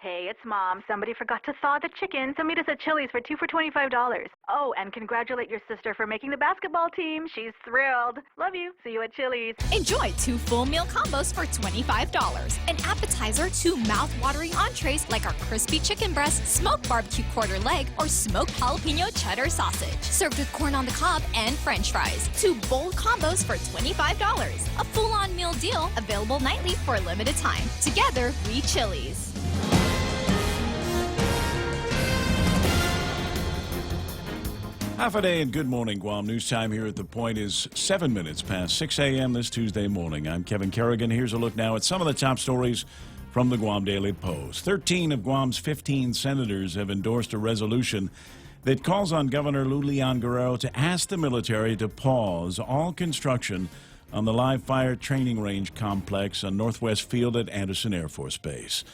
Hey, it's Mom. Somebody forgot to thaw the chicken, so meet us at Chili's for 2 for $25. Oh, and congratulate your sister for making the basketball team. She's thrilled. Love you. See you at Chili's. Enjoy 2 full meal combos for $25. An appetizer, 2 mouth-watering entrees like our crispy chicken breast, smoked barbecue quarter leg, or smoked jalapeno cheddar sausage. Served with corn on the cob and french fries. 2 bold combos for $25. A full-on meal deal available nightly for a limited time. Together, we Chili's. Half a day and good morning, Guam. News time here at The Point is 7 minutes past 6 a.m. this Tuesday morning. I'm Kevin Kerrigan. Here's a look now at some of the top stories from the Guam Daily Post. 13 of Guam's 15 senators have endorsed a resolution that calls on Governor Lulian Guerrero to ask the military to pause all construction on the live fire training range complex on Northwest Field at Anderson Air Force Base.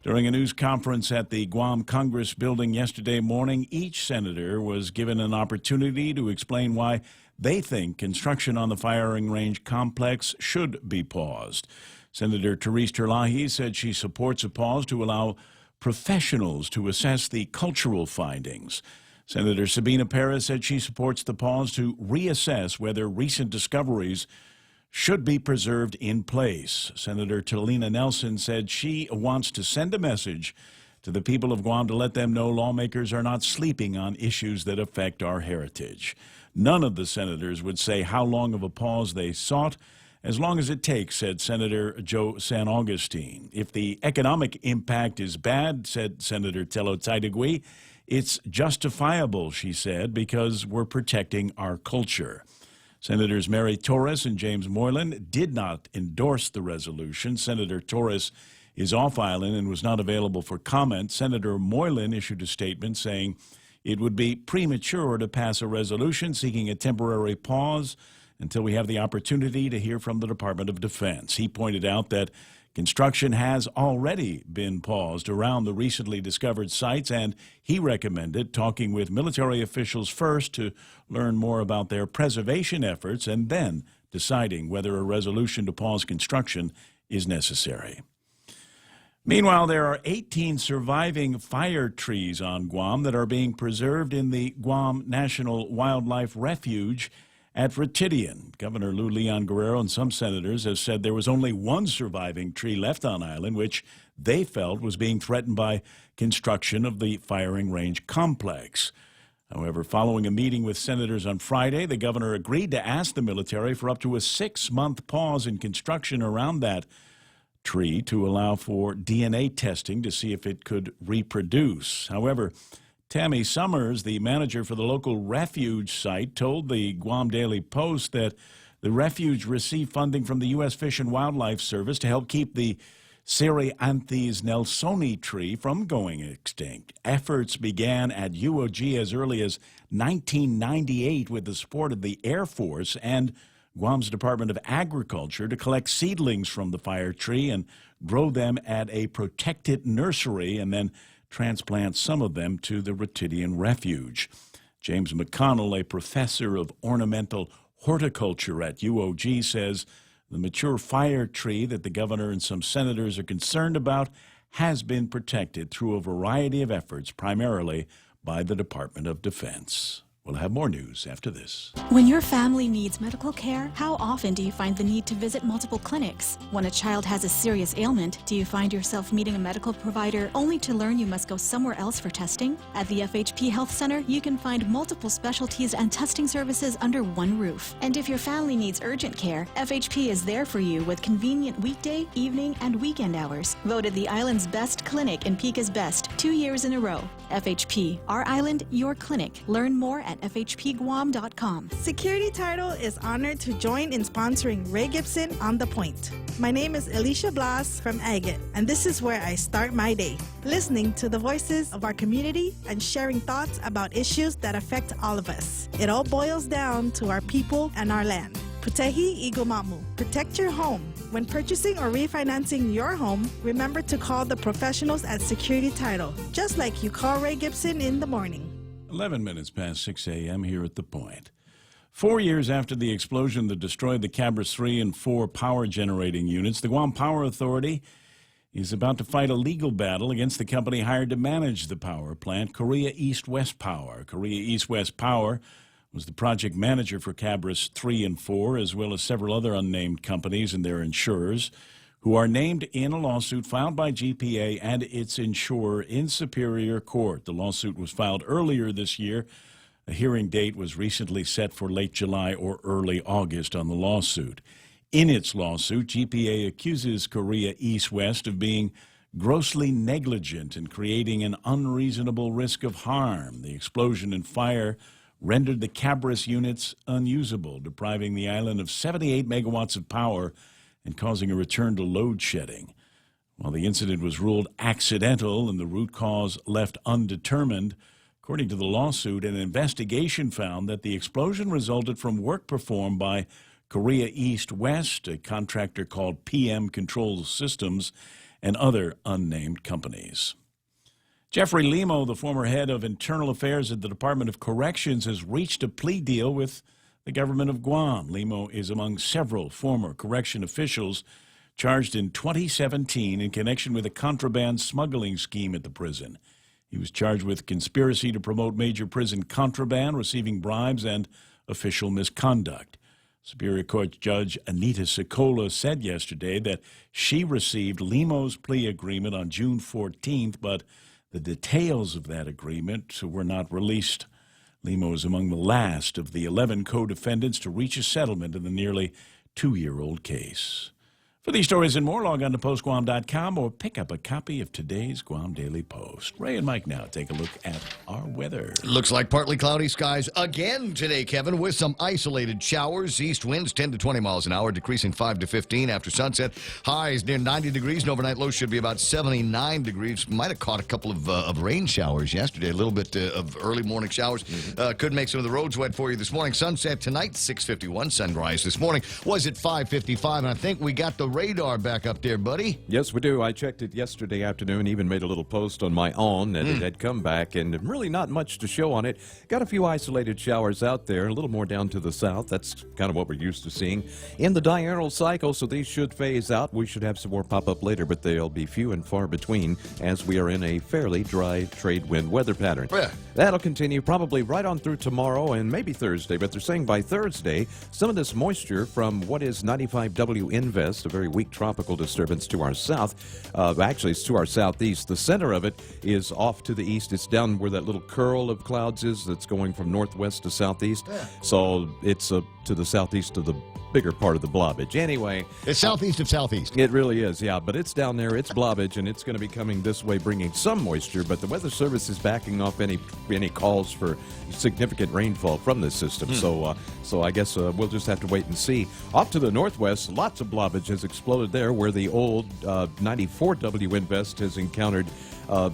During a news conference at the Guam Congress building yesterday morning, each senator was given an opportunity to explain why they think construction on the firing range complex should be paused. Senator Therese Terlahi said she supports a pause to allow professionals to assess the cultural findings. Senator Sabina Perez said she supports the pause to reassess whether recent discoveries should be preserved in place. Senator Talina Nelson said she wants to send a message to the people of Guam to let them know lawmakers are not sleeping on issues that affect our heritage. None of the senators would say how long of a pause they sought, as long as it takes, said Senator Joe San Augustine. If the economic impact is bad, said Senator Telo Taidagui, it's justifiable, she said, because we're protecting our culture. Senators Mary Torres and James Moylan did not endorse the resolution. Senator Torres is off island and was not available for comment. Senator Moylan issued a statement saying it would be premature to pass a resolution seeking a temporary pause until we have the opportunity to hear from the Department of Defense. He pointed out that construction has already been paused around the recently discovered sites, and he recommended talking with military officials first to learn more about their preservation efforts and then deciding whether a resolution to pause construction is necessary. Meanwhile, there are 18 surviving fire trees on Guam that are being preserved in the Guam National Wildlife Refuge at Retidian. Governor Lulian Guerrero and some senators have said there was only one surviving tree left on island, which they felt was being threatened by construction of the firing range complex. However, following a meeting with senators on Friday, the governor agreed to ask the military for up to a 6-month pause in construction around that tree to allow for DNA testing to see if it could reproduce. However, Tammy Summers, the manager for the local refuge site, told the Guam Daily Post that the refuge received funding from the U.S. Fish and Wildlife Service to help keep the Cereanthes nelsoni tree from going extinct. Efforts began at UOG as early as 1998 with the support of the Air Force and Guam's Department of Agriculture to collect seedlings from the fire tree and grow them at a protected nursery and then transplant some of them to the Retidian Refuge. James McConnell, a professor of ornamental horticulture at UOG, says the mature fire tree that the governor and some senators are concerned about has been protected through a variety of efforts, primarily by the Department of Defense. We'll have more news after this. When your family needs medical care, how often do you find the need to visit multiple clinics? When a child has a serious ailment, do you find yourself meeting a medical provider only to learn you must go somewhere else for testing? At the FHP Health Center, you can find multiple specialties and testing services under one roof. And if your family needs urgent care, FHP is there for you with convenient weekday, evening, and weekend hours. Voted the island's best clinic in Pica's Best 2 years in a row. FHP, our island, your clinic. Learn more at FHPGuam.com. Security Title is honored to join in sponsoring Ray Gibson on The Point. My name is Alicia Blas from Agate, and this is where I start my day, listening to the voices of our community and sharing thoughts about issues that affect all of us. It all boils down to our people and our land. Putehi Igomamu. Protect your home. When purchasing or refinancing your home, remember to call the professionals at Security Title, just like you call Ray Gibson in the morning. 11 minutes past 6 a.m. here at The Point. 4 years after the explosion that destroyed the Cabras 3 and 4 power generating units, the Guam Power Authority is about to fight a legal battle against the company hired to manage the power plant, Korea East-West Power. Korea East-West Power was the project manager for Cabris 3 and 4, as well as several other unnamed companies and their insurers, who are named in a lawsuit filed by GPA and its insurer in Superior Court. The lawsuit was filed earlier this year. A hearing date was recently set for late July or early August on the lawsuit. In its lawsuit, GPA accuses Korea East-West of being grossly negligent in creating an unreasonable risk of harm. The explosion and fire rendered the Cabris units unusable, depriving the island of 78 megawatts of power and causing a return to load shedding. While the incident was ruled accidental and the root cause left undetermined, according to the lawsuit, an investigation found that the explosion resulted from work performed by Korea East-West, a contractor called PM Control Systems, and other unnamed companies. Jeffrey Limo, the former head of Internal Affairs at the Department of Corrections, has reached a plea deal with the government of Guam. Limo is among several former correction officials charged in 2017 in connection with a contraband smuggling scheme at the prison. He was charged with conspiracy to promote major prison contraband, receiving bribes, and official misconduct. Superior Court Judge Anita Sikola said yesterday that she received Limo's plea agreement on June 14th, but the details of that agreement were not released. Limo is among the last of the 11 co-defendants to reach a settlement in the nearly 2-year-old case. For these stories and more, log on to postguam.com or pick up a copy of today's Guam Daily Post. Ray and Mike now take a look at our weather. Looks like partly cloudy skies again today, Kevin, with some isolated showers. East winds 10 to 20 miles an hour, decreasing 5 to 15 after sunset. Highs near 90 degrees, and overnight lows should be about 79 degrees. Might have caught a couple of rain showers yesterday, a little bit of early morning showers. Could make some of the roads wet for you this morning. Sunset tonight, 6:51. Sunrise this morning was at 5:55, and I think we got the radar back up there, buddy. Yes, we do. I checked it yesterday afternoon, even made a little post on my own, and it had come back, and really not much to show on it. Got a few isolated showers out there, a little more down to the south. That's kind of what we're used to seeing in the diurnal cycle, so these should phase out. We should have some more pop up later, but they'll be few and far between as we are in a fairly dry trade wind weather pattern. Yeah. That'll continue probably right on through tomorrow and maybe Thursday, but they're saying by Thursday, some of this moisture from what is 95W Invest, a very weak tropical disturbance to our south. Actually, it's to our southeast. The center of it is off to the east. It's down where that little curl of clouds is that's going from northwest to southeast. Yeah. So it's to the southeast of the bigger part of the blobage. Anyway. It's southeast of southeast. It really is, yeah. But it's down there. It's blobage, and it's going to be coming this way, bringing some moisture. But the Weather Service is backing off any calls for significant rainfall from this system. So I guess we'll just have to wait and see. Off to the northwest, lots of blobage has exploded there, where the old 94W Invest has encountered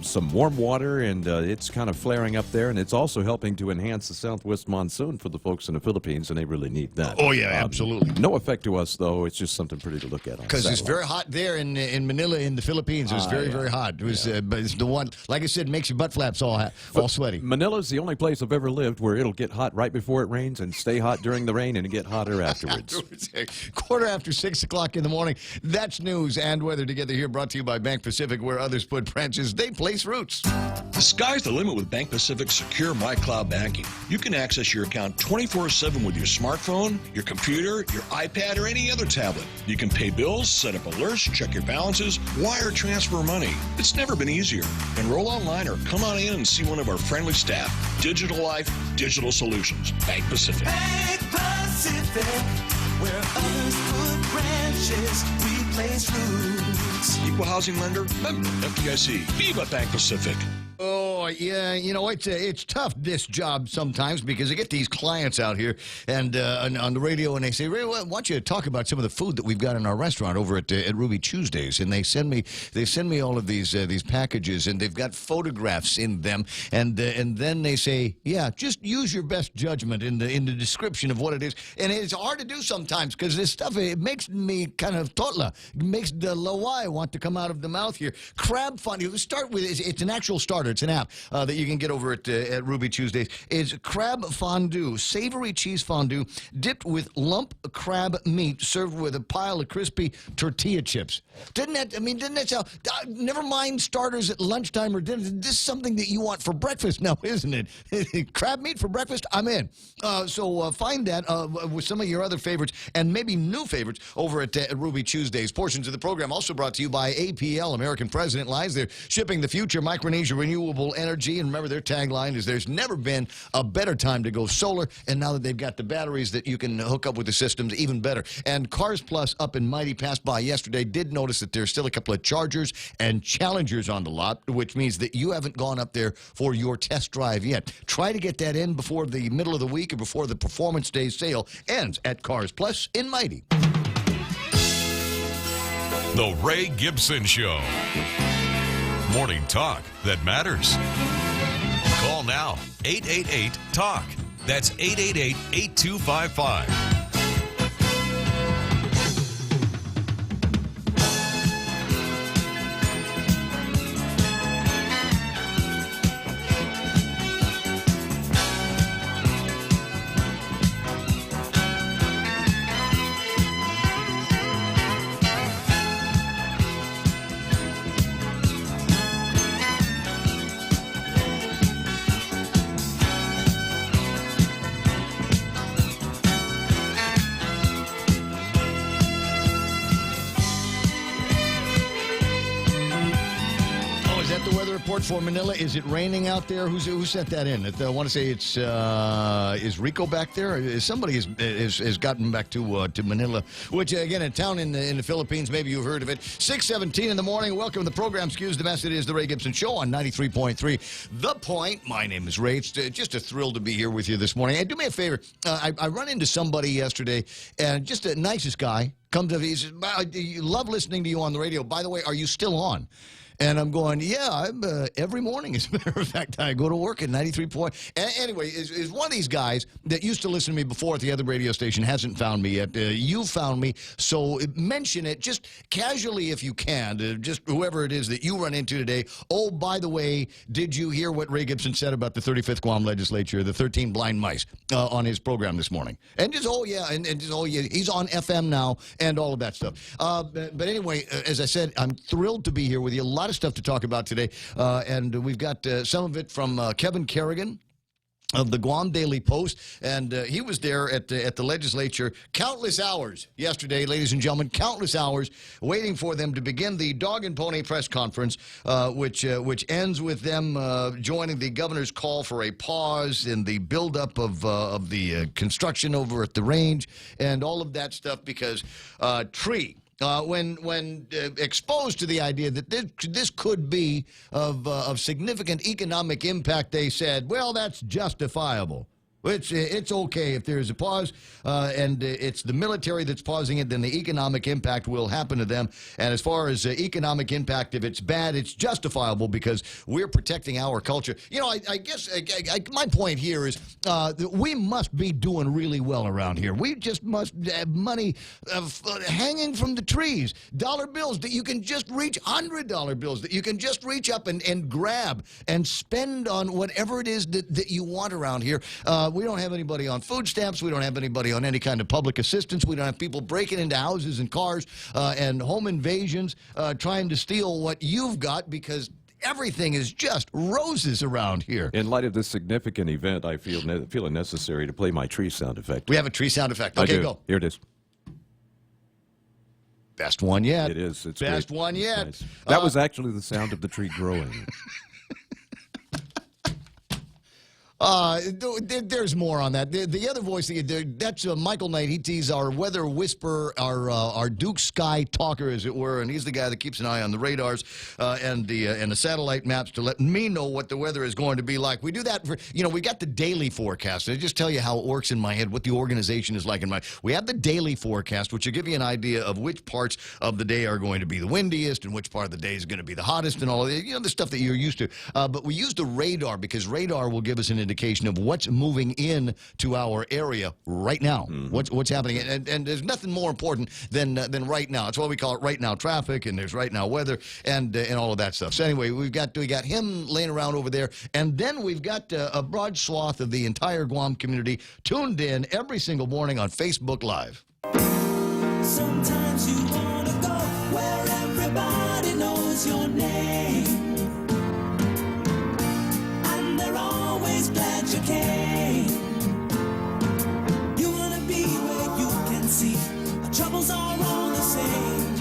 some warm water, and it's kind of flaring up there, and it's also helping to enhance the southwest monsoon for the folks in the Philippines, and they really need that. Oh, yeah, absolutely. No effect to us, though. It's just something pretty to look at. Because it's very hot there in Manila, in the Philippines. It was very hot. It was, but it's the one, like I said, makes your butt flaps all sweaty. Manila's the only place I've ever lived where it'll get hot right before it rains and stay hot during the rain and get hotter afterwards. Quarter after 6 o'clock in the morning. That's news and weather together here, brought to you by Bank Pacific, where others put branches. They place roots. The sky's the limit with Bank Pacific's secure MyCloud banking. You can access your account 24/7 with your smartphone, your computer, your iPad, or any other tablet. You can pay bills, set up alerts, check your balances, wire transfer money. It's never been easier. Enroll online or come on in and see one of our friendly staff. Digital Life, Digital Solutions. Bank Pacific. Bank Pacific, where others put branches, we place roots. Equal housing lender, member FDIC. Viva Bank Pacific. Oh, yeah, you know, it's tough, this job sometimes, because I get these clients out here and on the radio, and they say, Ray, I want you to talk about some of the food that we've got in our restaurant over at Ruby Tuesdays. And they send me all of these packages, and they've got photographs in them, and then they say, yeah, just use your best judgment in the description of what it is. And it's hard to do sometimes, because this stuff, it makes me kind of totla. It makes the lawai want to come out of the mouth here. Crab fondue, start with, it's an actual starter starter. It's an app that you can get over at Ruby Tuesdays. It's crab fondue, savory cheese fondue dipped with lump crab meat served with a pile of crispy tortilla chips. Didn't that sound... never mind starters at lunchtime or dinner. This is something that you want for breakfast now, isn't it? Crab meat for breakfast? I'm in. So find that with some of your other favorites and maybe new favorites over at Ruby Tuesdays. Portions of the program also brought to you by APL, American President Lines. They're shipping the future, Micronesia Renewable Energy. And remember, their tagline is there's never been a better time to go solar. And now that they've got the batteries that you can hook up with the systems, even better. And Cars Plus up in Mighty passed by yesterday. Did notice that there's still a couple of Chargers and Challengers on the lot, which means that you haven't gone up there for your test drive yet. Try to get that in before the middle of the week or before the Performance Day sale ends at Cars Plus in Mighty. The Ray Gibson Show. Morning talk that matters. Call now, 888-TALK. That's 888-8255. For Manila, is it raining out there? Who sent that in? I want to say it's is Rico back there? Somebody has gotten back to Manila, which again a town in the Philippines. Maybe you've heard of it. 6:17 in the morning. Welcome to the program. Excuse the mess. It is the Ray Gibson Show on 93.3 The Point. My name is Ray. It's just a thrill to be here with you this morning. And do me a favor. I run into somebody yesterday, and just the nicest guy comes up. He says, "I love listening to you on the radio. By the way, are you still on?" And I'm going, yeah, I'm every morning, as a matter of fact. I go to work at 93 point. Anyway, is one of these guys that used to listen to me before at the other radio station, hasn't found me yet. You found me, so mention it just casually if you can, just whoever it is that you run into today. Oh, by the way, did you hear what Ray Gibson said about the 35th Guam legislature, the 13 blind mice, on his program this morning? And just, oh, yeah, and just, oh, yeah, he's on FM now and all of that stuff. But anyway, as I said, I'm thrilled to be here with you. A lot of stuff to talk about today, and we've got some of it from Kevin Kerrigan of the Guam Daily Post, and he was there at the legislature countless hours yesterday, ladies and gentlemen, countless hours waiting for them to begin the dog and pony press conference, which ends with them joining the governor's call for a pause in the buildup of the construction over at the range and all of that stuff because tree. When exposed to the idea that this could be of significant economic impact, they said, well, that's justifiable. It's okay if there's a pause, and it's the military that's pausing it, then the economic impact will happen to them. And as far as economic impact, if it's bad, it's justifiable because we're protecting our culture. You know, I guess my point here is that we must be doing really well around here. We just must have money hanging from the trees, dollar bills that you can just reach, $100 bills that you can just reach up and grab and spend on whatever it is that you want around here. We don't have anybody on food stamps. We don't have anybody on any kind of public assistance. We don't have people breaking into houses and cars and home invasions trying to steal what you've got because everything is just roses around here. In light of this significant event, I feel it necessary to play my tree sound effect. We have a tree sound effect. Okay, go. Here it is. Best one yet. It is. It's best great. one yet. Nice. That was actually the sound of the tree growing. There's more on that. The other voice, that's Michael Knight. He's our weather whisperer, our Duke Sky talker, as it were, and he's the guy that keeps an eye on the radars and the satellite maps to let me know what the weather is going to be like. We do that for, we got the daily forecast. I just tell you how it works in my head, what the organization is like in my. We have the daily forecast, which will give you an idea of which parts of the day are going to be the windiest and which part of the day is going to be the hottest and all of the stuff that you're used to. But we use the radar because radar will give us an indication of what's moving in to our area right now. What's happening, and there's nothing more important than right now. That's why we call it right now traffic, and there's right now weather, and all of that stuff. So anyway, we got him laying around over there, and then we've got a broad swath of the entire Guam community tuned in every single morning on Facebook Live. Sometimes you wanna go where everybody knows your name, and they're always glad you came. You wanna be where you can see our troubles are all the same.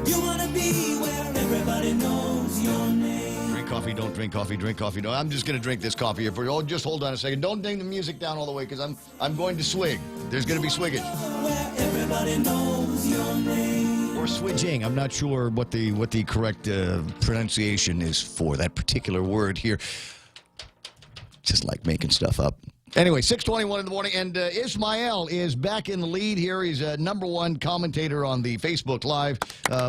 You wanna be where everybody knows your name. Drink coffee, don't drink coffee, drink coffee. No, I'm just going to drink this coffee here for you. Oh, just hold on a second. Don't ding the music down all the way because I'm going to swig. There's going to be swiggage. Where everybody knows your name. Or swidging. I'm not sure what the correct pronunciation is for that particular word here. Just like making stuff up. Anyway, 6:21 in the morning, and Ismael is back in the lead here. He's #1 commentator on the Facebook Live.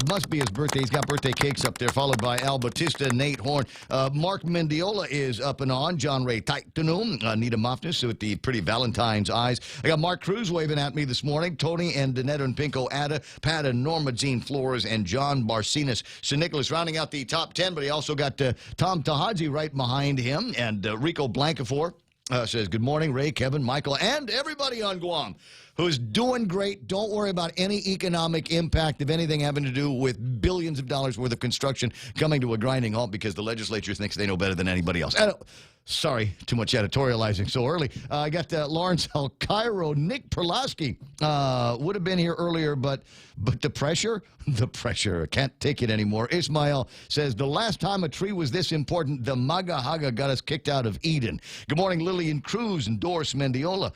Must be his birthday. He's got birthday cakes up there, followed by Al Batista, Nate Horn. Mark Mendiola is up and on. John Ray Taitanum, Nita Mofnis with the pretty Valentine's eyes. I got Mark Cruz waving at me this morning. Tony and Danette and Pinko Ada, Pat and Norma Jean Flores, and John Barcinas. St. Nicholas rounding out the top 10, but he also got Tom Tahaji right behind him, and Rico Blancafor. Says, good morning, Ray, Kevin, Michael, and everybody on Guam who's doing great. Don't worry about any economic impact of anything having to do with billions of dollars worth of construction coming to a grinding halt because the legislature thinks they know better than anybody else. Sorry, too much editorializing so early. I got Lawrence Cairo, Nick Perlowski would have been here earlier, but the pressure, can't take it anymore. Ismail says, the last time a tree was this important, the Maga Haga got us kicked out of Eden. Good morning, Lillian Cruz and Doris Mendiola.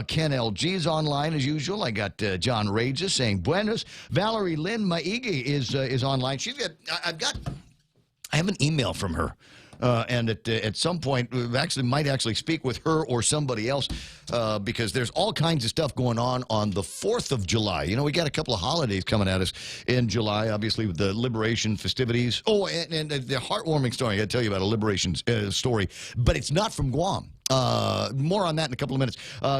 Ken LG's online as usual. I got John Rages saying, buenos. Valerie Lynn Maigi is online. I have an email from her. And at some point, we might actually speak with her or somebody else because there's all kinds of stuff going on the 4th of July. You know, we got a couple of holidays coming at us in July, obviously, with the Liberation festivities. Oh, and the heartwarming story. I got to tell you about a Liberation story, but it's not from Guam. More on that in a couple of minutes.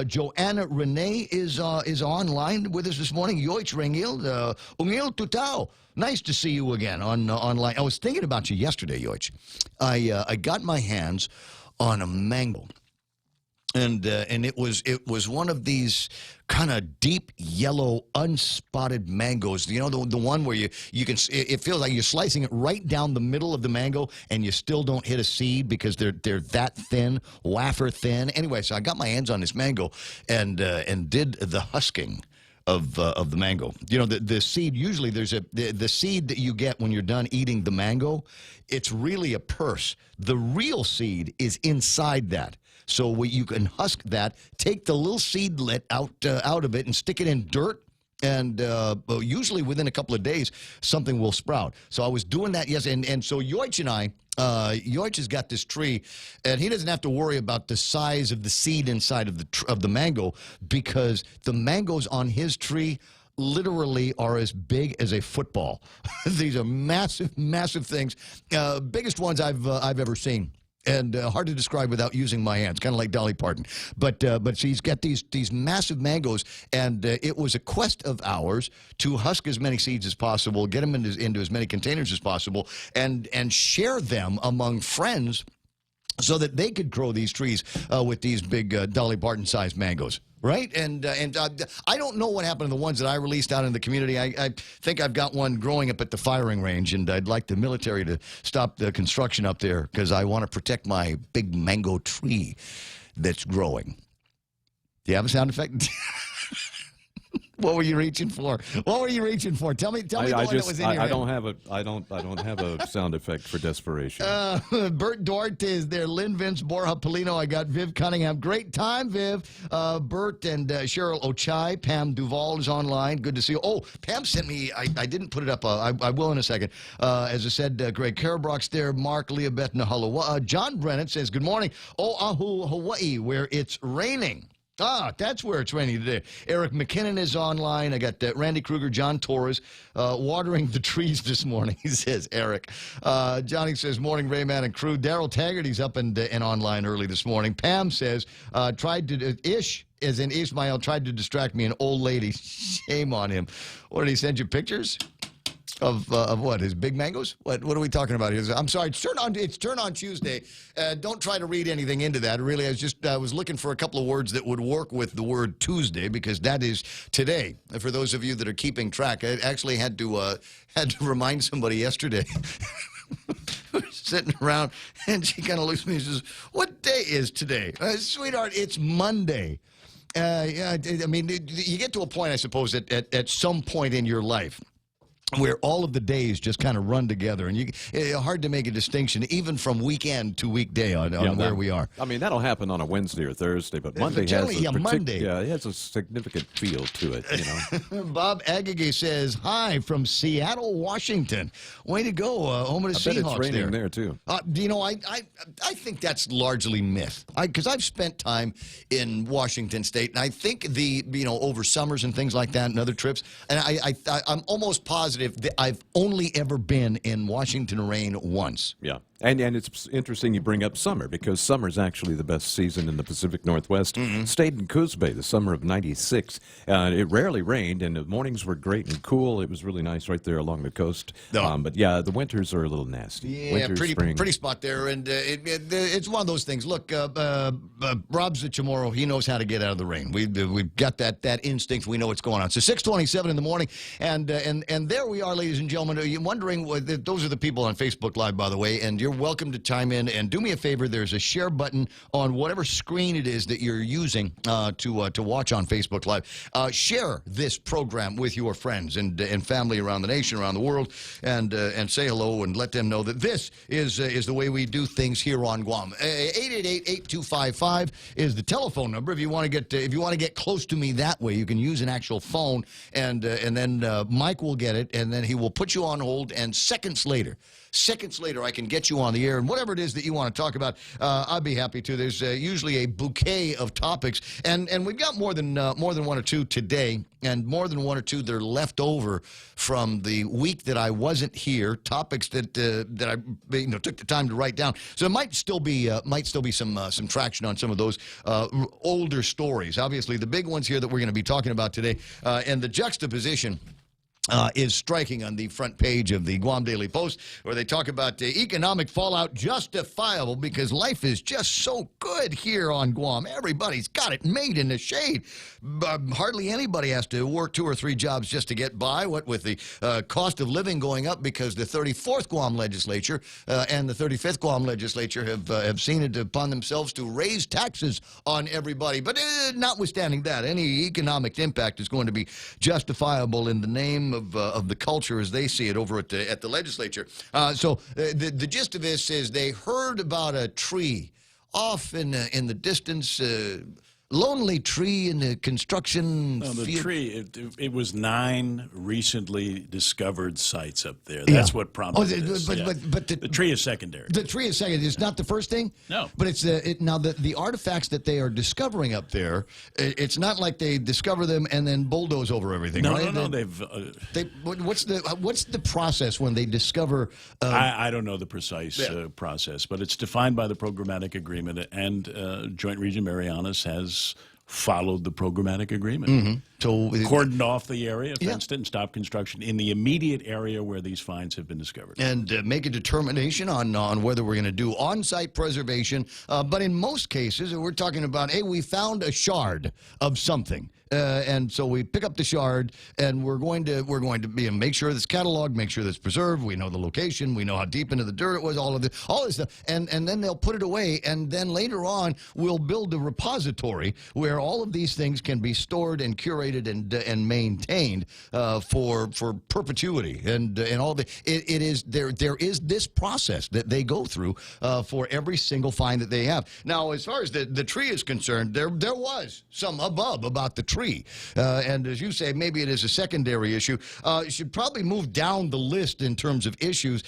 Joanna Renee is online with us this morning. Yoich Rengil, Ungil Tutao. Nice to see you again online. I was thinking about you yesterday, Yoich. I got my hands on a mango, and it was one of these kind of deep yellow unspotted mangoes. You know, the one where you can, it feels like you're slicing it right down the middle of the mango and you still don't hit a seed because they're that thin, wafer thin. Anyway, so I got my hands on this mango and did the husking of the mango. You know, the seed, usually there's the seed that you get when you're done eating the mango, it's really a purse. The real seed is inside that. So you can husk that, take the little seedlet out of it and stick it in dirt, and usually within a couple of days, something will sprout. So I was doing that, yes, and so Yoich and I, Yoich has got this tree, and he doesn't have to worry about the size of the seed inside of the mango because the mangoes on his tree literally are as big as a football. These are massive, massive things. Biggest ones I've ever seen. And hard to describe without using my hands, kind of like Dolly Parton. But she's got these massive mangoes, and it was a quest of ours to husk as many seeds as possible, get them into as many containers as possible, and share them among friends so that they could grow these trees with these big Dolly Parton-sized mangoes. Right? And I don't know what happened to the ones that I released out in the community. I think I've got one growing up at the firing range, and I'd like the military to stop the construction up there because I want to protect my big mango tree that's growing. Do you have a sound effect? What were you reaching for? What were you reaching for? Tell me the one that was in your head. I don't have a sound effect for desperation. Bert Dort is there. Lynn Vince, Borja Polino. I got Viv Cunningham. Great time, Viv. Bert and Cheryl Ochai. Pam Duval is online. Good to see you. Oh, Pam sent me. I didn't put it up. I will in a second. As I said, Greg Karabrock's there. Mark, Leah Beth Nahalawa. John Brennan says, good morning. Oahu, Hawaii, where it's raining. Ah, that's where it's raining today. Eric McKinnon is online. I got Randy Kruger, John Torres, watering the trees this morning, he says, Eric. Johnny says, morning, Rayman and crew. Daryl Taggarty's up and online early this morning. Pam says, Ish, as in Ishmael, tried to distract me, an old lady. Shame on him. What, did he send you pictures? Of what? His big mangoes? What are we talking about here? I'm sorry. It's turn on Tuesday. Don't try to read anything into that. Really, I was looking for a couple of words that would work with the word Tuesday, because that is today. For those of you that are keeping track, I actually had to remind somebody yesterday. We're sitting around, and she kind of looks at me and says, "What day is today, sweetheart? It's Monday." Yeah, I mean, you get to a point, I suppose, at some point in your life, where all of the days just kind of run together, and it's hard to make a distinction even from weekend to weekday on where we are. I mean, that'll happen on a Wednesday or Thursday, but Monday Monday. Yeah, it has a significant feel to it, you know. Bob Agage says, hi from Seattle, Washington. Way to go, home of the Seahawks. It's raining there too. You know, I think that's largely myth, because I've spent time in Washington State, and I think over summers and things like that and other trips, and I'm almost positive that I've only ever been in Washington rain once. Yeah. And it's interesting you bring up summer, because summer is actually the best season in the Pacific Northwest. Stayed in Coos Bay the summer of '96. It rarely rained, and the mornings were great and cool. It was really nice right there along the coast. But yeah, the winters are a little nasty. Yeah, Winter, pretty spot there, and it's one of those things. Look, Rob's at Chamorro. He knows how to get out of the rain. We've got that instinct. We know what's going on. So 6:27 in the morning, and there we are, ladies and gentlemen. Are you wondering? Those are the people on Facebook Live, by the way, and you're welcome to chime in, and do me a favor. There's a share button on whatever screen it is that you're using to watch on Facebook Live. Share this program with your friends and family around the nation, around the world, and say hello and let them know that this is the way we do things here on Guam. 888-8255 is the telephone number. If you want to get close to me that way, you can use an actual phone, and then Mike will get it, and then he will put you on hold, and seconds later, I can get you on the air, and whatever it is that you want to talk about, I'd be happy to. There's usually a bouquet of topics, and we've got more than one or two today, and more than one or two that are left over from the week that I wasn't here. Topics that I took the time to write down. So it might still be some traction on some of those older stories. Obviously, the big ones here that we're going to be talking about today, and the juxtaposition is striking on the front page of the Guam Daily Post, where they talk about economic fallout justifiable because life is just so good here on Guam. Everybody's got it made in the shade. Hardly anybody has to work 2 or 3 jobs just to get by, what with the cost of living going up, because the 34th Guam legislature and the 35th Guam legislature have seen it upon themselves to raise taxes on everybody. But notwithstanding that, any economic impact is going to be justifiable in the name of the culture as they see it over at the legislature. So the gist of this is they heard about a tree off in the distance, lonely tree in the construction field. The tree, it was 9 recently discovered sites up there. That's what prompted this. But the tree is secondary. The tree is secondary. It's not the first thing? No. But it's now the artifacts that they are discovering up there, it's not like they discover them and then bulldoze over everything, no, right? No, what's the process when they discover... I don't know the precise process, but it's defined by the programmatic agreement, and Joint Region Marianas has followed the programmatic agreement. So cordoned off the area, fenced it, and stopped construction in the immediate area where these finds have been discovered. And make a determination on whether we're going to do on-site preservation. But in most cases, we're talking about, hey, we found a shard of something. And so we pick up the shard, and we're going to make sure it's cataloged, make sure that it's preserved. We know the location, we know how deep into the dirt it was, all this stuff, and then they'll put it away, and then later on we'll build a repository where all of these things can be stored and curated and maintained for perpetuity, and all the there is this process that they go through for every single find that they have. Now, as far as the tree is concerned, there was some hubbub about the tree. tree. And as you say, maybe it is a secondary issue. It should probably move down the list in terms of issues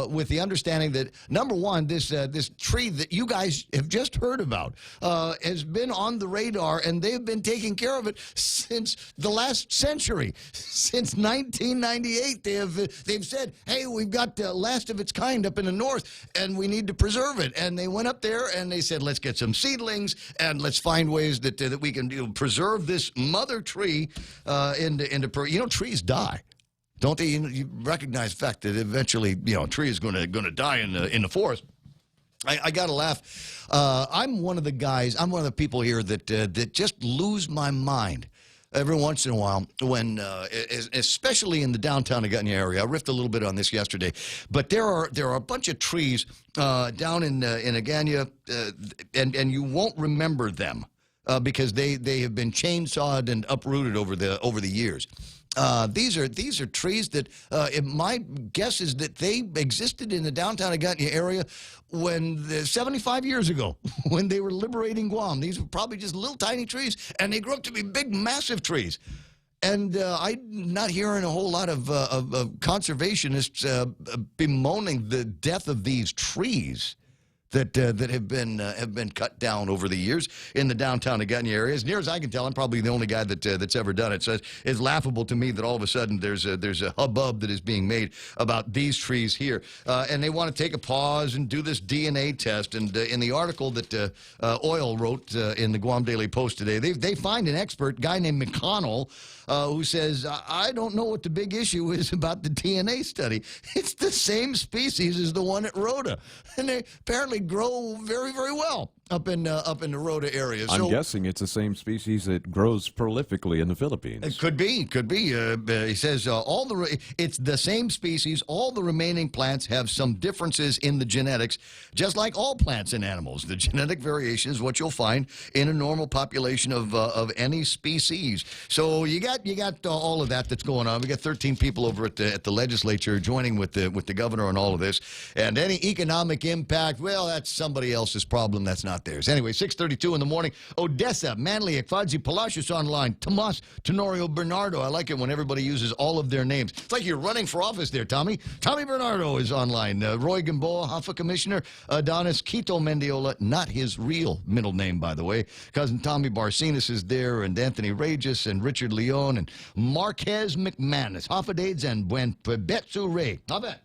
with the understanding that, number one, this tree that you guys have just heard about has been on the radar, and they've been taking care of it since the last century. Since 1998, they've said, hey, we've got the last of its kind up in the north, and we need to preserve it. And they went up there, and they said, let's get some seedlings, and let's find ways that we can preserve this mother tree trees die. Don't they? You recognize the fact that eventually, a tree is going to die in the forest. I got to laugh. I'm one of the people here that just lose my mind every once in a while when, especially in the downtown Agutnia area. I riffed a little bit on this yesterday, but there are a bunch of trees down in Agutnia, and you won't remember them because they have been chainsawed and uprooted over the years. These are trees that my guess is that they existed in the downtown Agutnia area 75 years ago when they were liberating Guam. These were probably just little tiny trees, and they grew up to be big, massive trees. And I'm not hearing a whole lot of conservationists bemoaning the death of these trees that have been cut down over the years in the downtown Agutnia area. As near as I can tell, I'm probably the only guy that's ever done it. So it's laughable to me that all of a sudden there's a hubbub that is being made about these trees here, and they want to take a pause and do this DNA test. And in the article that Oil wrote in the Guam Daily Post today, they find an expert, guy named McConnell, who says, I don't know what the big issue is about the DNA study. It's the same species as the one at Rhoda, and they apparently grow very, very well up in the Rhoda area. I'm guessing it's the same species that grows prolifically in the Philippines. It could be. He says it's the same species. All the remaining plants have some differences in the genetics, just like all plants and animals. The genetic variation is what you'll find in a normal population of any species. So you got all of that's going on. We got 13 people over at the legislature joining with the governor on all of this. And any economic impact, well, that's somebody else's problem. That's not theirs. Anyway, 6:32 in the morning. Odessa, Manly, Ekfadzi, Palacios online. Tomas, Tenorio, Bernardo. I like it when everybody uses all of their names. It's like you're running for office there, Tommy. Tommy Bernardo is online. Roy Gamboa, Hafa Commissioner. Adonis Quito Mendiola, not his real middle name, by the way. Cousin Tommy Barcinas is there, and Anthony Regis, and Richard Leon, and Marquez McManus. Hafadades and Buen Pebetsu Ray. How about?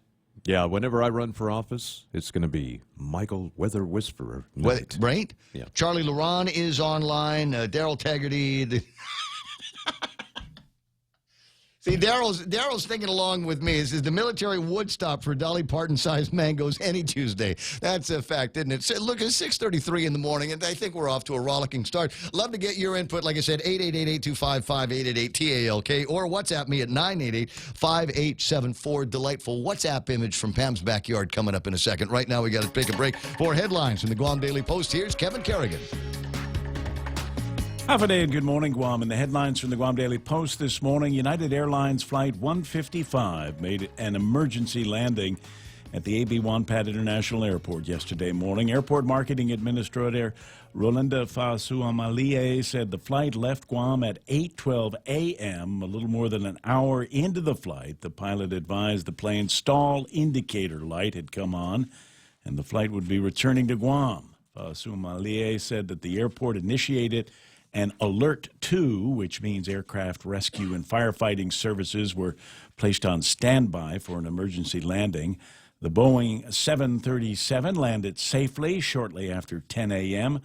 Yeah, whenever I run for office, it's going to be Michael Weather Whisperer. Right? Yeah. Charlie Laron is online. Daryl Taggarty. See, Daryl's thinking along with me. He says the military would stop for Dolly Parton-sized mangoes any Tuesday. That's a fact, isn't it? So, look, it's 6:33 in the morning, and I think we're off to a rollicking start. Love to get your input. Like I said, 888-825-5888-TALK, or WhatsApp me at 988-5874. Delightful WhatsApp image from Pam's backyard coming up in a second. Right now, we got to take a break for headlines from the Guam Daily Post. Here's Kevin Kerrigan. Half a day and good morning, Guam. And the headlines from the Guam Daily Post this morning: United Airlines Flight 155 made an emergency landing at the AB Wanpat International Airport yesterday morning. Airport Marketing Administrator Rolinda Fasuamalie said the flight left Guam at 8:12 a.m., a little more than an hour into the flight. The pilot advised the plane's stall indicator light had come on, and the flight would be returning to Guam. Fasuamalie said that the airport initiated an Alert 2, which means aircraft rescue and firefighting services were placed on standby for an emergency landing. The Boeing 737 landed safely shortly after 10 a.m.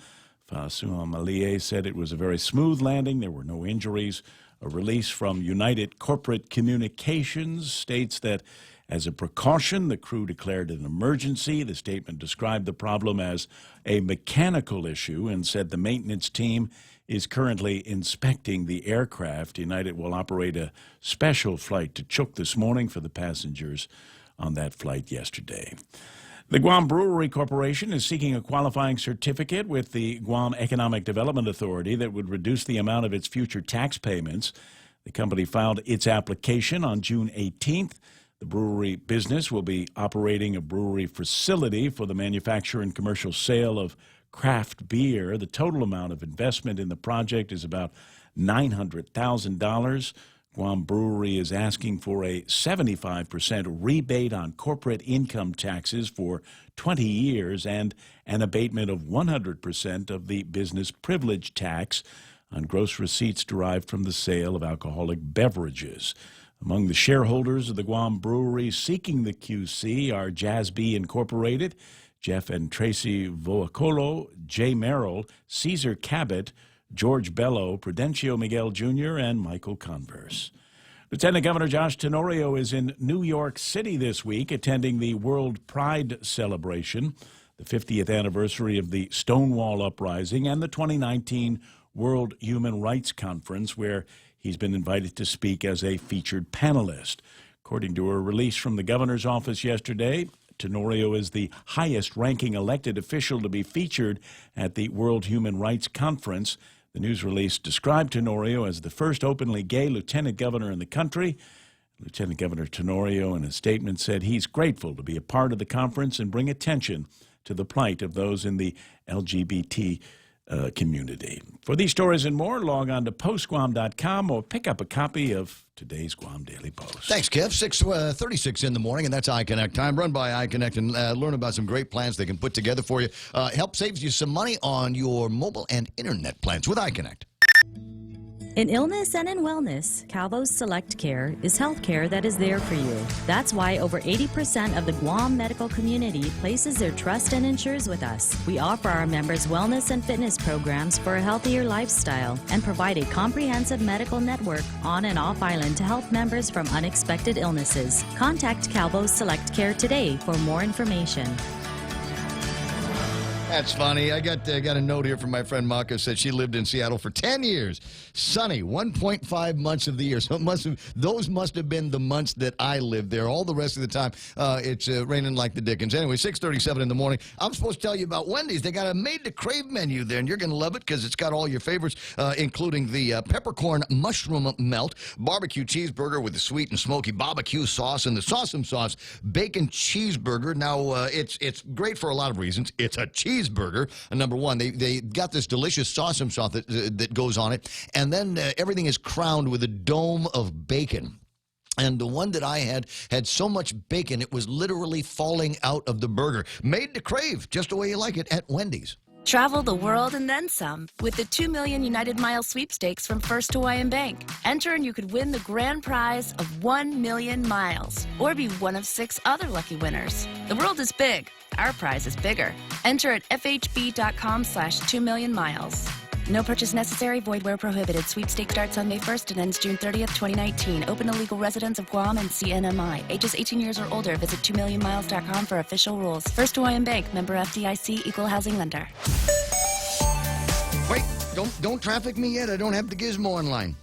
Fasuamalie said it was a very smooth landing. There were no injuries. A release from United Corporate Communications states that as a precaution, the crew declared an emergency. The statement described the problem as a mechanical issue and said the maintenance team is currently inspecting the aircraft. United will operate a special flight to Chuuk this morning for the passengers on that flight yesterday. The Guam Brewery Corporation is seeking a qualifying certificate with the Guam Economic Development Authority that would reduce the amount of its future tax payments. The company filed its application on June 18th. The brewery business will be operating a brewery facility for the manufacture and commercial sale of craft beer. The total amount of investment in the project is about $900,000. Guam Brewery is asking for a 75% rebate on corporate income taxes for 20 years and an abatement of 100% of the business privilege tax on gross receipts derived from the sale of alcoholic beverages. Among the shareholders of the Guam Brewery seeking the QC are Jazzbee Incorporated, Jeff and Tracy Voacolo, Jay Merrill, Caesar Cabot, George Bello, Prudencio Miguel Jr., and Michael Converse. Lieutenant Governor Josh Tenorio is in New York City this week attending the World Pride celebration, the 50th anniversary of the Stonewall Uprising, and the 2019 World Human Rights Conference, where he's been invited to speak as a featured panelist. According to a release from the governor's office yesterday, Tenorio is the highest-ranking elected official to be featured at the World Human Rights Conference. The news release described Tenorio as the first openly gay lieutenant governor in the country. Lieutenant Governor Tenorio, in a statement, said he's grateful to be a part of the conference and bring attention to the plight of those in the LGBT community. For these stories and more, log on to postguam.com or pick up a copy of today's Guam Daily Post. Thanks, Kev. 6:36 in the morning, and that's iConnect time. Run by iConnect and learn about some great plans they can put together for you. Help saves you some money on your mobile and internet plans with iConnect. In illness and in wellness, Calvo's Select Care is health care that is there for you. That's why over 80% of the Guam medical community places their trust and insures with us. We offer our members wellness and fitness programs for a healthier lifestyle and provide a comprehensive medical network on and off island to help members from unexpected illnesses. Contact Calvo's Select Care today for more information. That's funny. I got a note here from my friend Maka. Said she lived in Seattle for 10 years. Sunny, 1.5 months of the year. So those must have been the months that I lived there. All the rest of the time, it's raining like the dickens. Anyway, 6:37 in the morning. I'm supposed to tell you about Wendy's. They got a made-to-crave menu there, and you're going to love it because it's got all your favorites, including the peppercorn mushroom melt, barbecue cheeseburger with the sweet and smoky barbecue sauce, and the Sawsome Sauce bacon cheeseburger. Now, it's great for a lot of reasons. It's a cheeseburger, number one. They got this delicious Sawsome sauce that goes on it, and then everything is crowned with a dome of bacon. And the one that I had so much bacon, it was literally falling out of the burger. Made to crave, just the way you like it at Wendy's. Travel the world and then some with the 2 million United Miles sweepstakes from First Hawaiian Bank. Enter and you could win the grand prize of 1 million miles or be one of 6 other lucky winners. The world is big. Our prize is bigger. Enter at fhb.com/2 million miles. No purchase necessary. Void where prohibited. Sweepstake starts on May 1st and ends June 30th, 2019. Open to legal residents of Guam and CNMI. Ages 18 years or older. Visit 2millionmiles.com for official rules. First Hawaiian Bank. Member FDIC. Equal housing lender. Wait, don't traffic me yet. I don't have the gizmo online.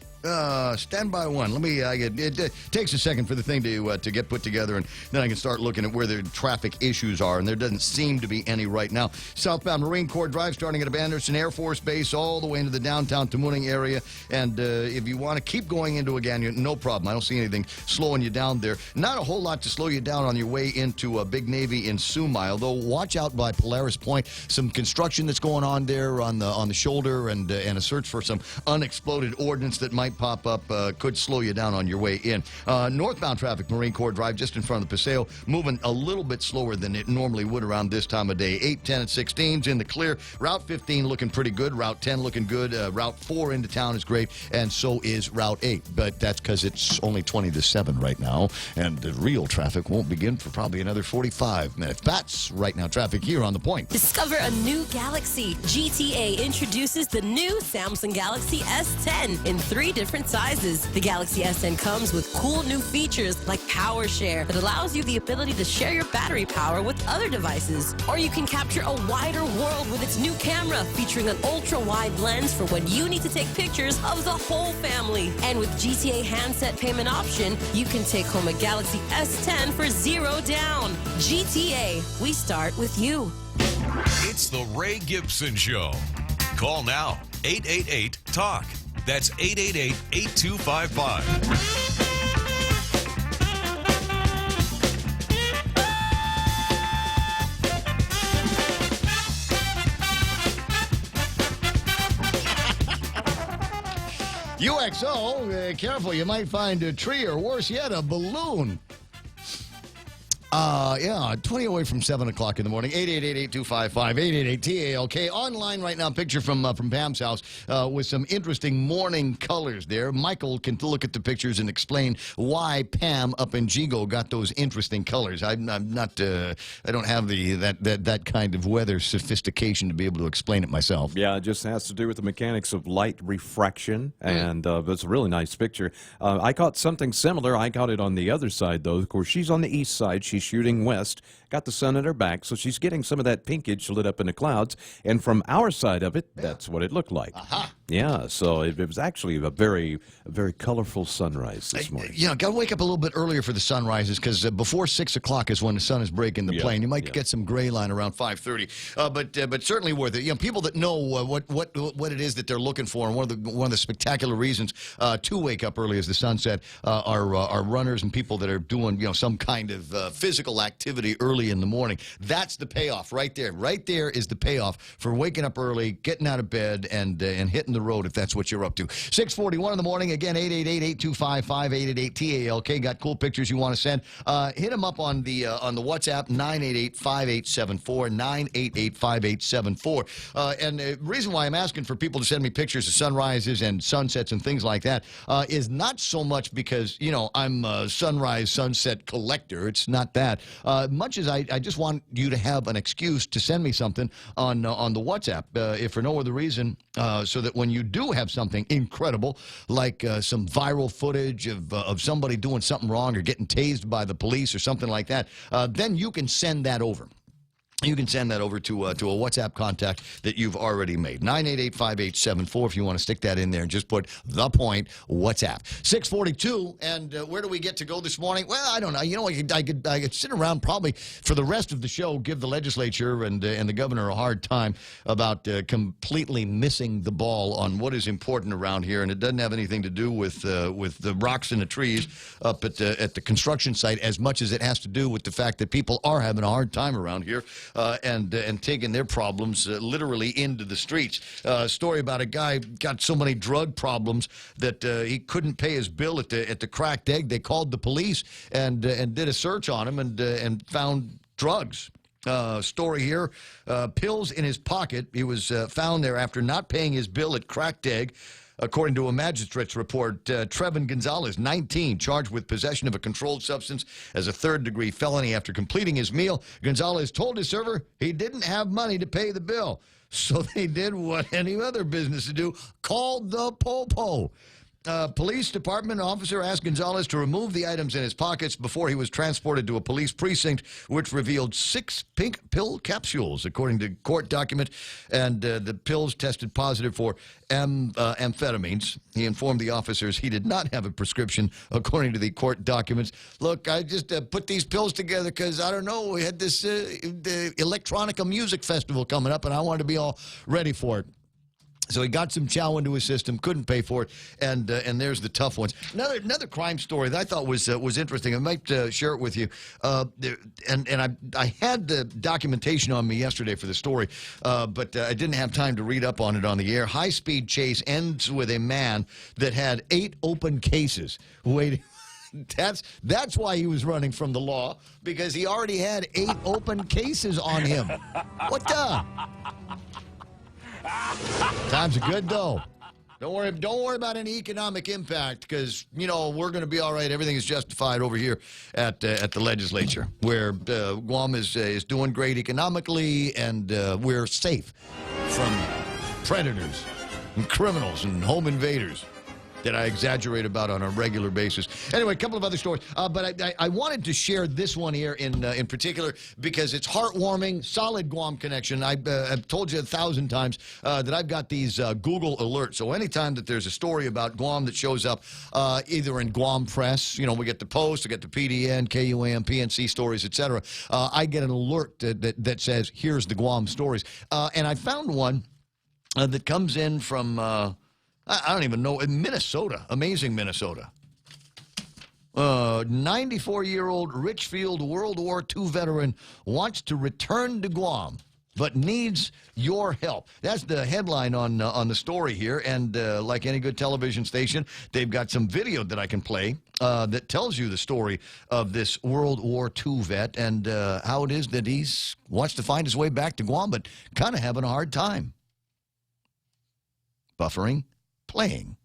Stand by one. Let me. It takes a second for the thing to get put together, and then I can start looking at where the traffic issues are, and there doesn't seem to be any right now. Southbound Marine Corps Drive, starting at Anderson Air Force Base, all the way into the downtown Tamuning area. And if you want to keep going into Agano, no problem. I don't see anything slowing you down there. Not a whole lot to slow you down on your way into Big Navy in Sumai, although watch out by Polaris Point. Some construction that's going on there on the shoulder, and a search for some unexploded ordnance that might pop up could slow you down on your way in. Northbound traffic, Marine Corps Drive, just in front of the Paseo, moving a little bit slower than it normally would around this time of day. 8, 10, and 16's in the clear. Route 15 looking pretty good. Route 10 looking good. Route 4 into town is great, and so is Route 8. But that's because it's only 20 to 7 right now, and the real traffic won't begin for probably another 45 minutes. That's right now traffic here on The Point. Discover a new Galaxy. GTA introduces the new Samsung Galaxy S10 in 3 different sizes. The Galaxy S10 comes with cool new features like Power Share that allows you the ability to share your battery power with other devices. Or you can capture a wider world with its new camera featuring an ultra-wide lens for when you need to take pictures of the whole family. And with GTA handset payment option, you can take home a Galaxy S10 for $0 down. GTA, we start with you. It's the Ray Gibson Show. Call now, 888-TALK. That's 888-8255. UXO, careful, you might find a tree or worse yet, a balloon. 20 away from 7 o'clock in the morning. 888-825-5888-TALK. Online right now, picture from Pam's house with some interesting morning colors there. Michael can look at the pictures and explain why Pam up in Gigo got those interesting colors. I'm not, I don't have that kind of weather sophistication to be able to explain it myself. Yeah, it just has to do with the mechanics of light refraction, and it's a really nice picture. I caught something similar. I got it on the other side, though. Of course, she's on the east side. She's shooting west, got the sun at her back, so she's getting some of that pinkage lit up in the clouds. And from our side of it, that's what it looked like. Yeah, so it was actually a very colorful sunrise this morning. Got to wake up a little bit earlier for the sunrises because before 6 o'clock is when the sun is breaking the plane. You might get some gray line around 5:30, but certainly worth it. People that know what it is that they're looking for, and one of the spectacular reasons to wake up early as the sunset are runners and people that are doing some kind of physical activity early in the morning. That's the payoff right there. Right there is the payoff for waking up early, getting out of bed, and hitting the road if that's what you're up to. 6:41 in the morning. Again, 888-825-5888-TALK. Got cool pictures you want to send? Hit them up on the WhatsApp 988-5874 988-5874. And the reason why I'm asking for people to send me pictures of sunrises and sunsets and things like that is not so much because I'm a sunrise sunset collector. It's not that. Much as I just want you to have an excuse to send me something on the WhatsApp, if for no other reason, so that when you do have something incredible, like some viral footage of somebody doing something wrong or getting tased by the police or something like that, then you can send that over. You can send that over to a WhatsApp contact that you've already made. 988-5874 if you want to stick that in there and just put the point WhatsApp. 642, and where do we get to go this morning? Well, I don't know. I could sit around probably for the rest of the show, give the legislature and the governor a hard time about completely missing the ball on what is important around here, and it doesn't have anything to do with the rocks and the trees up at the construction site as much as it has to do with the fact that people are having a hard time around here. And taking their problems literally into the streets. Story about a guy got so many drug problems that he couldn't pay his bill at the Cracked Egg. They called the police and did a search on him and found drugs. Story here, pills in his pocket. He was found there after not paying his bill at Cracked Egg. According to a magistrate's report, Trevin Gonzalez, 19, charged with possession of a controlled substance as a third-degree felony. After completing his meal, Gonzalez told his server he didn't have money to pay the bill. So they did what any other business would do, called the Popo. Police department officer asked Gonzalez to remove the items in his pockets before he was transported to a police precinct, which revealed 6 pink pill capsules, according to court document, and the pills tested positive for amphetamines. He informed the officers he did not have a prescription, according to the court documents. Look, I just put these pills together because, I don't know, we had this the Electronica Music Festival coming up, and I wanted to be all ready for it. So he got some chow into his system, couldn't pay for it, and there's the tough ones. Another crime story that I thought was interesting. I might share it with you. And I had the documentation on me yesterday for the story, but I didn't have time to read up on it on the air. High-speed chase ends with a man that had 8 open cases waiting. That's why he was running from the law, because he already had 8 open cases on him. What the? Times are good, though. Don't worry about any economic impact, because we're going to be all right. Everything is justified over here at the legislature, where Guam is doing great economically, and we're safe from predators and criminals and home invaders that I exaggerate about on a regular basis. Anyway, a couple of other stories. But I wanted to share this one here in particular because it's heartwarming, solid Guam connection. I've told you 1,000 times that I've got these Google alerts. So anytime that there's a story about Guam that shows up either in Guam Press, we get the Post, we get the PDN, KUAM, PNC stories, etc., I get an alert that says, here's the Guam stories. And I found one that comes in from... I don't even know. In Minnesota. Amazing Minnesota. 94-year-old Richfield World War II veteran wants to return to Guam. but needs your help. That's the headline on the story here. And like any good television station, they've got some video that I can play that tells you the story of this World War II vet and how it is that he's wants to find his way back to Guam, but kind of having a hard time. Buffering, playing.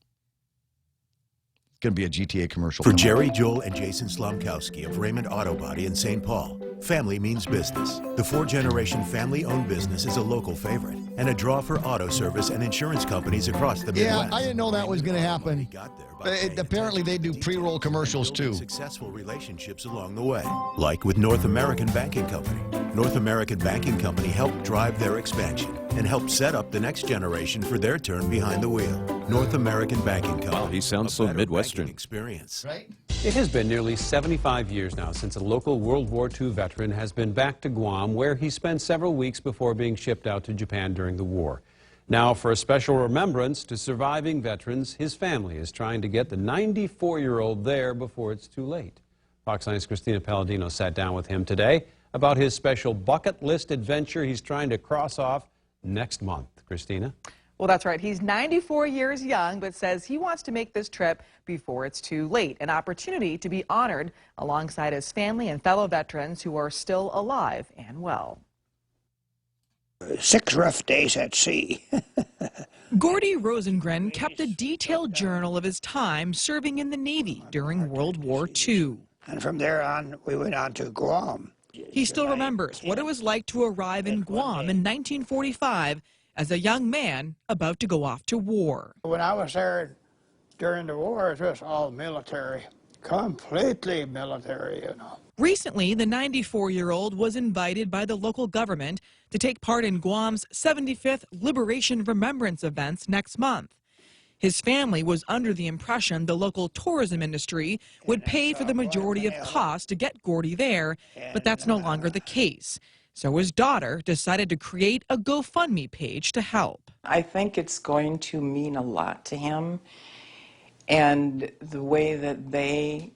Going to be a GTA commercial. For Jerry, Joel, and Jason Slomkowski of Raymond Auto Body in St. Paul, family means business. The 4-generation family-owned business is a local favorite and a draw for auto service and insurance companies across the Midwest. Yeah, I didn't know that was going to happen. Apparently, they do pre-roll commercials, too. Successful relationships along the way, like with North American Banking Company. North American Banking Company helped drive their expansion and helped set up the next generation for their turn behind the wheel. North American Banking Company. Wow, he sounds so Midwestern. Experience. Right? It has been nearly 75 years now since a local World War II veteran has been back to Guam, where he spent several weeks before being shipped out to Japan during the war. Now, for a special remembrance to surviving veterans, his family is trying to get the 94-year-old there before it's too late. Fox 9's Christina Palladino sat down with him today about his special bucket list adventure he's trying to cross off next month. Christina? Well, that's right. He's 94 years young, but says he wants to make this trip before it's too late. An opportunity to be honored alongside his family and fellow veterans who are still alive and well. 6 rough days at sea. Gordy Rosengren kept a detailed journal of his time serving in the Navy during World War II. And from there on, we went on to Guam. He still remembers what it was like to arrive in Guam in 1945 as a young man about to go off to war. When I was there during the war, it was all military, completely military, you know. Recently, the 94-year-old was invited by the local government to take part in Guam's 75th Liberation Remembrance events next month. His family was under the impression the local tourism industry would pay for the majority of costs to get Gordy there, but that's no longer the case. So his daughter decided to create a GoFundMe page to help. I think it's going to mean a lot to him, and the way that they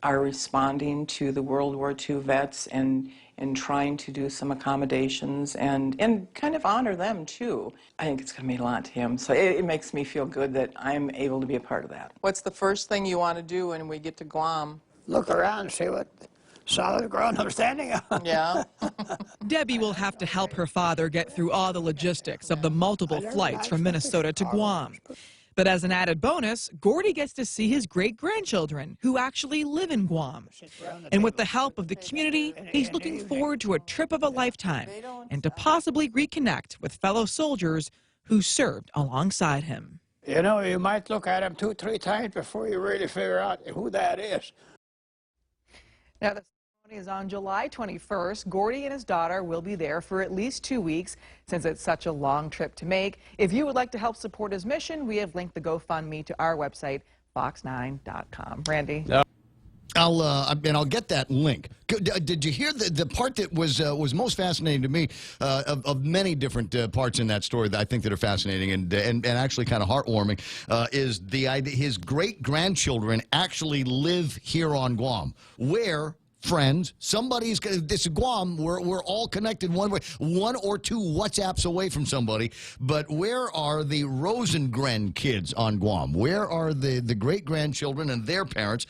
are responding to the World War II vets and trying to do some accommodations and kind of honor them too. I think it's going to mean a lot to him. So it makes me feel good that I'm able to be a part of that. What's the first thing you want to do when we get to Guam? Look around and see what solid ground I'm standing on. Yeah. Debbie will have to help her father get through all the logistics of the multiple flights from Minnesota to Guam. But as an added bonus, Gordy gets to see his great-grandchildren who actually live in Guam. And with the help of the community, he's looking forward to a trip of a lifetime and to possibly reconnect with fellow soldiers who served alongside him. You know, you might look at him 2-3 times before you really figure out who that is. Now, the ceremony is on July 21st. Gordy and his daughter will be there for at least 2 weeks since it's such a long trip to make. If you would like to help support his mission, we have linked the GoFundMe to our website, fox9.com. Randy? No. I'll get that link. Did you hear the part that was most fascinating to me of many different parts in that story that I think that are fascinating and actually kind of heartwarming is the idea his great-grandchildren actually live here on Guam, where friends, somebody's this Guam, we're all connected one way, 1 or 2 WhatsApps away from somebody. But where are the Rosengren kids on Guam? Where are the great-grandchildren and their parents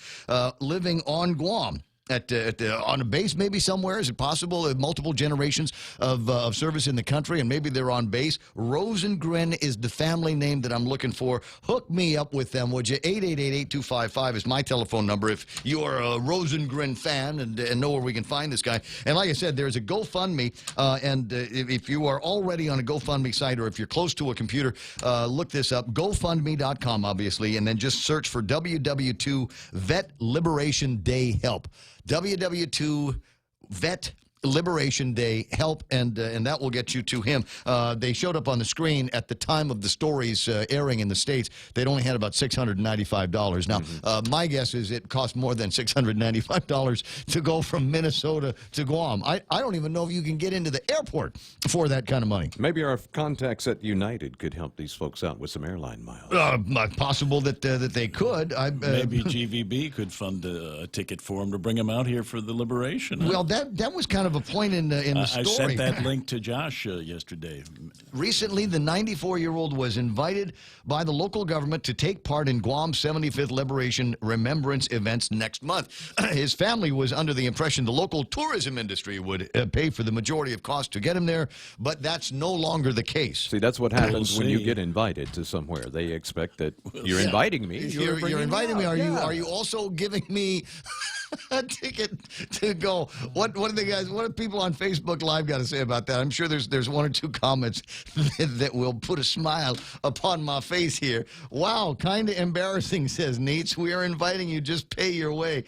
living on Guam? On a base maybe somewhere? Is it possible multiple generations of service in the country and maybe they're on base? Rosengren is the family name that I'm looking for. Hook me up with them, would you? 888-8255 is my telephone number if you're a Rosengren fan and know where we can find this guy. And like I said, there's a GoFundMe, and if you are already on a GoFundMe site or if you're close to a computer, look this up, GoFundMe.com, obviously, and then just search for WW2 Vet Liberation Day Help. WW2 Vet Liberation Day Help, and that will get you to him. They showed up on the screen at the time of the stories airing in the States. They'd only had about $695. Now, my guess is it cost more than $695 to go from Minnesota to Guam. I don't even know if you can get into the airport for that kind of money. Maybe our contacts at United could help these folks out with some airline miles. Possible that they could. Maybe GVB could fund a ticket for them to bring them out here for the liberation. Well, that was kind of a point in the story. I sent that link to Josh yesterday. Recently, the 94-year-old was invited by the local government to take part in Guam's 75th Liberation Remembrance events next month. His family was under the impression the local tourism industry would pay for the majority of costs to get him there, but that's no longer the case. See, that's what happens when you get invited to somewhere. They expect that you're inviting me. You're inviting me. Are you also giving me a ticket to go? What do people on Facebook Live got to say about that? I'm sure there's one or two comments that will put a smile upon my face here. Wow, kind of embarrassing, says Neats. We are inviting you. Just pay your way.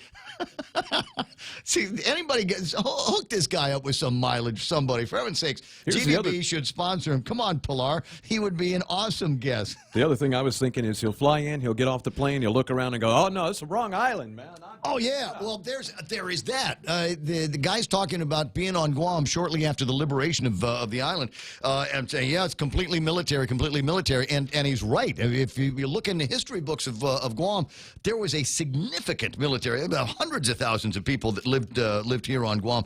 See, anybody hook this guy up with some mileage, somebody. For heaven's sakes, GDB should sponsor him. Come on, Pilar. He would be an awesome guest. The other thing I was thinking is he'll fly in, he'll get off the plane, he'll look around and go, oh, no, it's the wrong island, man. Oh, yeah. Well, there is that. The guy's talking about being on Guam shortly after the liberation of the island and saying, yeah, it's completely military. And he's right. If you look in the history books of Guam, there was a significant military, about hundreds of thousands of people that lived here on Guam,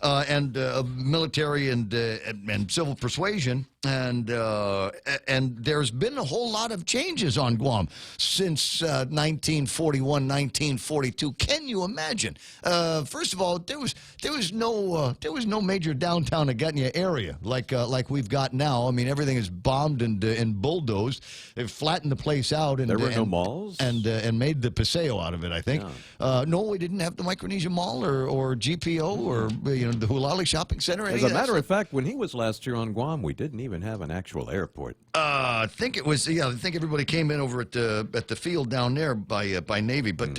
and military and civil persuasion. And there's been a whole lot of changes on Guam since 1941, 1942. Can you imagine? First of all, there was no major downtown Agutnia area like we've got now. I mean, everything is bombed and bulldozed. They've flattened the place out. And there were no malls, and made the Paseo out of it. I think. Yeah. No, we didn't have the Micronesia Mall or GPO or the Hulali Shopping Center. As a matter of fact, when he was last year on Guam, we didn't even have an actual airport. I think it was. Yeah, I think everybody came in over at the field down there by Navy. But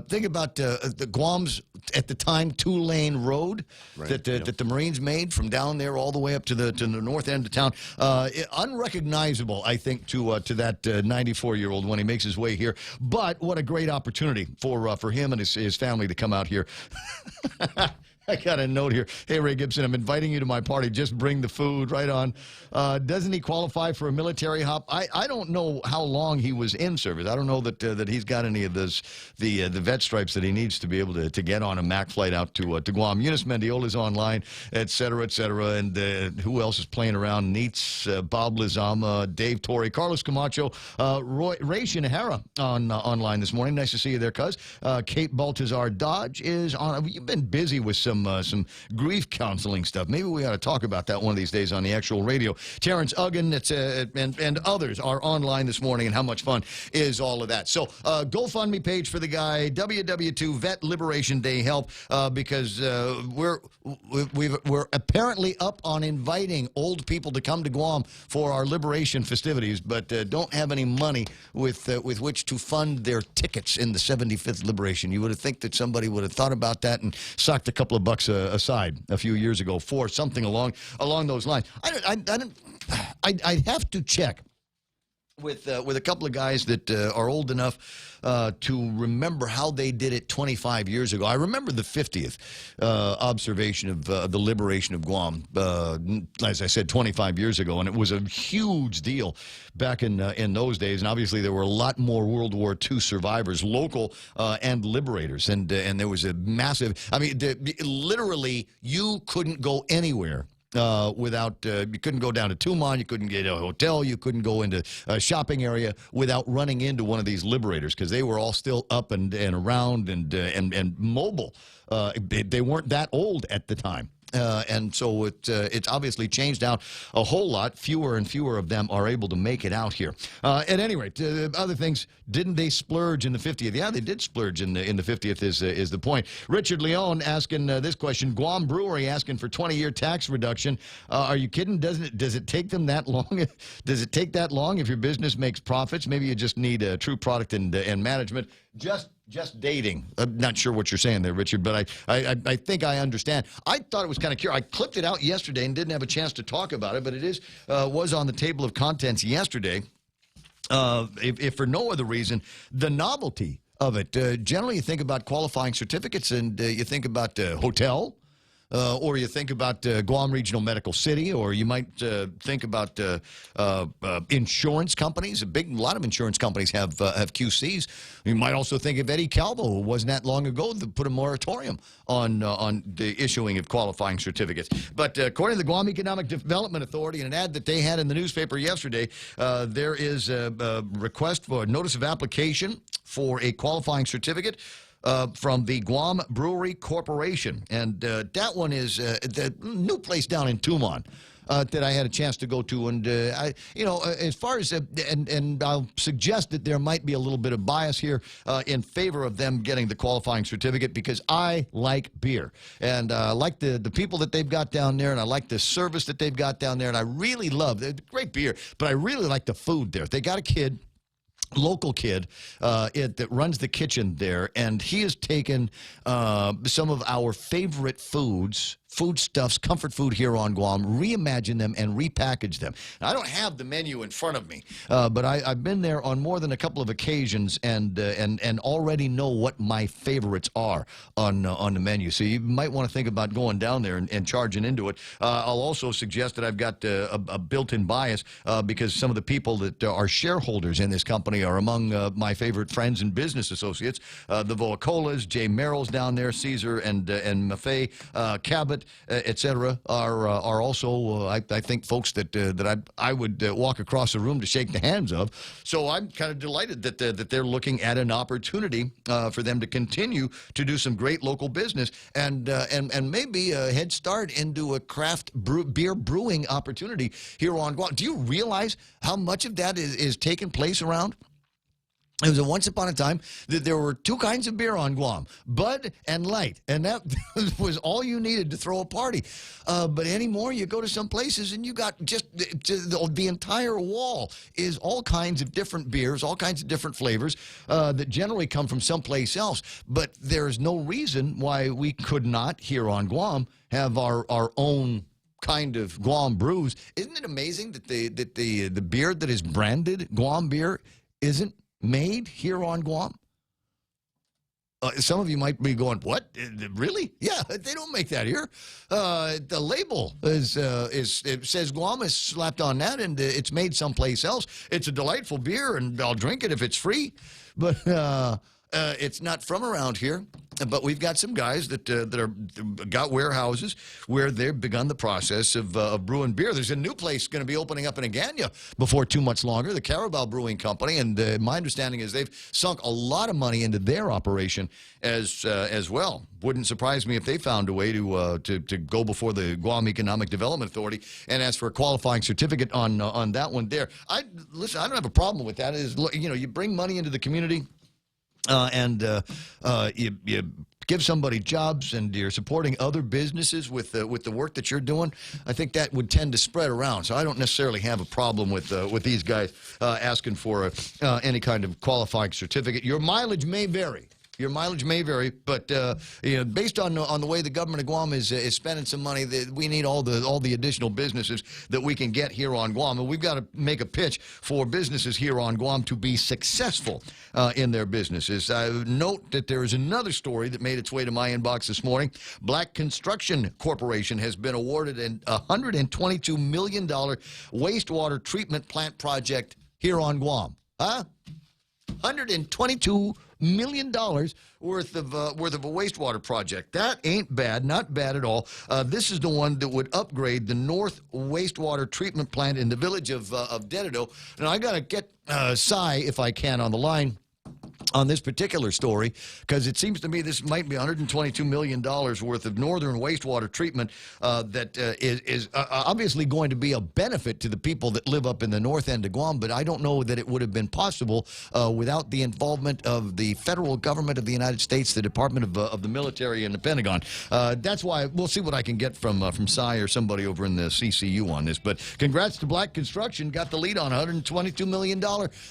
think about the Guam's at the time 2-lane road that the Marines made from down there all the way up to the north end of town. Unrecognizable, I think, to that 94-year-old when he makes his way here. But what a great opportunity for him and his family to come out here. I got a note here. Hey, Ray Gibson, I'm inviting you to my party. Just bring the food. Right on. Doesn't he qualify for a military hop? I don't know how long he was in service. I don't know that he's got any of the vet stripes that he needs to be able to get on a MAC flight out to Guam. Eunice Mendiola's online, et cetera, et cetera. And who else is playing around? Neats, Bob Lizama, Dave Torrey, Carlos Camacho, Ray Shinahara online this morning. Nice to see you there, cuz. Kate Baltazar Dodge is on. You've been busy with some grief counseling stuff. Maybe we ought to talk about that one of these days on the actual radio. Terrence Uggan and others are online this morning, and how much fun is all of that. So GoFundMe page for the guy, WW2 Vet Liberation Day help, because we're apparently up on inviting old people to come to Guam for our liberation festivities, but don't have any money with which to fund their tickets in the 75th Liberation. You would have think that somebody would have thought about that and socked a couple of bucks aside a few years ago for something along those lines. I'd have to check with a couple of guys that are old enough to remember how they did it 25 years ago. I remember the 50th observation of the liberation of Guam, as I said, 25 years ago, and it was a huge deal back in those days. And obviously, there were a lot more World War II survivors, local and liberators, and there was a massive. I mean, literally, you couldn't go anywhere without, you couldn't go down to Tumon, you couldn't get a hotel, you couldn't go into a shopping area without running into one of these liberators, because they were all still up and around and mobile. They weren't that old at the time. And so it's obviously changed out a whole lot. Fewer and fewer of them are able to make it out here. At any rate, other things, didn't they splurge in the 50th? Yeah, they did splurge in the 50th is the point. Richard Leone asking this question. Guam Brewery asking for 20-year tax reduction. Are you kidding? Does it take them that long? Does it take that long if your business makes profits? Maybe you just need a true product and management. Just dating. I'm not sure what you're saying there, Richard, but I think I understand. I thought it was kind of curious. I clipped it out yesterday and didn't have a chance to talk about it, but it was on the table of contents yesterday. If for no other reason, the novelty of it. Generally, you think about qualifying certificates, and you think about hotel. or you think about Guam Regional Medical City, or you might think about insurance companies. A lot of insurance companies have QCs. You might also think of Eddie Calvo, who wasn't that long ago that put a moratorium on the issuing of qualifying certificates. But according to the Guam Economic Development Authority, in an ad that they had in the newspaper yesterday, there is a request for a notice of application for a qualifying certificate from the Guam Brewery Corporation. And that one is the new place down in Tumon that I had a chance to go to. And, as far as, and I'll suggest that there might be a little bit of bias here in favor of them getting the qualifying certificate, because I like beer. And I like the people that they've got down there, and I like the service that they've got down there. And I really love great beer, but I really like the food there. They got a kid, local kid that runs the kitchen there, and he has taken some of our favorite foodstuffs, comfort food here on Guam, reimagine them and repackage them. Now, I don't have the menu in front of me, but I've been there on more than a couple of occasions and already know what my favorites are on the menu. So you might want to think about going down there and charging into it. I'll also suggest that I've got a built-in bias because some of the people that are shareholders in this company are among my favorite friends and business associates. The Voacolas, Jay Merrill's down there, Caesar and Maffei, Cabot, etc. are also, I think, folks that I would walk across the room to shake the hands of. So I'm kind of delighted that they're looking at an opportunity for them to continue to do some great local business and maybe a head start into a craft beer brewing opportunity here on Guam. Do you realize how much of that is taking place around? It was a once upon a time that there were two kinds of beer on Guam, Bud and Light, and that was all you needed to throw a party. But anymore, you go to some places and you got just the entire wall is all kinds of different beers, all kinds of different flavors that generally come from someplace else. But there's no reason why we could not, here on Guam, have our own kind of Guam brews. Isn't it amazing that the beer that is branded Guam beer isn't made here on Guam? Some of you might be going, what? Really? Yeah, they don't make that here. The label it says Guam is slapped on that, and it's made someplace else. It's a delightful beer, and I'll drink it if it's free. But it's not from around here. But we've got some guys that got warehouses where they've begun the process of brewing beer. There's a new place going to be opening up in Agana before too much longer, the Carabao Brewing Company, and my understanding is they've sunk a lot of money into their operation as well. Wouldn't surprise me if they found a way to go before the Guam Economic Development Authority and ask for a qualifying certificate on that one there. Listen, I don't have a problem with that. You bring money into the community. You give somebody jobs, and you're supporting other businesses with the work that you're doing. I think that would tend to spread around. So I don't necessarily have a problem with these guys asking for any kind of qualifying certificate. Your mileage may vary. But based on the way the government of Guam is spending some money, we need all the additional businesses that we can get here on Guam, and we've got to make a pitch for businesses here on Guam to be successful in their businesses. Note that there is another story that made its way to my inbox this morning. Black Construction Corporation has been awarded a $122 million wastewater treatment plant project here on Guam. $122 million worth of a wastewater project. That ain't bad, not bad at all. This is the one that would upgrade the North Wastewater Treatment Plant in the village of Dededo. Now, I got to get Cy, if I can, on the line on this particular story, because it seems to me this might be $122 million worth of northern wastewater treatment that is obviously going to be a benefit to the people that live up in the north end of Guam, but I don't know that it would have been possible without the involvement of the federal government of the United States, the Department of the Military, and the Pentagon. That's why we'll see what I can get from Cy or somebody over in the CCU on this. But congrats to Black Construction. Got the lead on a $122 million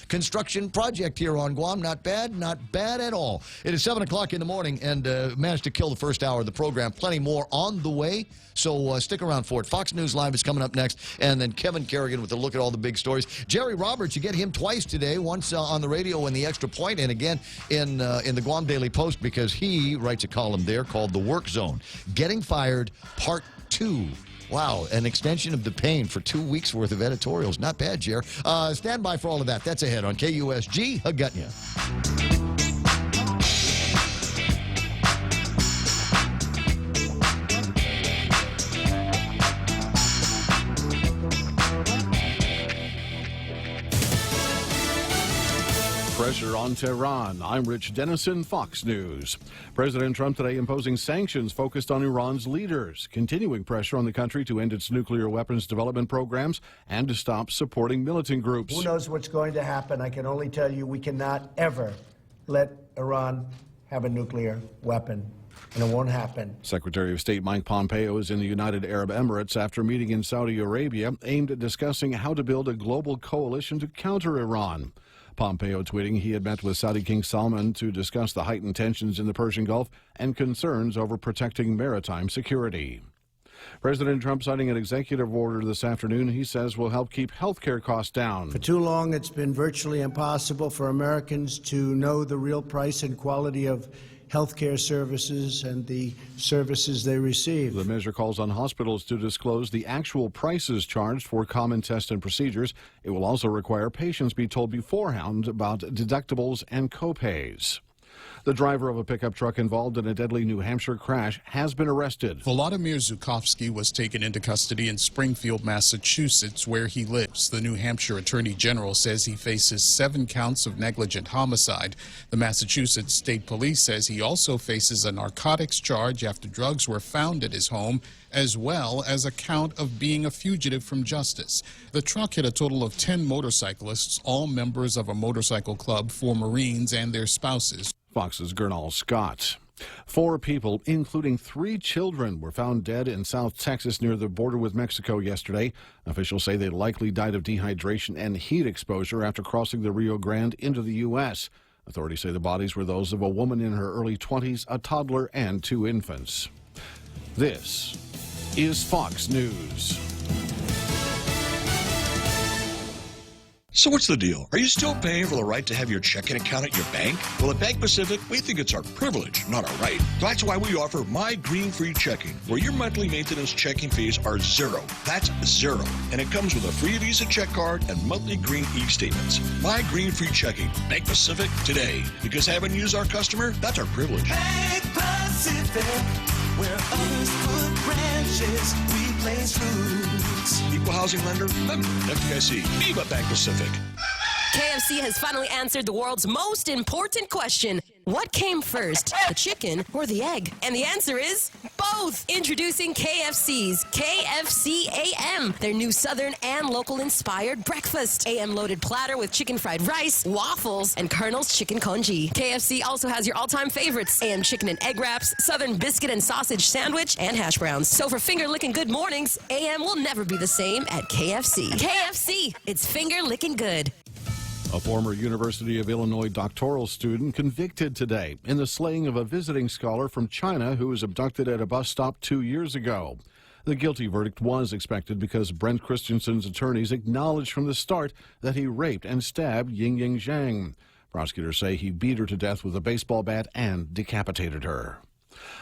construction project here on Guam. Not bad. not bad at all. It is 7 o'clock in the morning, and managed to kill the first hour of the program. Plenty more on the way, so stick around for it. Fox News Live is coming up next, and then Kevin Kerrigan with a look at all the big stories. Jerry Roberts, you get him twice today, once on the radio in the Extra Point, and again in the Guam Daily Post, because he writes a column there called The Work Zone. Getting Fired, Part 2. Wow, an extension of the pain for 2 weeks worth of editorials. Not bad, Jer. Stand by for all of that. That's ahead on KUSG. Hagutnya. Pressure on Tehran. I'm Rich Dennison, Fox News. President Trump today imposing sanctions focused on Iran's leaders, continuing pressure on the country to end its nuclear weapons development programs and to stop supporting militant groups. Who knows what's going to happen? I can only tell you we cannot ever let Iran have a nuclear weapon. And it won't happen. Secretary of State Mike Pompeo is in the United Arab Emirates after a meeting in Saudi Arabia aimed at discussing how to build a global coalition to counter Iran. Pompeo tweeting he had met with Saudi King Salman to discuss the heightened tensions in the Persian Gulf and concerns over protecting maritime security. President Trump signing an executive order this afternoon he says will help keep health care costs down. For too long, it's been virtually impossible for Americans to know the real price and quality of health care services and the services they receive. The measure calls on hospitals to disclose the actual prices charged for common tests and procedures. It will also require patients be told beforehand about deductibles and copays. The driver of a pickup truck involved in a deadly New Hampshire crash has been arrested. Volodymyr Zukovsky was taken into custody in Springfield, Massachusetts, where he lives. The New Hampshire Attorney General says he faces 7 counts of negligent homicide. The Massachusetts State Police says he also faces a narcotics charge after drugs were found at his home, as well as a count of being a fugitive from justice. The truck hit a total of 10 motorcyclists, all members of a motorcycle club for Marines and their spouses. Fox's Gernal Scott. 4 people, including 3 children, were found dead in South Texas near the border with Mexico yesterday. Officials say they likely died of dehydration and heat exposure after crossing the Rio Grande into the U.S. Authorities say the bodies were those of a woman in her early 20s, a toddler, and 2 infants. This is Fox News. So what's the deal? Are you still paying for the right to have your checking account at your bank? Well, at Bank Pacific, we think it's our privilege, not our right. That's why we offer My Green Free Checking, where your monthly maintenance checking fees are 0. That's 0. And it comes with a free Visa check card and monthly green e-statements. My Green Free Checking. Bank Pacific today. Because having you as our customer, that's our privilege. Bank Pacific, where others put branches, we place roots. Equal housing lender, member FDIC. Viva Bank Pacific. KFC has finally answered the world's most important question. What came first, the chicken or the egg? And the answer is both. Introducing KFC's KFC AM, their new Southern and local-inspired breakfast. AM-loaded platter with chicken fried rice, waffles, and Colonel's chicken congee. KFC also has your all-time favorites, AM chicken and egg wraps, Southern biscuit and sausage sandwich, and hash browns. So for finger-licking good mornings, AM will never be the same at KFC. KFC, it's finger-licking good. A former University of Illinois doctoral student convicted today in the slaying of a visiting scholar from China who was abducted at a bus stop 2 years ago. The guilty verdict was expected because Brent Christensen's attorneys acknowledged from the start that he raped and stabbed Ying Zhang. Prosecutors say he beat her to death with a baseball bat and decapitated her.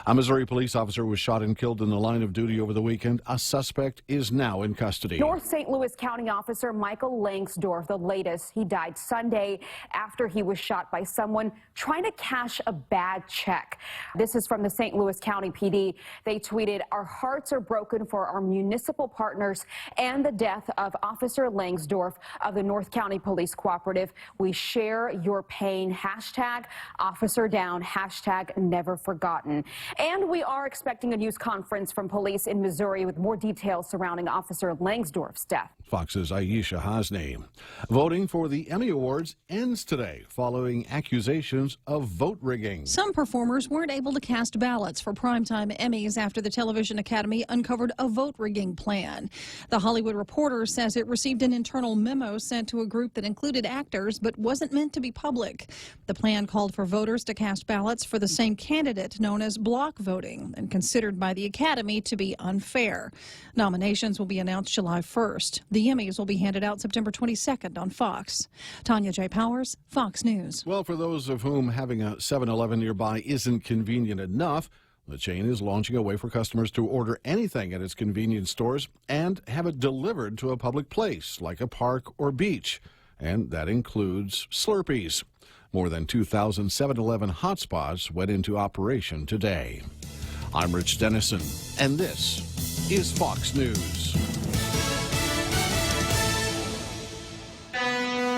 A Missouri police officer was shot and killed in the line of duty over the weekend. A suspect is now in custody. North St. Louis County officer Michael Langsdorf, the latest. He died Sunday after he was shot by someone trying to cash a bad check. This is from the St. Louis County PD. They tweeted, "Our hearts are broken for our municipal partners and the death of Officer Langsdorf of the North County Police Cooperative. We share your pain. Hashtag officer down. Hashtag never forgotten." And we are expecting a news conference from police in Missouri with more details surrounding Officer Langsdorf's death. Fox's Aisha Hasney. Voting for the Emmy Awards ends today following accusations of vote rigging. Some performers weren't able to cast ballots for primetime Emmys after the Television Academy uncovered a vote rigging plan. The Hollywood Reporter says it received an internal memo sent to a group that included actors but wasn't meant to be public. The plan called for voters to cast ballots for the same candidate, known as block voting, and considered by the Academy to be unfair. Nominations will be announced July 1st. The Emmys will be handed out September 22nd on Fox. Tanya J. Powers, Fox News. Well, for those of whom having a 7-Eleven nearby isn't convenient enough, the chain is launching a way for customers to order anything at its convenience stores and have it delivered to a public place, like a park or beach. And that includes Slurpees. More than 2,000 7-Eleven hotspots went into operation today. I'm Rich Dennison, and this is Fox News.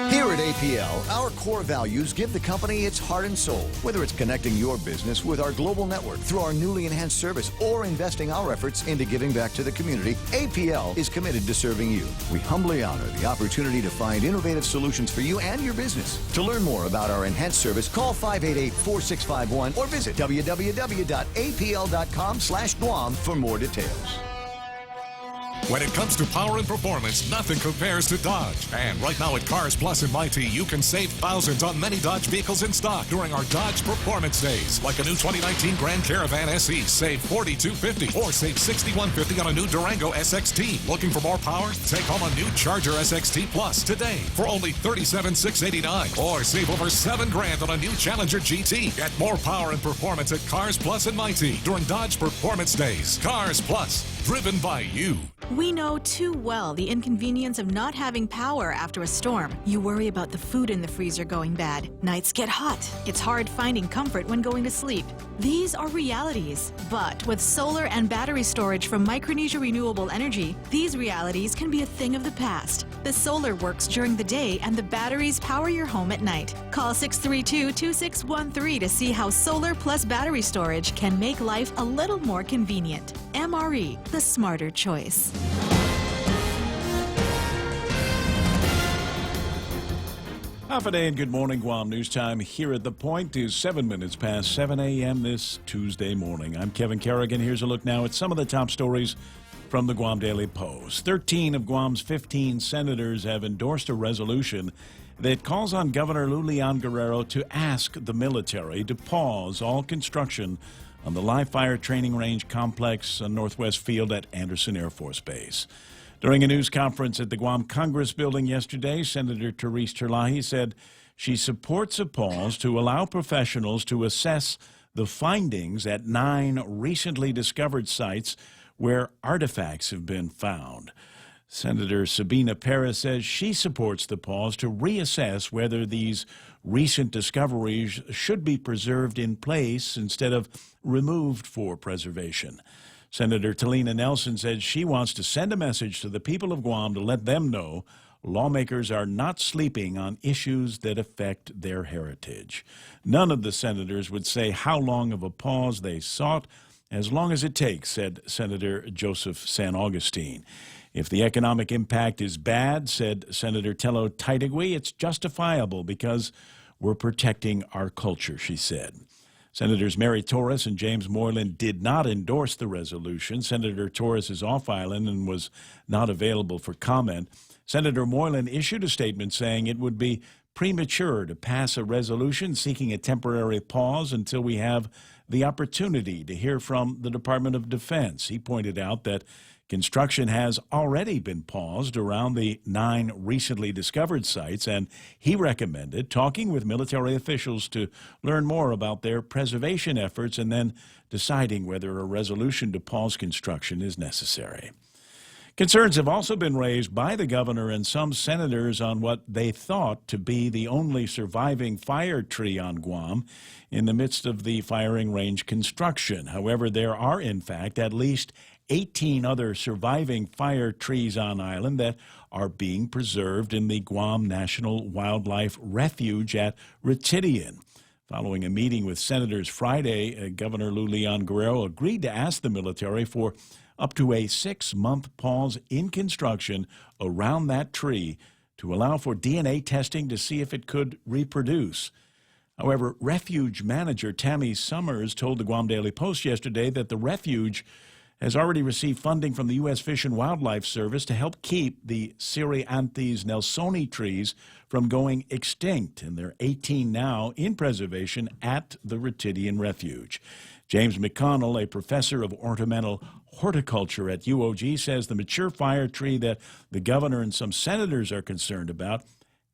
Here at APL, our core values give the company its heart and soul. Whether it's connecting your business with our global network through our newly enhanced service or investing our efforts into giving back to the community, APL is committed to serving you. We humbly honor the opportunity to find innovative solutions for you and your business. To learn more about our enhanced service, call 588-4651 or visit www.apl.com/Guam for more details. When it comes to power and performance, nothing compares to Dodge. And right now at Cars Plus in Mighty, you can save thousands on many Dodge vehicles in stock during our Dodge Performance Days. Like a new 2019 Grand Caravan SE, save $4,250, or save $6,150 on a new Durango SXT. Looking for more power? Take home a new Charger SXT Plus today for only $37,689, or save over $7,000 on a new Challenger GT. Get more power and performance at Cars Plus in Mighty during Dodge Performance Days. Cars Plus, driven by you. We know too well the inconvenience of not having power after a storm. You worry about the food in the freezer going bad. Nights get hot. It's hard finding comfort when going to sleep. These are realities. But with solar and battery storage from Micronesia Renewable Energy, these realities can be a thing of the past. The solar works during the day and the batteries power your home at night. Call 632-2613 to see how solar plus battery storage can make life a little more convenient. MRE, the smarter choice. Half a day and good morning, Guam. News time here at The Point is 7 minutes past 7 a.m. this Tuesday morning. I'm Kevin Kerrigan. Here's a look now at some of the top stories from the Guam Daily Post. 13 of Guam's 15 senators have endorsed a resolution that calls on Governor Lulian Guerrero to ask the military to pause all construction on the live fire training range complex on Northwest Field at Anderson Air Force Base. During a news conference at the Guam Congress building yesterday, Senator Therese Terlahi said she supports a pause to allow professionals to assess the findings at 9 recently discovered sites where artifacts have been found. Senator Sabina Perez says she supports the pause to reassess whether these recent discoveries should be preserved in place instead of removed for preservation. Senator Talina Nelson said she wants to send a message to the people of Guam to let them know lawmakers are not sleeping on issues that affect their heritage. None of the senators would say how long of a pause they sought, as long as it takes, said Senator Joseph San Augustine. If the economic impact is bad, said Senator Tello Taitigui, it's justifiable because we're protecting our culture, she said. Senators Mary Torres and James Moylan did not endorse the resolution. Senator Torres is off island and was not available for comment. Senator Moylan issued a statement saying it would be premature to pass a resolution seeking a temporary pause until we have the opportunity to hear from the Department of Defense. He pointed out that construction has already been paused around the 9 recently discovered sites, and he recommended talking with military officials to learn more about their preservation efforts and then deciding whether a resolution to pause construction is necessary. Concerns have also been raised by the governor and some senators on what they thought to be the only surviving fire tree on Guam in the midst of the firing range construction. However, there are, in fact, at least 18 other surviving fire trees on island that are being preserved in the Guam National Wildlife Refuge at Retidian. Following a meeting with senators Friday, Governor Lou Leon Guerrero agreed to ask the military for up to a 6-month pause in construction around that tree to allow for DNA testing to see if it could reproduce. However, refuge manager Tammy Summers told the Guam Daily Post yesterday that the refuge has already received funding from the U.S. Fish and Wildlife Service to help keep the Cereanthes nelsoni trees from going extinct, and there are 18 now in preservation at the Retidian Refuge. James McConnell, a professor of ornamental horticulture at UOG, says the mature fire tree that the governor and some senators are concerned about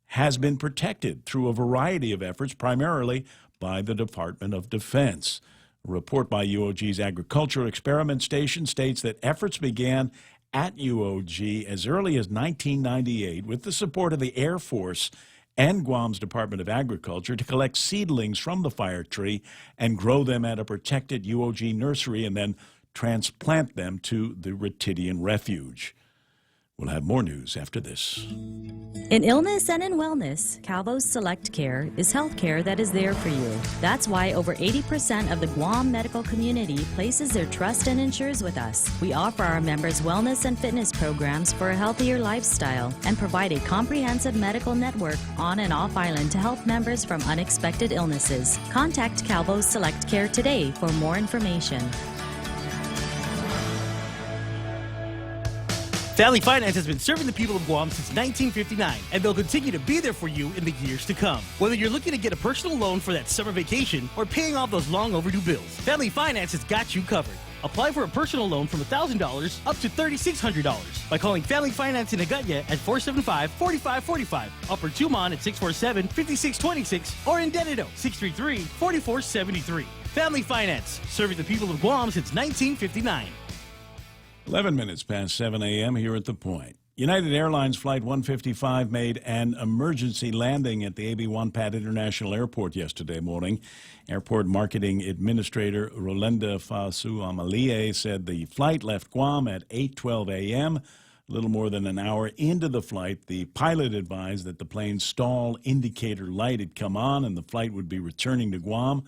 has been protected through a variety of efforts, primarily by the Department of Defense. A report by UOG's Agriculture Experiment Station states that efforts began at UOG as early as 1998 with the support of the Air Force and Guam's Department of Agriculture to collect seedlings from the fire tree and grow them at a protected UOG nursery and then transplant them to the Retidian Refuge. We'll have more news after this. In illness and in wellness, Calvo's Select Care is health care that is there for you. That's why over 80% of the Guam medical community places their trust and insures with us. We offer our members wellness and fitness programs for a healthier lifestyle and provide a comprehensive medical network on and off island to help members from unexpected illnesses. Contact Calvo's Select Care today for more information. Family Finance has been serving the people of Guam since 1959, and they'll continue to be there for you in the years to come. Whether you're looking to get a personal loan for that summer vacation or paying off those long overdue bills, Family Finance has got you covered. Apply for a personal loan from $1,000 up to $3,600 by calling Family Finance in Agutya at 475-4545, Upper Tumon at 647-5626, or in Dededo, 633-4473. Family Finance, serving the people of Guam since 1959. 11 minutes past 7 a.m. here at The Point. United Airlines Flight 155 made an emergency landing at the AB Wonpat International Airport yesterday morning. Airport Marketing Administrator Rolenda Fasu Amalie said the flight left Guam at 8:12 a.m. A little more than an hour into the flight, the pilot advised that the plane's stall indicator light had come on and the flight would be returning to Guam.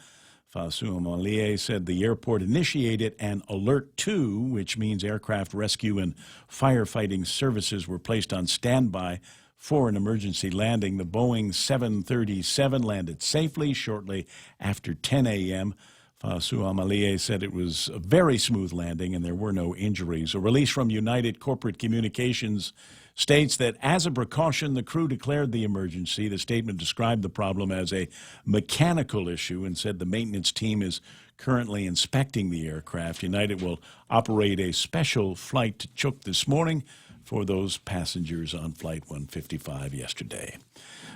Fasu Amalie said the airport initiated an Alert 2, which means aircraft rescue and firefighting services were placed on standby for an emergency landing. The Boeing 737 landed safely shortly after 10 a.m. Fasu Amalie said it was a very smooth landing and there were no injuries. A release from United Corporate Communications states that as a precaution, the crew declared the emergency. The statement described the problem as a mechanical issue and said the maintenance team is currently inspecting the aircraft. United will operate a special flight to Chuk this morning for those passengers on Flight 155 yesterday.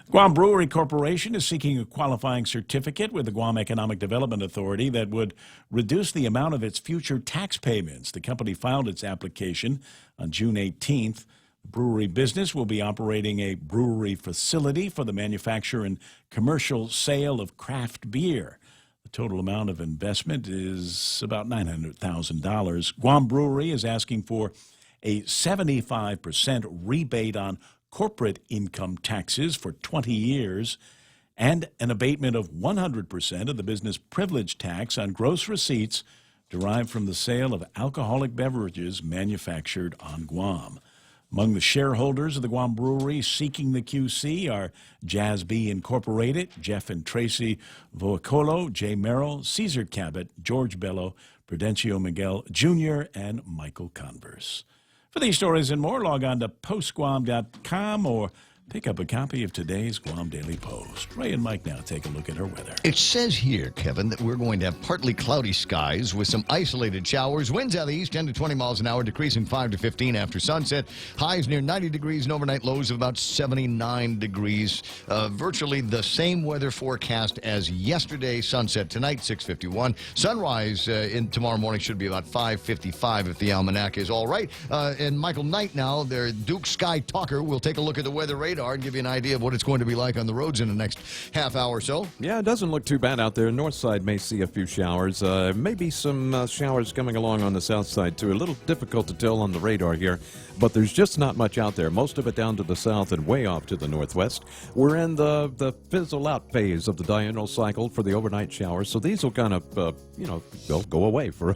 Guam Brewery Corporation is seeking a qualifying certificate with the Guam Economic Development Authority that would reduce the amount of its future tax payments. The company filed its application on June 18th. Brewery business will be operating a brewery facility for the manufacture and commercial sale of craft beer. The total amount of investment is about $900,000. Guam Brewery is asking for a 75% rebate on corporate income taxes for 20 years and an abatement of 100% of the business privilege tax on gross receipts derived from the sale of alcoholic beverages manufactured on Guam. Among the shareholders of the Guam Brewery seeking the QC are Jazz B Incorporated, Jeff and Tracy Voacolo, Jay Merrill, Caesar Cabot, George Bello, Prudencio Miguel Jr., and Michael Converse. For these stories and more, log on to postguam.com or pick up a copy of today's Guam Daily Post. Ray and Mike now take a look at our weather. It says here, Kevin, that we're going to have partly cloudy skies with some isolated showers. Winds out of the east, 10 to 20 miles an hour, decreasing 5 to 15 after sunset. Highs near 90 degrees and overnight lows of about 79 degrees. Virtually the same weather forecast as yesterday. Sunset tonight, 6:51. Sunrise in tomorrow morning should be about 5:55 if the almanac is all right. And Michael Knight now, their Duke Sky Talker, will take a look at the weather radar. radar and give you an idea of what it's going to be like on the roads in the next half hour or so. Yeah, it doesn't look too bad out there. North side may see a few showers. Maybe some showers coming along on the south side, too. A little difficult to tell on the radar here, but there's just not much out there. Most of it down to the south and way off to the northwest. We're in the fizzle-out phase of the diurnal cycle for the overnight showers, so these will kind of, they'll go away for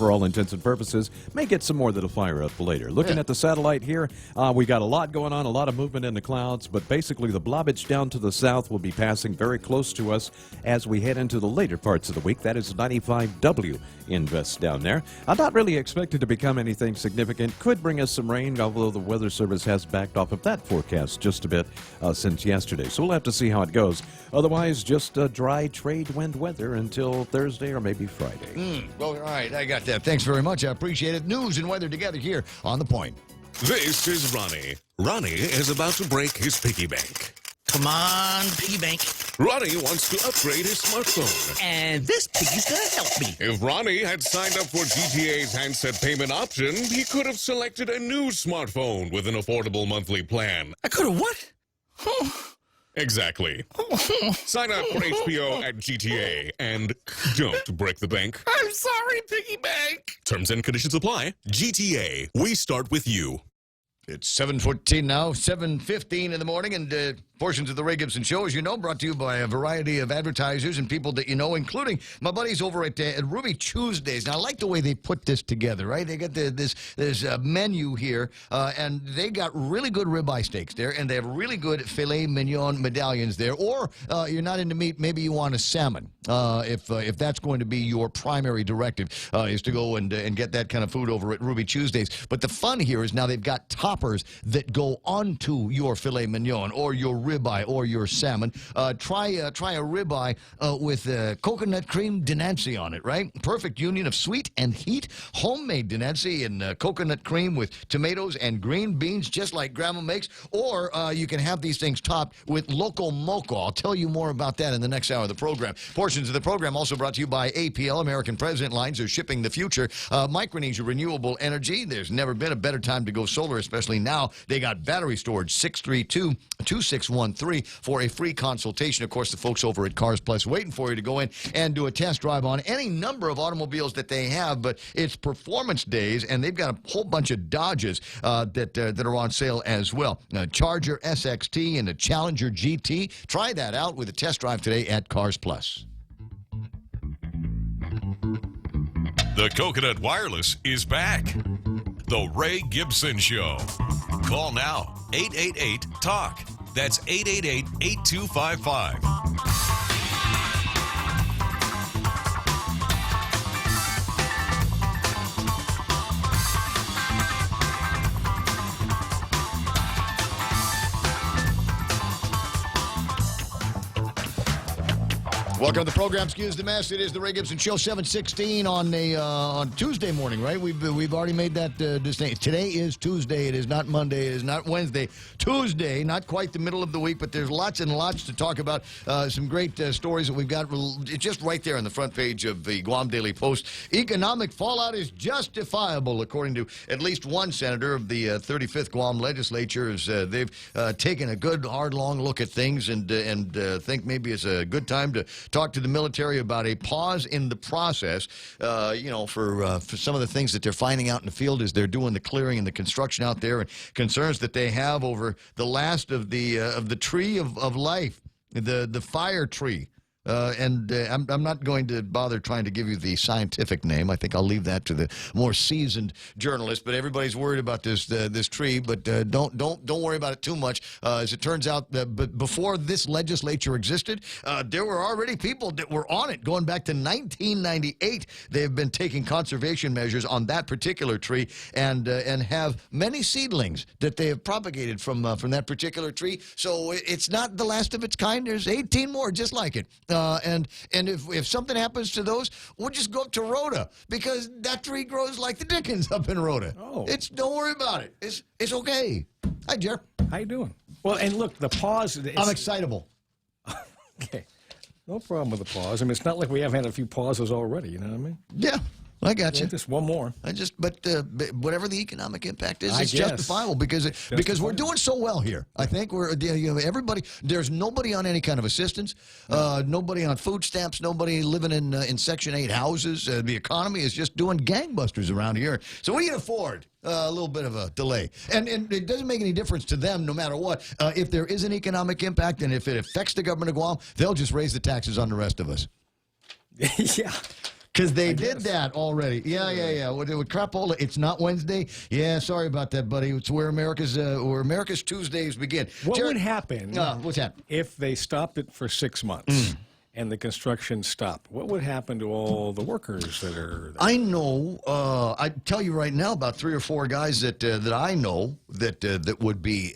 all intents and purposes. May get some more that'll fire up later. Looking at the satellite here, we got a lot going on, a lot of movement in the clouds, but basically the blobage down to the south will be passing very close to us as we head into the later parts of the week. That is 95W invest down there. I'm not really expected to become anything significant. Could bring us some rain, although the Weather Service has backed off of that forecast just a bit since yesterday. So we'll have to see how it goes. Otherwise, just dry trade wind weather until Thursday or maybe Friday. Well, all right, I got that. Thanks very much. I appreciate it. News and weather together here on The Point. This is Ronnie. Ronnie is about to break his piggy bank. Come on, piggy bank. Ronnie wants to upgrade his smartphone. And this piggy's gonna help me. If Ronnie had signed up for GTA's handset payment option, he could have selected a new smartphone with an affordable monthly plan. I could have what? Exactly. Sign up for HBO at GTA and don't break the bank. I'm sorry, piggy bank. Terms and conditions apply. GTA, we start with you. It's 7:14 now, 7:15 in the morning, and portions of the Ray Gibson Show, as you know, brought to you by a variety of advertisers and people that you know, including my buddies over at Ruby Tuesdays. Now, I like the way they put this together, right? They got this menu here, and they got really good ribeye steaks there, and they have really good filet mignon medallions there. Or you're not into meat, maybe you want a salmon. If that's going to be your primary directive, is to go and get that kind of food over at Ruby Tuesdays. But the fun here is now they've got toppers that go onto your filet mignon or your ribeye or your salmon. Try a ribeye with coconut cream denancy on it, right? Perfect union of sweet and heat. Homemade denancy and coconut cream with tomatoes and green beans, just like Grandma makes. Or you can have these things topped with local moco. I'll tell you more about that in the next hour of the program. Portions of the program also brought to you by APL, American President Lines. Are shipping the future. Micronesia Renewable Energy. There's never been a better time to go solar, especially now. They got battery storage, 632-2613 for a free consultation. Of course, the folks over at Cars Plus waiting for you to go in and do a test drive on any number of automobiles that they have, but it's performance days, and they've got a whole bunch of Dodges that are on sale as well. Charger SXT and a Challenger GT. Try that out with a test drive today at Cars Plus. The Coconut Wireless is back. The Ray Gibson Show. Call now, 888-TALK. That's 888-8255. Welcome to the program. Excuse the mess. It is the Ray Gibson Show, 7:16 on Tuesday morning, right? We've already made that distinction. Today is Tuesday. It is not Monday. It is not Wednesday. Tuesday, not quite the middle of the week, but there's lots and lots to talk about. Some great stories that we've got just right there on the front page of the Guam Daily Post. Economic fallout is justifiable, according to at least one senator of the 35th Guam legislature. They've taken a good, hard, long look at things and think maybe it's a good time to talk to the military about a pause in the process, for some of the things that they're finding out in the field as they're doing the clearing and the construction out there, and concerns that they have over the last of the tree of life, the fire tree. I'm not going to bother trying to give you the scientific name. I think I'll leave that to the more seasoned journalists. But everybody's worried about this tree. But don't worry about it too much. As it turns out, but before this legislature existed, there were already people that were on it going back to 1998. They have been taking conservation measures on that particular tree and have many seedlings that they have propagated from that particular tree. So it's not the last of its kind. There's 18 more just like it. And if something happens to those, we'll just go up to Rhoda, because that tree grows like the dickens up in Rhoda. Oh. Don't worry about it. It's okay. Hi, Jer. How you doing? Well, and look, the pause. I'm excitable. Okay. No problem with the pause. I mean, it's not like we haven't had a few pauses already, you know what I mean? Yeah. I got you. Yeah, just one more. But whatever the economic impact is, I it's guess. justifiable because we're doing so well here. I think everybody. There's nobody on any kind of assistance. Nobody on food stamps. Nobody living in Section 8 houses. The economy is just doing gangbusters around here. So we can afford a little bit of a delay, and it doesn't make any difference to them, no matter what. If there is an economic impact, and if it affects the government of Guam, they'll just raise the taxes on the rest of us. Yeah. Because they did that already. Yeah. With Crapola, it's not Wednesday. Yeah, sorry about that, buddy. It's where America's Tuesdays begin. What would happen what's that? If they stopped it for 6 months and the construction stopped? What would happen to all the workers that are there? I know. I tell you right now about 3 or 4 guys that I know that would be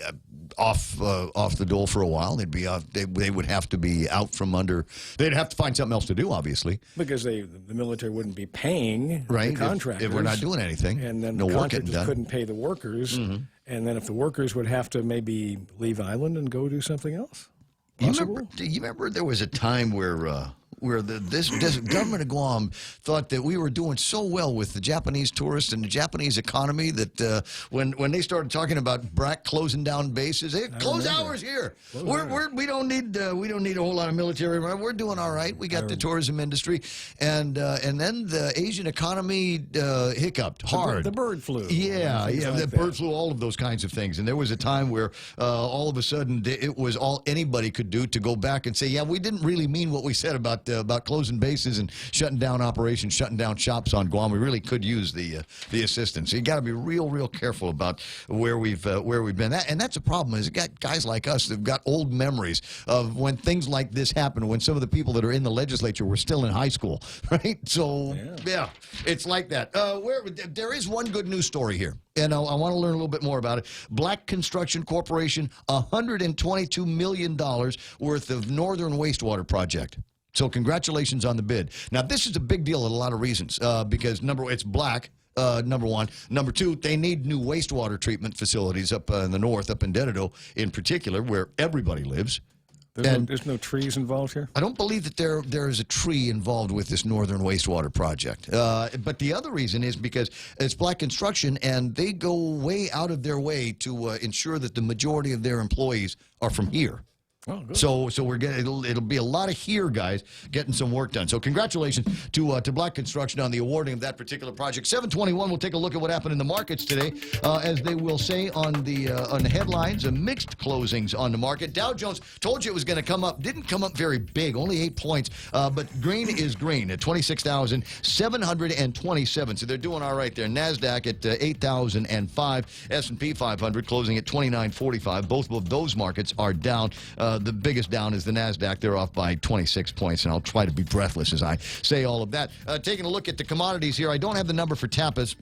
off the dole for a while. They'd be off. They would have to be out from under. They'd have to find something else to do, obviously, because the military wouldn't be paying the contractors if we're not doing anything, and then no the work getting contractors done. couldn't pay the workers, and then if the workers would have to maybe leave island and go do something else. You remember there was a time where this government of Guam thought that we were doing so well with the Japanese tourists and the Japanese economy that when they started talking about BRAC closing down bases, hey, close hours here. We don't need a whole lot of military. We're doing all right. We got the tourism industry, and then the Asian economy hiccuped hard. The bird flu. Yeah, the bird flu. All of those kinds of things. And there was a time where all of a sudden it was all anybody could do to go back and say, yeah, we didn't really mean what we said about closing bases and shutting down operations, shutting down shops on Guam. We really could use the assistance. So you got to be real careful about where we've been. And that's a problem. Is you got guys like us that've got old memories of when things like this happened. When some of the people that are in the legislature were still in high school, right? So yeah it's like that. There is one good news story here. And I want to learn a little bit more about it. Black Construction Corporation, $122 million worth of Northern Wastewater Project. So congratulations on the bid. Now, this is a big deal in a lot of reasons because, it's black, number one. Number two, they need new wastewater treatment facilities up in the north, up in Dededo in particular, where everybody lives. There's no trees involved here? I don't believe that there is a tree involved with this Northern Wastewater Project. But the other reason is because it's black construction, and they go way out of their way to ensure that the majority of their employees are from here. Oh, good. So we're getting it'll be a lot of here guys getting some work done. So congratulations to Black Construction on the awarding of that particular project. 721. We'll take a look at what happened in the markets today, as they will say on the headlines. Mixed closings on the market. Dow Jones told you it was going to come up. Didn't come up very big, only 8 points. But green is green at 26,727. So they're doing all right there. Nasdaq at 8,005. S&P 500 closing at 2945. Both of those markets are down. The biggest down is the NASDAQ. They're off by 26 points, and I'll try to be breathless as I say all of that. Taking a look at the commodities here, I don't have the number for tapas.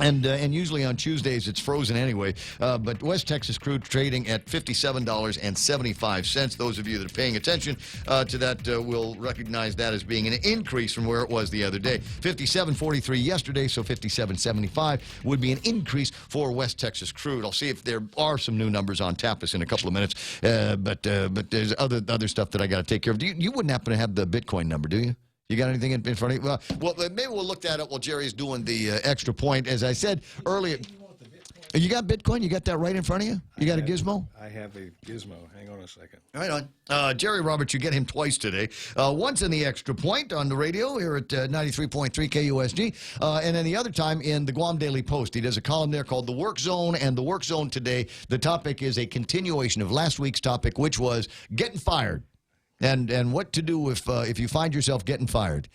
And usually on Tuesdays it's frozen anyway. But West Texas crude trading at $57.75. Those of you that are paying attention to that will recognize that as being an increase from where it was the other day. $57.43 yesterday, so $57.75 would be an increase for West Texas crude. I'll see if there are some new numbers on Tapas in a couple of minutes. But there's other stuff that I got to take care of. You wouldn't happen to have the Bitcoin number, do you? You got anything in front of you? Well, maybe we'll look that up while Jerry's doing the extra point. As I said earlier, you got Bitcoin? You got that right in front of you? You got a gizmo? I have a gizmo. Hang on a second. Right on. Jerry Roberts, you get him twice today. Once in the extra point on the radio here at 93.3 KUSG. And then the other time in the Guam Daily Post. He does a column there called The Work Zone. And The Work Zone today, the topic is a continuation of last week's topic, which was getting fired. And what to do if you find yourself getting fired.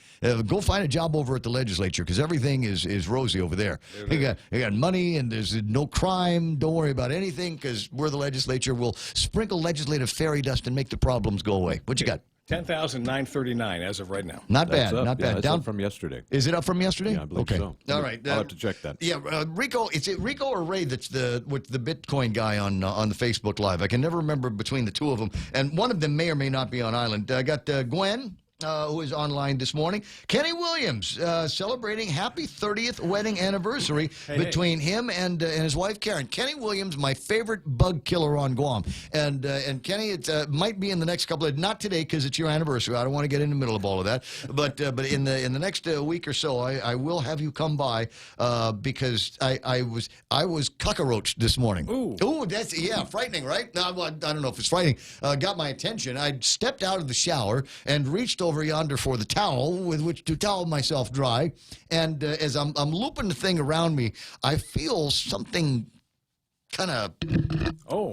Go find a job over at the legislature, because everything is rosy over there. You got money, and there's no crime. Don't worry about anything, because we're the legislature. We'll sprinkle legislative fairy dust and make the problems go away. What you got? 10,939 as of right now. Not bad, not bad. That's Down up from yesterday. Is it up from yesterday? Yeah, I believe so. All right. I'll have to check that. Yeah, Rico. Is it Rico or Ray that's with the Bitcoin guy on the Facebook Live? I can never remember between the two of them, and one of them may or may not be on island. I got Gwen who is online this morning. Kenny Williams celebrating happy 30th wedding anniversary between him and his wife Karen. Kenny Williams, my favorite bug killer on Guam, and Kenny, it might be in the next couple of, not today because it's your anniversary. I don't want to get in the middle of all of that, but in the next week or so, I will have you come by because I was cockroached this morning. Ooh, that's frightening, right? I don't know if it's frightening. Got my attention. I stepped out of the shower and reached over yonder for the towel with which to towel myself dry, and as I'm looping the thing around me, I feel something kind of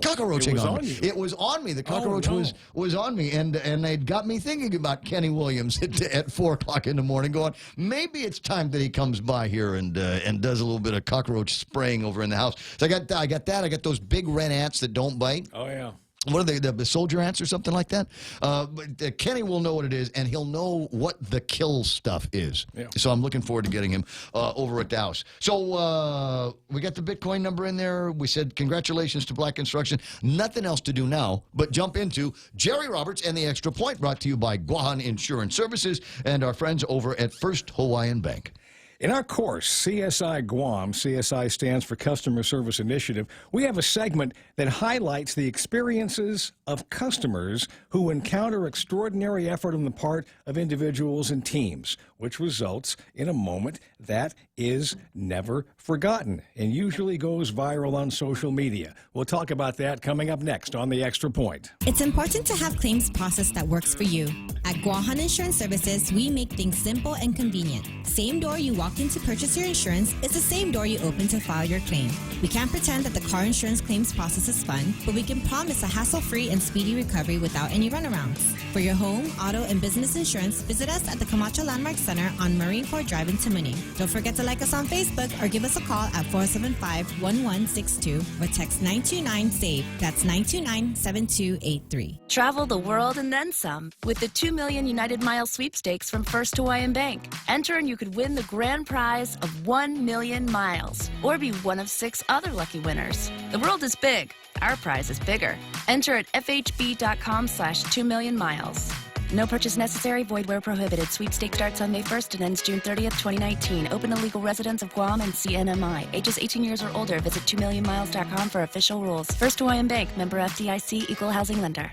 cockroaching on me. It was on me. The cockroach was on me, and it got me thinking about Kenny Williams at 4 o'clock in the morning, going, maybe it's time that he comes by here and does a little bit of cockroach spraying over in the house. So I got that. I got those big red ants that don't bite. Oh yeah. What are they, the soldier ants or something like that? But Kenny will know what it is, and he'll know what the kill stuff is. Yeah. So I'm looking forward to getting him over at the house. So we got the Bitcoin number in there. We said congratulations to Black Construction. Nothing else to do now but jump into Jerry Roberts and the Extra Point, brought to you by Guahan Insurance Services and our friends over at First Hawaiian Bank. In our course, CSI Guam, CSI stands for Customer Service Initiative, we have a segment that highlights the experiences of customers who encounter extraordinary effort on the part of individuals and teams, which results in a moment that is never forgotten and usually goes viral on social media. We'll talk about that coming up next on The Extra Point. It's important to have claims process that works for you. At Guahan Insurance Services, we make things simple and convenient. Same door you walk in to purchase your insurance is the same door you open to file your claim. We can't pretend that the car insurance claims process is fun, but we can promise a hassle-free and speedy recovery without any runarounds. For your home, auto, and business insurance, visit us at the Camacho Landmark Center on Marine Corps Drive in Tamuning. Don't forget to like us on Facebook or give us a call at 475-1162 or text 929-SAVE. That's 929-7283. Travel the world and then some with the 2 million United Mile sweepstakes from First Hawaiian Bank. Enter and you could win the grand prize of 1 million miles or be one of 6 other lucky winners. The world is big. Our prize is bigger. Enter at fhb.com/2 million miles. No purchase necessary. Void where prohibited. Sweepstake starts on May 1st and ends June 30th, 2019. Open to legal residents of Guam and CNMI. Ages 18 years or older. Visit 2millionmiles.com for official rules. First Hawaiian Bank. Member FDIC. Equal housing lender.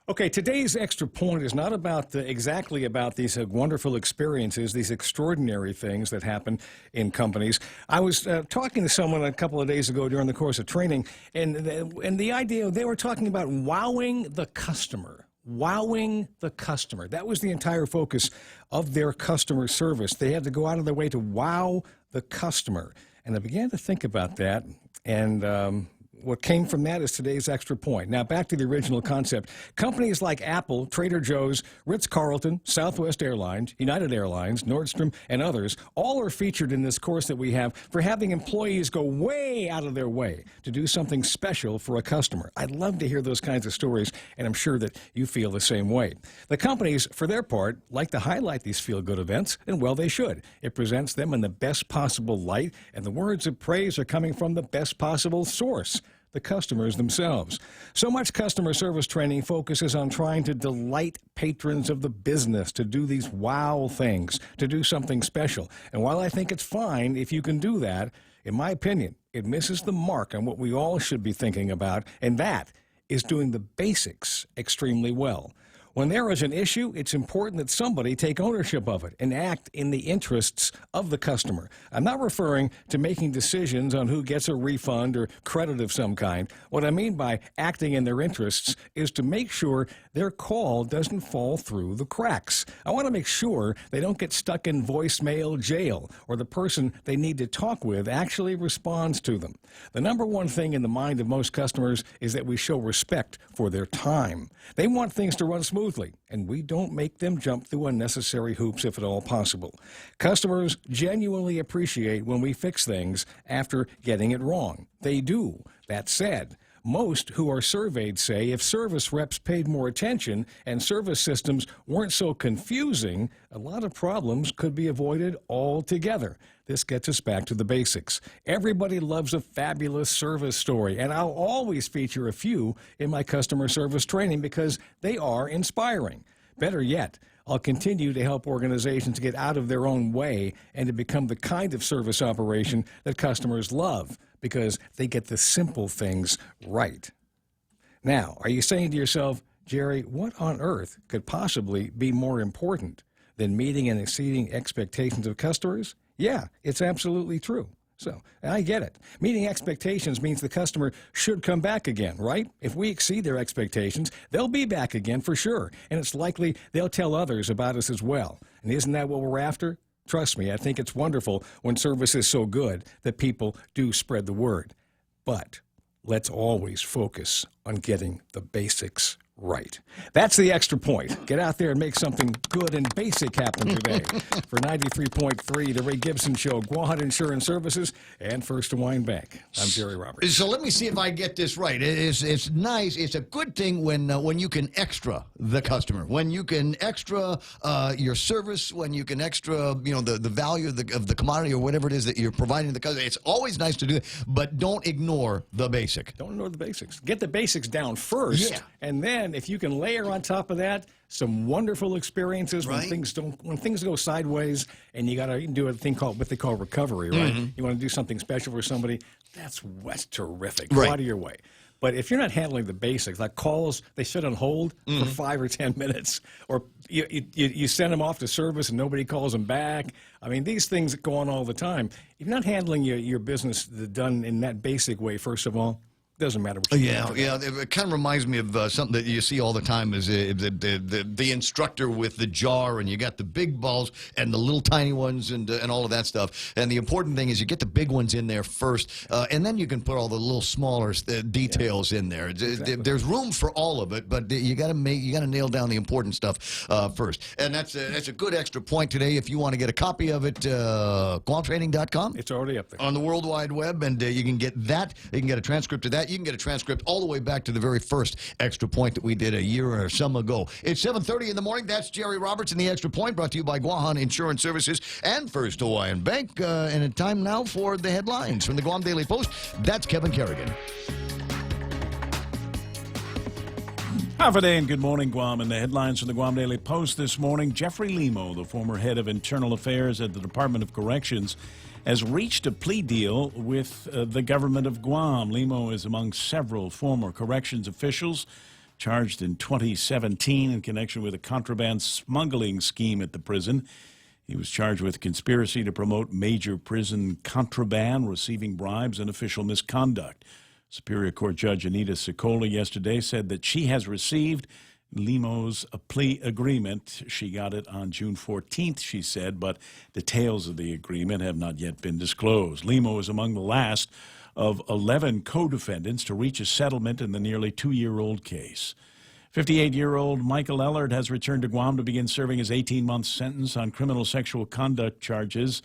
Okay, today's Extra Point is not about exactly about these wonderful experiences, these extraordinary things that happen in companies. I was talking to someone a couple of days ago during the course of training, and the idea, they were talking about wowing the customer. Wowing the customer. That was the entire focus of their customer service. They had to go out of their way to wow the customer. And I began to think about that, and what came from that is today's Extra Point. Now, back to the original concept. Companies like Apple, Trader Joe's, Ritz-Carlton, Southwest Airlines, United Airlines, Nordstrom, and others all are featured in this course that we have for having employees go way out of their way to do something special for a customer. I'd love to hear those kinds of stories, and I'm sure that you feel the same way. The companies, for their part, like to highlight these feel-good events, and well, they should. It presents them in the best possible light, and the words of praise are coming from the best possible source, the customers themselves. So much customer service training focuses on trying to delight patrons of the business, to do these wow things, to do something special. And while I think it's fine if you can do that, in my opinion, it misses the mark on what we all should be thinking about, and that is doing the basics extremely well. When there is an issue, it's important that somebody take ownership of it and act in the interests of the customer. I'm not referring to making decisions on who gets a refund or credit of some kind. What I mean by acting in their interests is to make sure their call doesn't fall through the cracks. I want to make sure they don't get stuck in voicemail jail, or the person they need to talk with actually responds to them. The number one thing in the mind of most customers is that we show respect for their time. They want things to run smoothly, and we don't make them jump through unnecessary hoops if at all possible. Customers genuinely appreciate when we fix things after getting it wrong. They do. That said, most who are surveyed say if service reps paid more attention and service systems weren't so confusing, a lot of problems could be avoided altogether. This gets us back to the basics. Everybody loves a fabulous service story, and I'll always feature a few in my customer service training because they are inspiring. Better yet, I'll continue to help organizations get out of their own way and to become the kind of service operation that customers love because they get the simple things right. Now, are you saying to yourself, Jerry, what on earth could possibly be more important than meeting and exceeding expectations of customers? Yeah, it's absolutely true. So, I get it. Meeting expectations means the customer should come back again, right? If we exceed their expectations, they'll be back again for sure. And it's likely they'll tell others about us as well. And isn't that what we're after? Trust me, I think it's wonderful when service is so good that people do spread the word. But let's always focus on getting the basics right. That's the extra point. Get out there and make something good and basic happen today. For 93.3, The Ray Gibson Show, Guahan Insurance Services, and First Hawaiian Bank. I'm Jerry Roberts. So let me see if I get this right. It's nice. It's a good thing when you can extra the customer, when you can extra your service, when you can extra the value of the commodity or whatever it is that you're providing the customer. It's always nice to do it, but don't ignore the basic. Don't ignore the basics. Get the basics down first, and then if you can layer on top of that some wonderful experiences when things go sideways, and you got to do a thing called what they call recovery, right? You want to do something special for somebody. That's terrific. Go out of your way. But if you're not handling the basics, like calls, they sit on hold for 5 or 10 minutes, or you send them off to service and nobody calls them back. I mean, these things go on all the time. If you're not handling your business done in that basic way, first of all, doesn't matter what you do. Yeah. It kind of reminds me of something that you see all the time is the instructor with the jar, and you got the big balls and the little tiny ones and all of that stuff. And the important thing is you get the big ones in there first, and then you can put all the little smaller details in there. Exactly. There's room for all of it, but you got to nail down the important stuff first. And that's a good extra point today. If you want to get a copy of it, GuamTraining.com. It's already up there on the World Wide Web, and you can get that. You can get a transcript of that. You can get a transcript all the way back to the very first extra point that we did a year or some ago. It's 7:30 in the morning. That's Jerry Roberts and the Extra Point, brought to you by Guahan Insurance Services and First Hawaiian Bank. And it's time now for the headlines from the Guam Daily Post. That's Kevin Kerrigan. Half a day and good morning, Guam. And the headlines from the Guam Daily Post this morning. Jeffrey Limo, the former head of internal affairs at the Department of Corrections, has reached a plea deal with the government of Guam. Limo is among several former corrections officials charged in 2017 in connection with a contraband smuggling scheme at the prison. He was charged with conspiracy to promote major prison contraband, receiving bribes, and official misconduct. Superior Court Judge Anita Sicola yesterday said that she has received Limo's plea agreement. She got it on June 14th, she said, but details of the agreement have not yet been disclosed. Limo is among the last of 11 co-defendants to reach a settlement in the nearly 2-year-old case. 58-year-old Michael Ellard has returned to Guam to begin serving his 18-month sentence on criminal sexual conduct charges.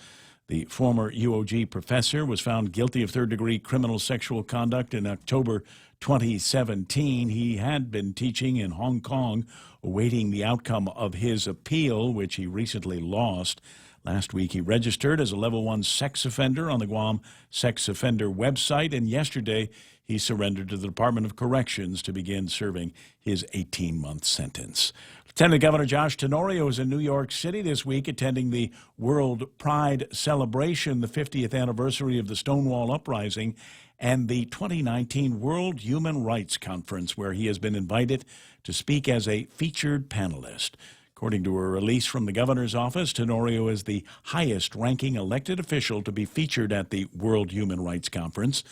The former UOG professor was found guilty of third-degree criminal sexual conduct in October 2017. He had been teaching in Hong Kong, awaiting the outcome of his appeal, which he recently lost. Last week, he registered as a Level 1 sex offender on the Guam Sex Offender website, and yesterday he surrendered to the Department of Corrections to begin serving his 18-month sentence. Lieutenant Governor Josh Tenorio is in New York City this week attending the World Pride Celebration, the 50th anniversary of the Stonewall Uprising, and the 2019 World Human Rights Conference, where he has been invited to speak as a featured panelist. According to a release from the governor's office, Tenorio is the highest-ranking elected official to be featured at the World Human Rights Conference.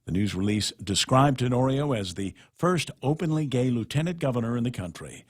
The news release described Tenorio as the first openly gay lieutenant governor in the country.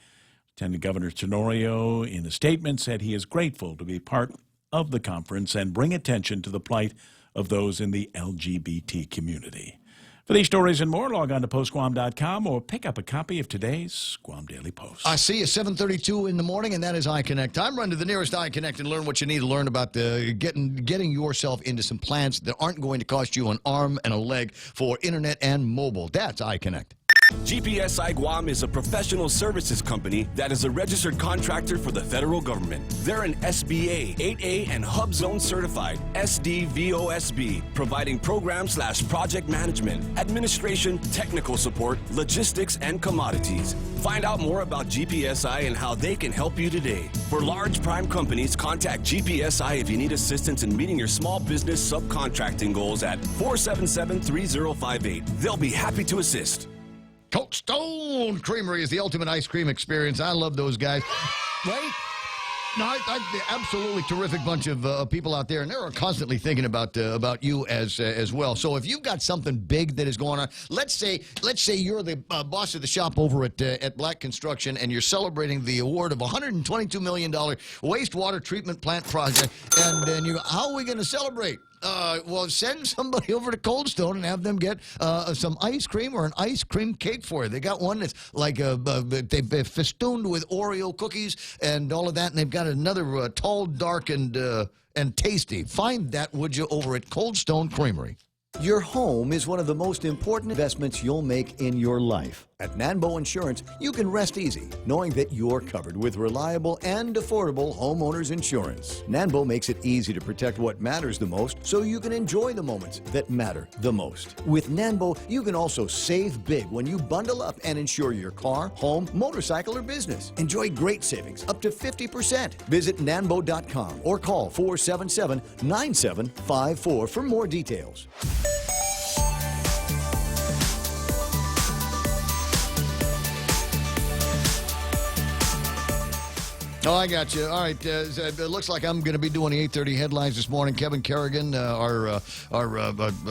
Lieutenant Governor Tenorio, in a statement, said he is grateful to be part of the conference and bring attention to the plight of those in the LGBT community. For these stories and more, log on to postguam.com or pick up a copy of today's Guam Daily Post. I see you 7:32 in the morning, and that is iConnect time. Run to the nearest iConnect and learn what you need to learn about getting yourself into some plans that aren't going to cost you an arm and a leg for internet and mobile. That's iConnect. GPSI Guam is a professional services company that is a registered contractor for the federal government. They're an SBA, 8A, and Hub Zone certified SDVOSB, providing program/project management, administration, technical support, logistics, and commodities. Find out more about GPSI and how they can help you today. For large prime companies, contact GPSI if you need assistance in meeting your small business subcontracting goals at 477-3058. They'll be happy to assist. Cold Stone Creamery is the ultimate ice cream experience. I love those guys. Right? No, absolutely terrific bunch of people out there, and they're constantly thinking about you as well. So if you've got something big that is going on, let's say you're the boss of the shop over at Black Construction, and you're celebrating the award of $122 million wastewater treatment plant project, and then how are we going to celebrate? Well, send somebody over to Cold Stone and have them get some ice cream or an ice cream cake for you. They got one that's like they've festooned with Oreo cookies and all of that, and they've got another tall, dark, and tasty. Find that, would you, over at Cold Stone Creamery. Your home is one of the most important investments you'll make in your life. At Nanbo Insurance, you can rest easy knowing that you're covered with reliable and affordable homeowners insurance. Nanbo makes it easy to protect what matters the most so you can enjoy the moments that matter the most. With Nanbo, you can also save big when you bundle up and insure your car, home, motorcycle, or business. Enjoy great savings up to 50%. Visit nanbo.com or call 477-9754 for more details. Oh, I got you. All right. It looks like I'm going to be doing the 8:30 headlines this morning. Kevin Kerrigan, our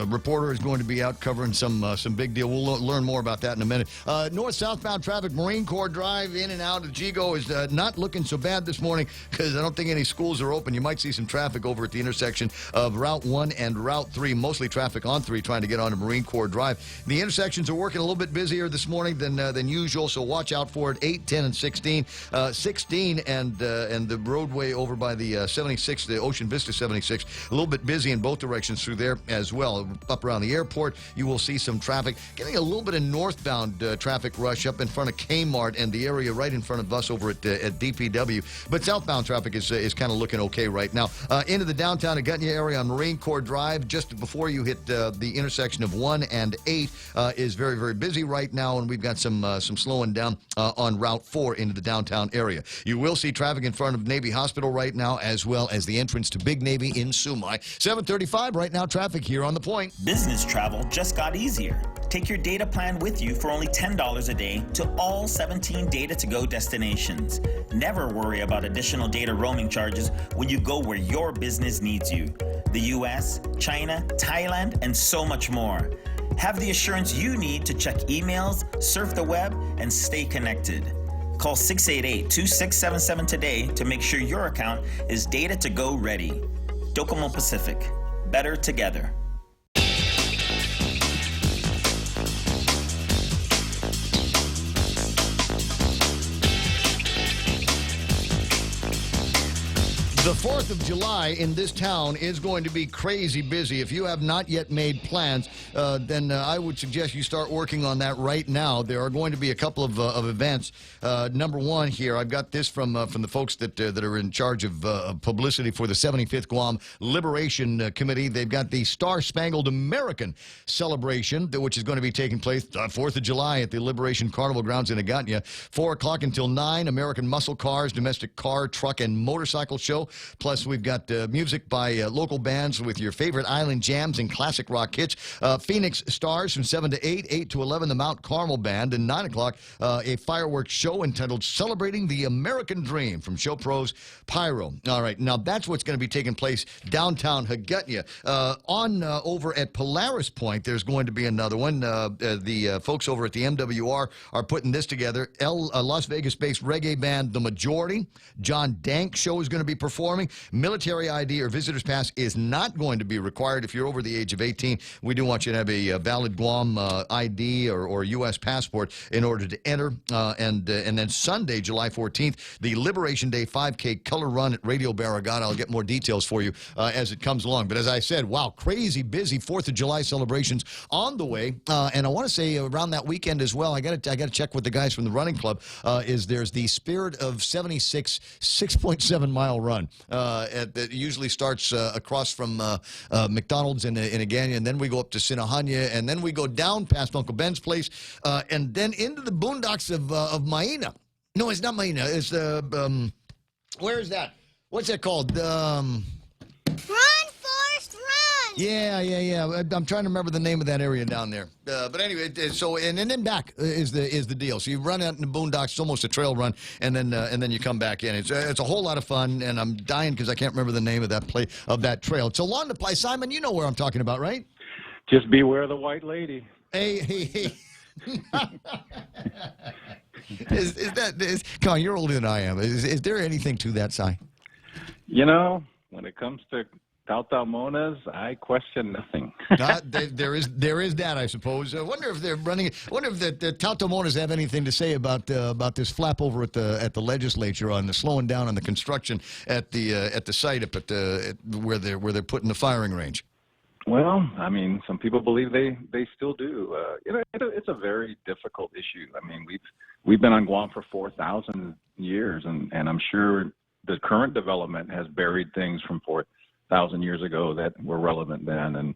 reporter, is going to be out covering some big deal. We'll learn more about that in a minute. North-southbound traffic, Marine Corps Drive, in and out of Gigo is not looking so bad this morning because I don't think any schools are open. You might see some traffic over at the intersection of Route 1 and Route 3, mostly traffic on 3 trying to get onto Marine Corps Drive. The intersections are working a little bit busier this morning than usual, so watch out for it. 8, 10, and 16. 16 and the roadway over by the 76, the Ocean Vista 76, a little bit busy in both directions through there as well. Up around the airport, you will see some traffic. Getting a little bit of northbound traffic rush up in front of Kmart and the area right in front of us over at DPW. But southbound traffic is kind of looking okay right now. Into the downtown Agutnia area on Marine Corps Drive, just before you hit the intersection of 1 and 8, is very, very busy right now, and we've got some slowing down on Route 4 into the downtown area. You will see traffic in front of Navy Hospital right now, as well as the entrance to Big Navy in Sumai. 7:35 right now, traffic here on The Point. Business travel just got easier. Take your data plan with you for only $10 a day to all 17 Data-to-Go destinations. Never worry about additional data roaming charges when you go where your business needs you. The U.S., China, Thailand, and so much more. Have the assurance you need to check emails, surf the web, and stay connected. Call 688-2677 today to make sure your account is Data-to-Go ready. Docomo Pacific. Better together. The 4th of July in this town is going to be crazy busy. If you have not yet made plans, then I would suggest you start working on that right now. There are going to be a couple of events. Number one here, I've got this from the folks that are in charge of publicity for the 75th Guam Liberation Committee. They've got the Star Spangled American celebration, which is going to be taking place 4th of July at the Liberation Carnival Grounds in Agutnia. 4 o'clock until 9, American muscle cars, domestic car, truck, and motorcycle show. Plus, we've got music by local bands with your favorite island jams and classic rock hits. Phoenix Stars from 7 to 8, 8 to 11, the Mount Carmel Band. And 9 o'clock, a fireworks show entitled Celebrating the American Dream from Show Pros Pyro. All right, now that's what's going to be taking place downtown Agutnia. Over at Polaris Point, there's going to be another one. The folks over at the MWR are putting this together. Las Vegas-based reggae band The Majority. John Dank show is going to be performed warming, military ID or visitor's pass is not going to be required if you're over the age of 18. We do want you to have a valid Guam ID or U.S. passport in order to enter. And then Sunday, July 14th, the Liberation Day 5K Color Run at Radio Barragata. I'll get more details for you as it comes along. But as I said, wow, crazy busy 4th of July celebrations on the way. And I want to say around that weekend as well, I got to check with the guys from the running club, there's the Spirit of 76 6.7-mile run that usually starts across from McDonald's in Agania, and then we go up to Sinahanya, and then we go down past Uncle Ben's place, and then into the boondocks of Maina. No, it's not Maina. It's where is that? What's that called? Run, Forrest, run! Yeah. I'm trying to remember the name of that area down there. But anyway, so and then back is the deal. So you run out in the boondocks, it's almost a trail run, and then you come back in. It's a whole lot of fun, and I'm dying because I can't remember the name of that trail. It's along the play. Simon, you know where I'm talking about, right? Just beware the white lady. Hey. Come on, you're older than I am. Is there anything to that, Si? You know, when it comes to Tautamonas, I question nothing. There is that, I suppose. I wonder if they're running. I wonder if the Tautamonas have anything to say about this flap over at the legislature on the slowing down on the construction at the site up at where they're putting the firing range. Well, I mean, some people believe they still do. It's a very difficult issue. I mean, we've been on Guam for 4,000 years, and I'm sure the current development has buried things from 4,000 years ago that were relevant then,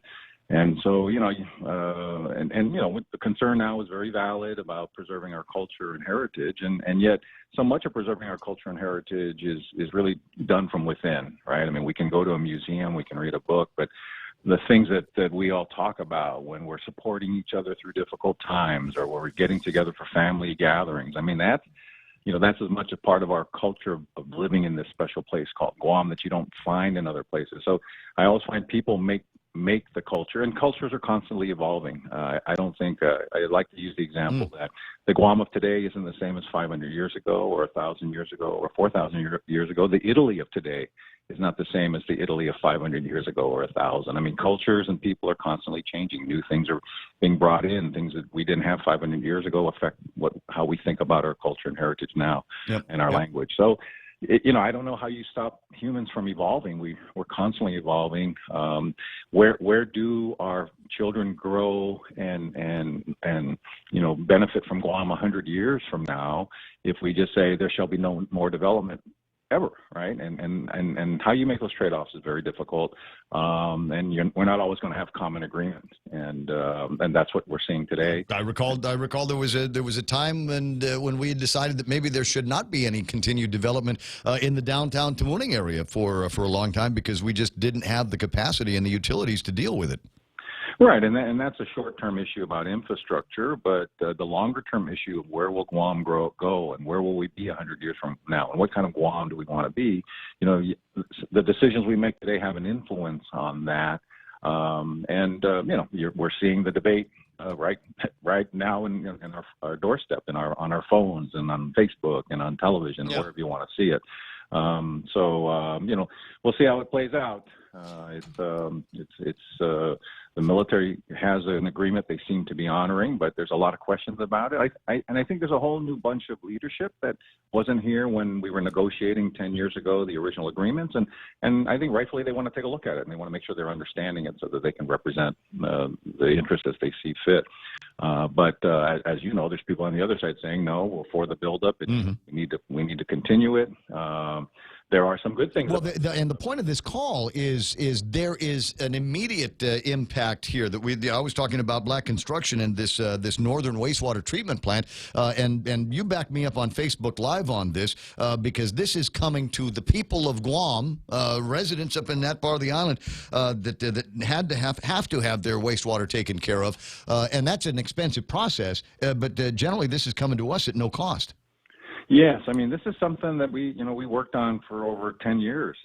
and so the concern now is very valid about preserving our culture and heritage, and yet so much of preserving our culture and heritage is really done from within, right? I mean, we can go to a museum, we can read a book, but the things that we all talk about when we're supporting each other through difficult times or when we're getting together for family gatherings, I mean, that's as much a part of our culture of living in this special place called Guam that you don't find in other places. So I always find people make the culture, and cultures are constantly evolving. I don't think, I like to use the example that the Guam of today isn't the same as 500 years ago or 1,000 years ago or 4,000 years ago. The Italy of today is not the same as the Italy of 500 years ago or 1,000. I mean, cultures and people are constantly changing. New things are being brought in. Things that we didn't have 500 years ago affect how we think about our culture and heritage now and our language. So, I don't know how you stop humans from evolving. We're constantly evolving. Where do our children grow and benefit from Guam 100 years from now if we just say there shall be no more development ever, right? And how you make those trade-offs is very difficult, and we're not always going to have common agreement, and that's what we're seeing today. I recall there was a time when we had decided that maybe there should not be any continued development in the downtown Tamuning area for a long time because we just didn't have the capacity and the utilities to deal with it. Right, and that's a short-term issue about infrastructure, but the longer-term issue of where will Guam go and where will we be 100 years from now, and what kind of Guam do we want to be? The decisions we make today have an influence on that, we're seeing the debate right now in our doorstep, on our phones and on Facebook and on television, wherever you want to see it. We'll see how it plays out. The military has an agreement they seem to be honoring, but there's a lot of questions about it. I think there's a whole new bunch of leadership that wasn't here when we were negotiating 10 years ago the original agreements, and I think rightfully they want to take a look at it and they want to make sure they're understanding it so that they can represent the interests as they see fit. But as you know, there's people on the other side saying no, we're for the buildup. We need to continue it. There are some good things. Well, and the point of this call is there is an immediate impact here that I was talking about black construction and this northern wastewater treatment plant, and you backed me up on Facebook Live on this because this is coming to the people of Guam, residents up in that part of the island that had to have their wastewater taken care of, and that's an expensive process. But generally, this is coming to us at no cost. Yes, I mean, this is something that we worked on for over 10 years.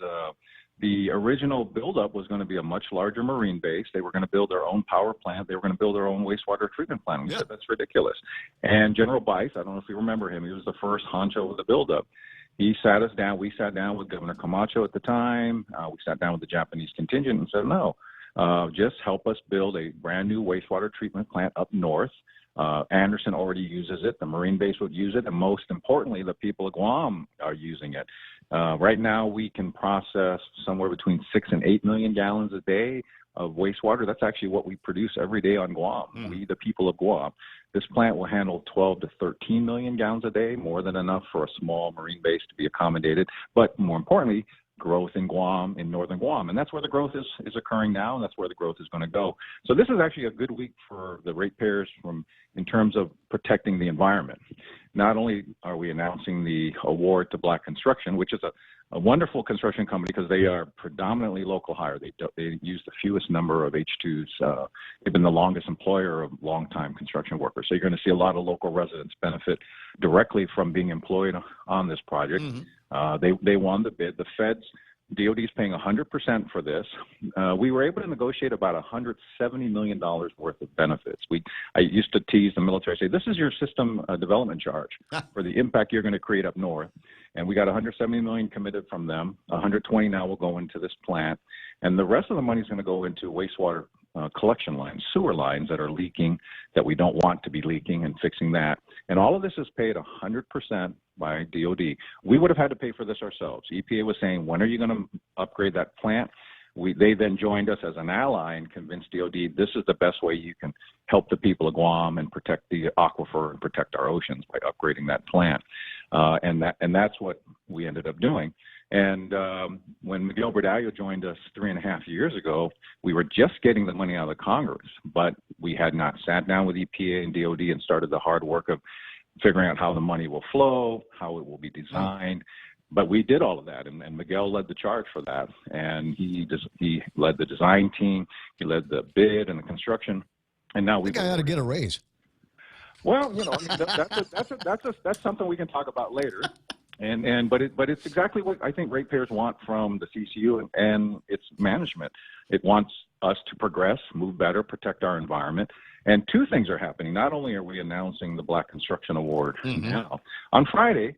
The original buildup was going to be a much larger marine base. They were going to build their own power plant. They were going to build their own wastewater treatment plant. We said that's ridiculous. And General Bice, I don't know if you remember him, he was the first honcho of the buildup. He sat us down. We sat down with Governor Camacho at the time. We sat down with the Japanese contingent and said, no, just help us build a brand new wastewater treatment plant up north. Anderson already uses it. The Marine base would use it. And most importantly, the people of Guam are using it. Right now, we can process somewhere between 6 and 8 million gallons a day of wastewater. That's actually what we produce every day on Guam. We, the people of Guam. This plant will handle 12 to 13 million gallons a day, more than enough for a small Marine base to be accommodated. But more importantly, growth in Guam, in northern Guam. And that's where the growth is occurring now, and that's where the growth is going to go. So this is actually a good week for the ratepayers in terms of protecting the environment. Not only are we announcing the award to Black Construction, which is a wonderful construction company because they are predominantly local hire. They use the fewest number of H-2s. They've been the longest employer of long-time construction workers. So you're going to see a lot of local residents benefit directly from being employed on this project. They won the bid. The feds, DOD is paying 100% for this. We were able to negotiate about $170 million worth of benefits. I used to tease the military, say, this is your system development charge for the impact you're going to create up north. And we got $170 million committed from them. 120 now will go into this plant. And the rest of the money is going to go into wastewater collection lines, sewer lines that are leaking, that we don't want to be leaking, and fixing that. And all of this is paid 100% by DOD. We would have had to pay for this ourselves. EPA was saying, when are you going to upgrade that plant? They then joined us as an ally and convinced DOD this is the best way you can help the people of Guam and protect the aquifer and protect our oceans by upgrading that plant. And that's what we ended up doing. And when Miguel Bradallo joined us 3.5 years ago, we were just getting the money out of Congress, but we had not sat down with EPA and DOD and started the hard work of figuring out how the money will flow, how it will be designed. But we did all of that, and Miguel led the charge for that. And he led the design team, he led the bid and the construction, and now we. I think I ought to get a raise. Well, I mean, that's something we can talk about later. But it's exactly what I think ratepayers want from the CCU and its management. It wants us to progress, move better, protect our environment. And two things are happening. Not only are we announcing the Black Construction Award now, on Friday,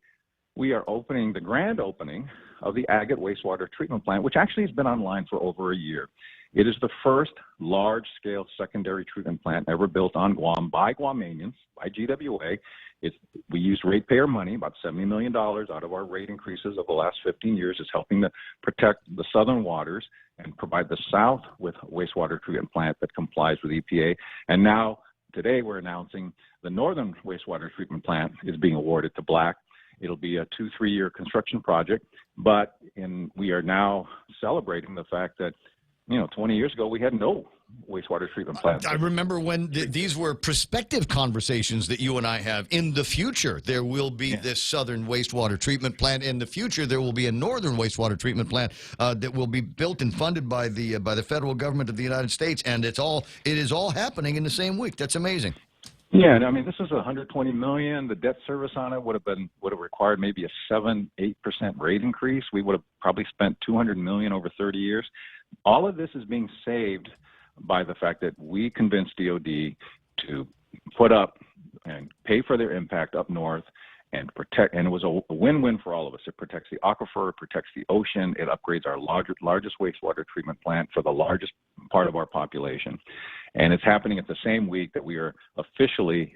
we are opening the grand opening of the Agate Wastewater Treatment Plant, which actually has been online for over a year. It is the first large-scale secondary treatment plant ever built on Guam by Guamanians, by GWA. We used ratepayer money, about $70 million out of our rate increases of the last 15 years, is helping to protect the southern waters and provide the South with a wastewater treatment plant that complies with EPA. And now, today, we're announcing the northern wastewater treatment plant is being awarded to Black. It'll be a 2-3 year construction project, but we are now celebrating the fact that 20 years ago, we had no wastewater treatment plant. I remember when these were prospective conversations that you and I have. In the future, there will be this southern wastewater treatment plant. In the future, there will be a northern wastewater treatment plant that will be built and funded by the federal government of the United States. And it is all happening in the same week. That's amazing. Yeah, I mean, this is $120 million. The debt service on it would have required maybe a 7-8% rate increase. We would have probably spent $200 million over 30 years. All of this is being saved by the fact that we convinced DOD to put up and pay for their impact up north and protect. And it was a win-win for all of us. It protects the aquifer, it protects the ocean, it upgrades our largest wastewater treatment plant for the largest part of our population. And it's happening at the same week that we are officially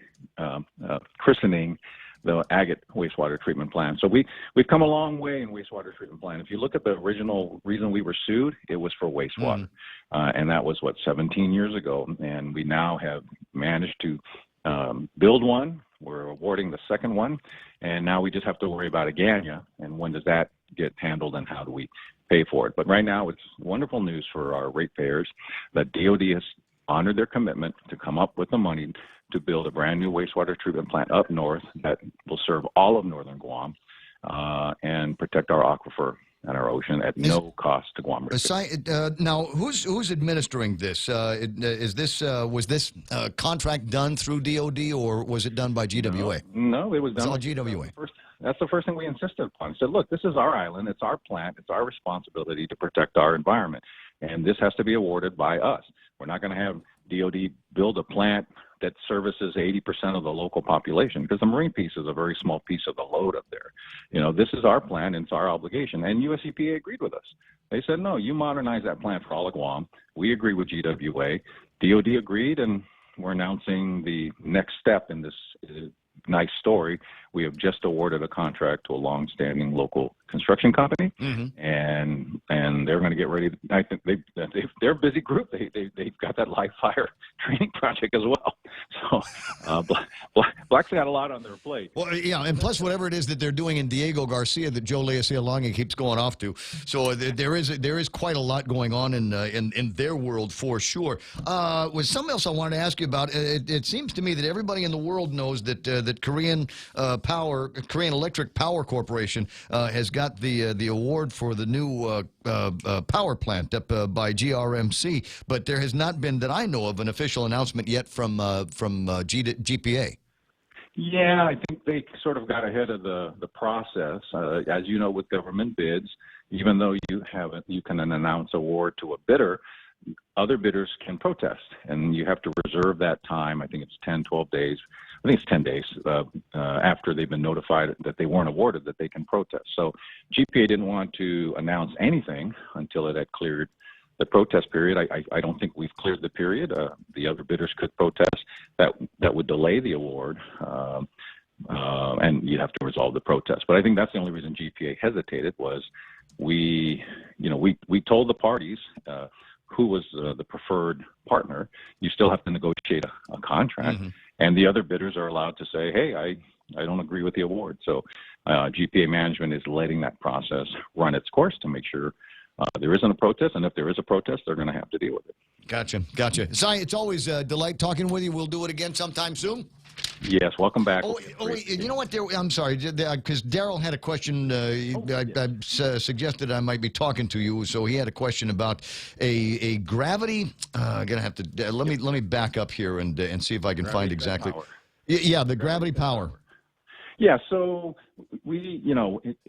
christening the Agate wastewater treatment plant. So we've come a long way in wastewater treatment plant. If you look at the original reason we were sued, it was for wastewater. And that was, 17 years ago. And we now have managed to build one. We're awarding the second one. And now we just have to worry about Agania and when does that get handled and how do we pay for it. But right now it's wonderful news for our ratepayers that DOD has honored their commitment to come up with the money to build a brand new wastewater treatment plant up north that will serve all of northern Guam and protect our aquifer and our ocean at no cost to Guam. Now, who's administering this? Was this contract done through DOD or was it done by GWA? No, it was done by GWA. That's the first thing we insisted upon. We said, look, this is our island, it's our plant, it's our responsibility to protect our environment, and this has to be awarded by us. We're not going to have DOD build a plant that services 80% of the local population, because the marine piece is a very small piece of the load up there. This is our plan and it's our obligation. And US EPA agreed with us. They said, no, you modernize that plant for all of Guam. We agree with GWA. DOD agreed, and we're announcing the next step in this nice story. We have just awarded a contract to a long-standing local construction company, and they're going to get ready. I think they're a busy group. They've got that live fire training project as well. So Black's got a lot on their plate. Well, yeah, and plus whatever it is that they're doing in Diego Garcia that Joe Leasialongi keeps going off to. So there is quite a lot going on in their world for sure. Was something else I wanted to ask you about? It seems to me that everybody in the world knows that Korean Electric Power Corporation has got the award for the new power plant up by GRMC, but there has not been, that I know of, an official announcement yet from GPA. Yeah, I think they sort of got ahead of the process. As you know, with government bids, even though you can announce award to a bidder, other bidders can protest, and you have to reserve that time. I think it's 10, 12 days. I think it's 10 days after they've been notified that they weren't awarded that they can protest. So GPA didn't want to announce anything until it had cleared the protest period. I don't think we've cleared the period. The other bidders could protest. That would delay the award, and you'd have to resolve the protest. But I think that's the only reason GPA hesitated was we told the parties who was the preferred partner. You still have to negotiate a contract, and the other bidders are allowed to say, hey, I don't agree with the award. So GPA management is letting that process run its course to make sure there isn't a protest, and if there is a protest, they're going to have to deal with it. Gotcha. Cy, it's always a delight talking with you. We'll do it again sometime soon. Yes, welcome back. You know what? I'm sorry, because Daryl had a question. I suggested I might be talking to you, so he had a question about a gravity. I'm gonna have to let me back up here and see if I can find exactly. Yeah, the gravity power. Yeah, so we,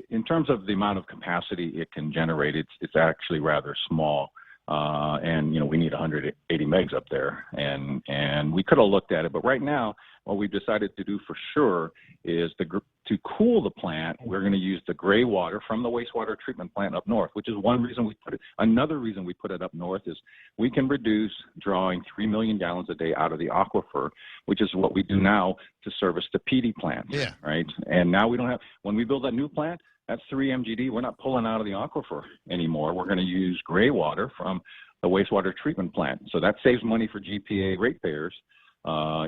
in terms of the amount of capacity it can generate, it's actually rather small. And we need 180 megs up there, and we could have looked at it, but right now what we've decided to do for sure is to cool the plant. We're going to use the gray water from the wastewater treatment plant up north, which is one reason we put it. Another reason we put it up north is we can reduce drawing 3 million gallons a day out of the aquifer, which is what we do now to service the PD plant. Yeah. Right. And now we don't have, when we build that new plant, that's 3 MGD. We're not pulling out of the aquifer anymore. We're going to use gray water from the wastewater treatment plant. So that saves money for GPA ratepayers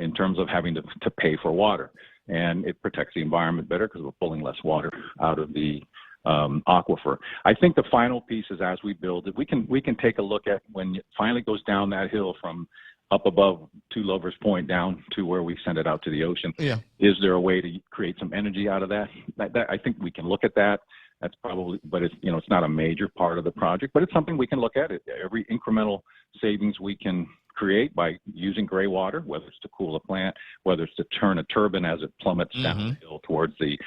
in terms of having to pay for water. And it protects the environment better because we're pulling less water out of the aquifer. I think the final piece is as we build it, we can take a look at when it finally goes down that hill from up above Two Lovers Point down to where we send it out to the ocean. Yeah. Is there a way to create some energy out of that? I think we can look at that. That's probably, but it's not a major part of the project, but it's something we can look at. Every incremental savings we can create by using gray water, whether it's to cool a plant, whether it's to turn a turbine as it plummets down the hill towards the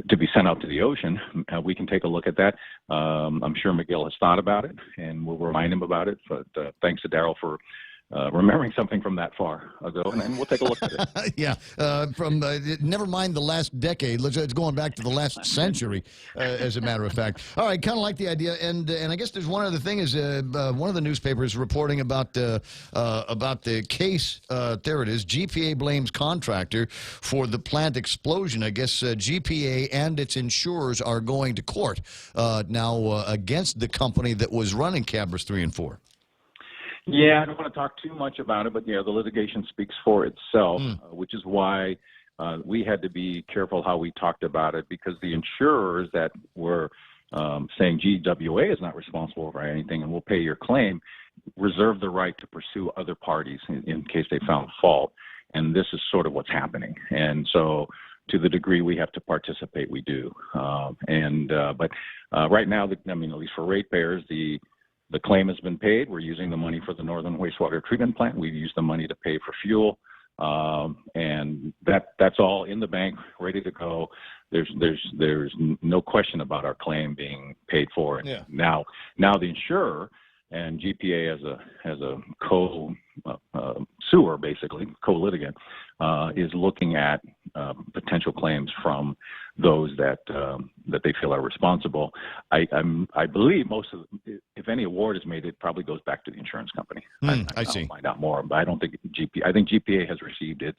to be sent out to the ocean, we can take a look at that. I'm sure McGill has thought about it, and we'll remind him about it. But thanks to Daryl for remembering something from that far ago, and we'll take a look at it. Yeah, from never mind the last decade. It's going back to the last century, as a matter of fact. All right, kind of like the idea, and I guess there's one other thing. Is one of the newspapers reporting about the case. There it is. GPA blames contractor for the plant explosion. I guess GPA and its insurers are going to court now against the company that was running Cabras 3 and 4. Yeah, I don't want to talk too much about it, but the litigation speaks for itself, which is why we had to be careful how we talked about it, because the insurers that were saying GWA is not responsible for anything and will pay your claim reserve the right to pursue other parties in case they found fault. And this is sort of what's happening. And so to the degree we have to participate, we do. But right now, at least for ratepayers, the claim has been paid. We're using the money for the Northern Wastewater Treatment Plant. We've used the money to pay for fuel, and that's all in the bank, ready to go. There's no question about our claim being paid for. And now the insurer and GPA as a co-suer, basically co-litigant, is looking at potential claims from those that they feel are responsible. I believe most of, if any award is made, it probably goes back to the insurance company. I see. I'll find out more, but I don't think GPA. I think GPA has received its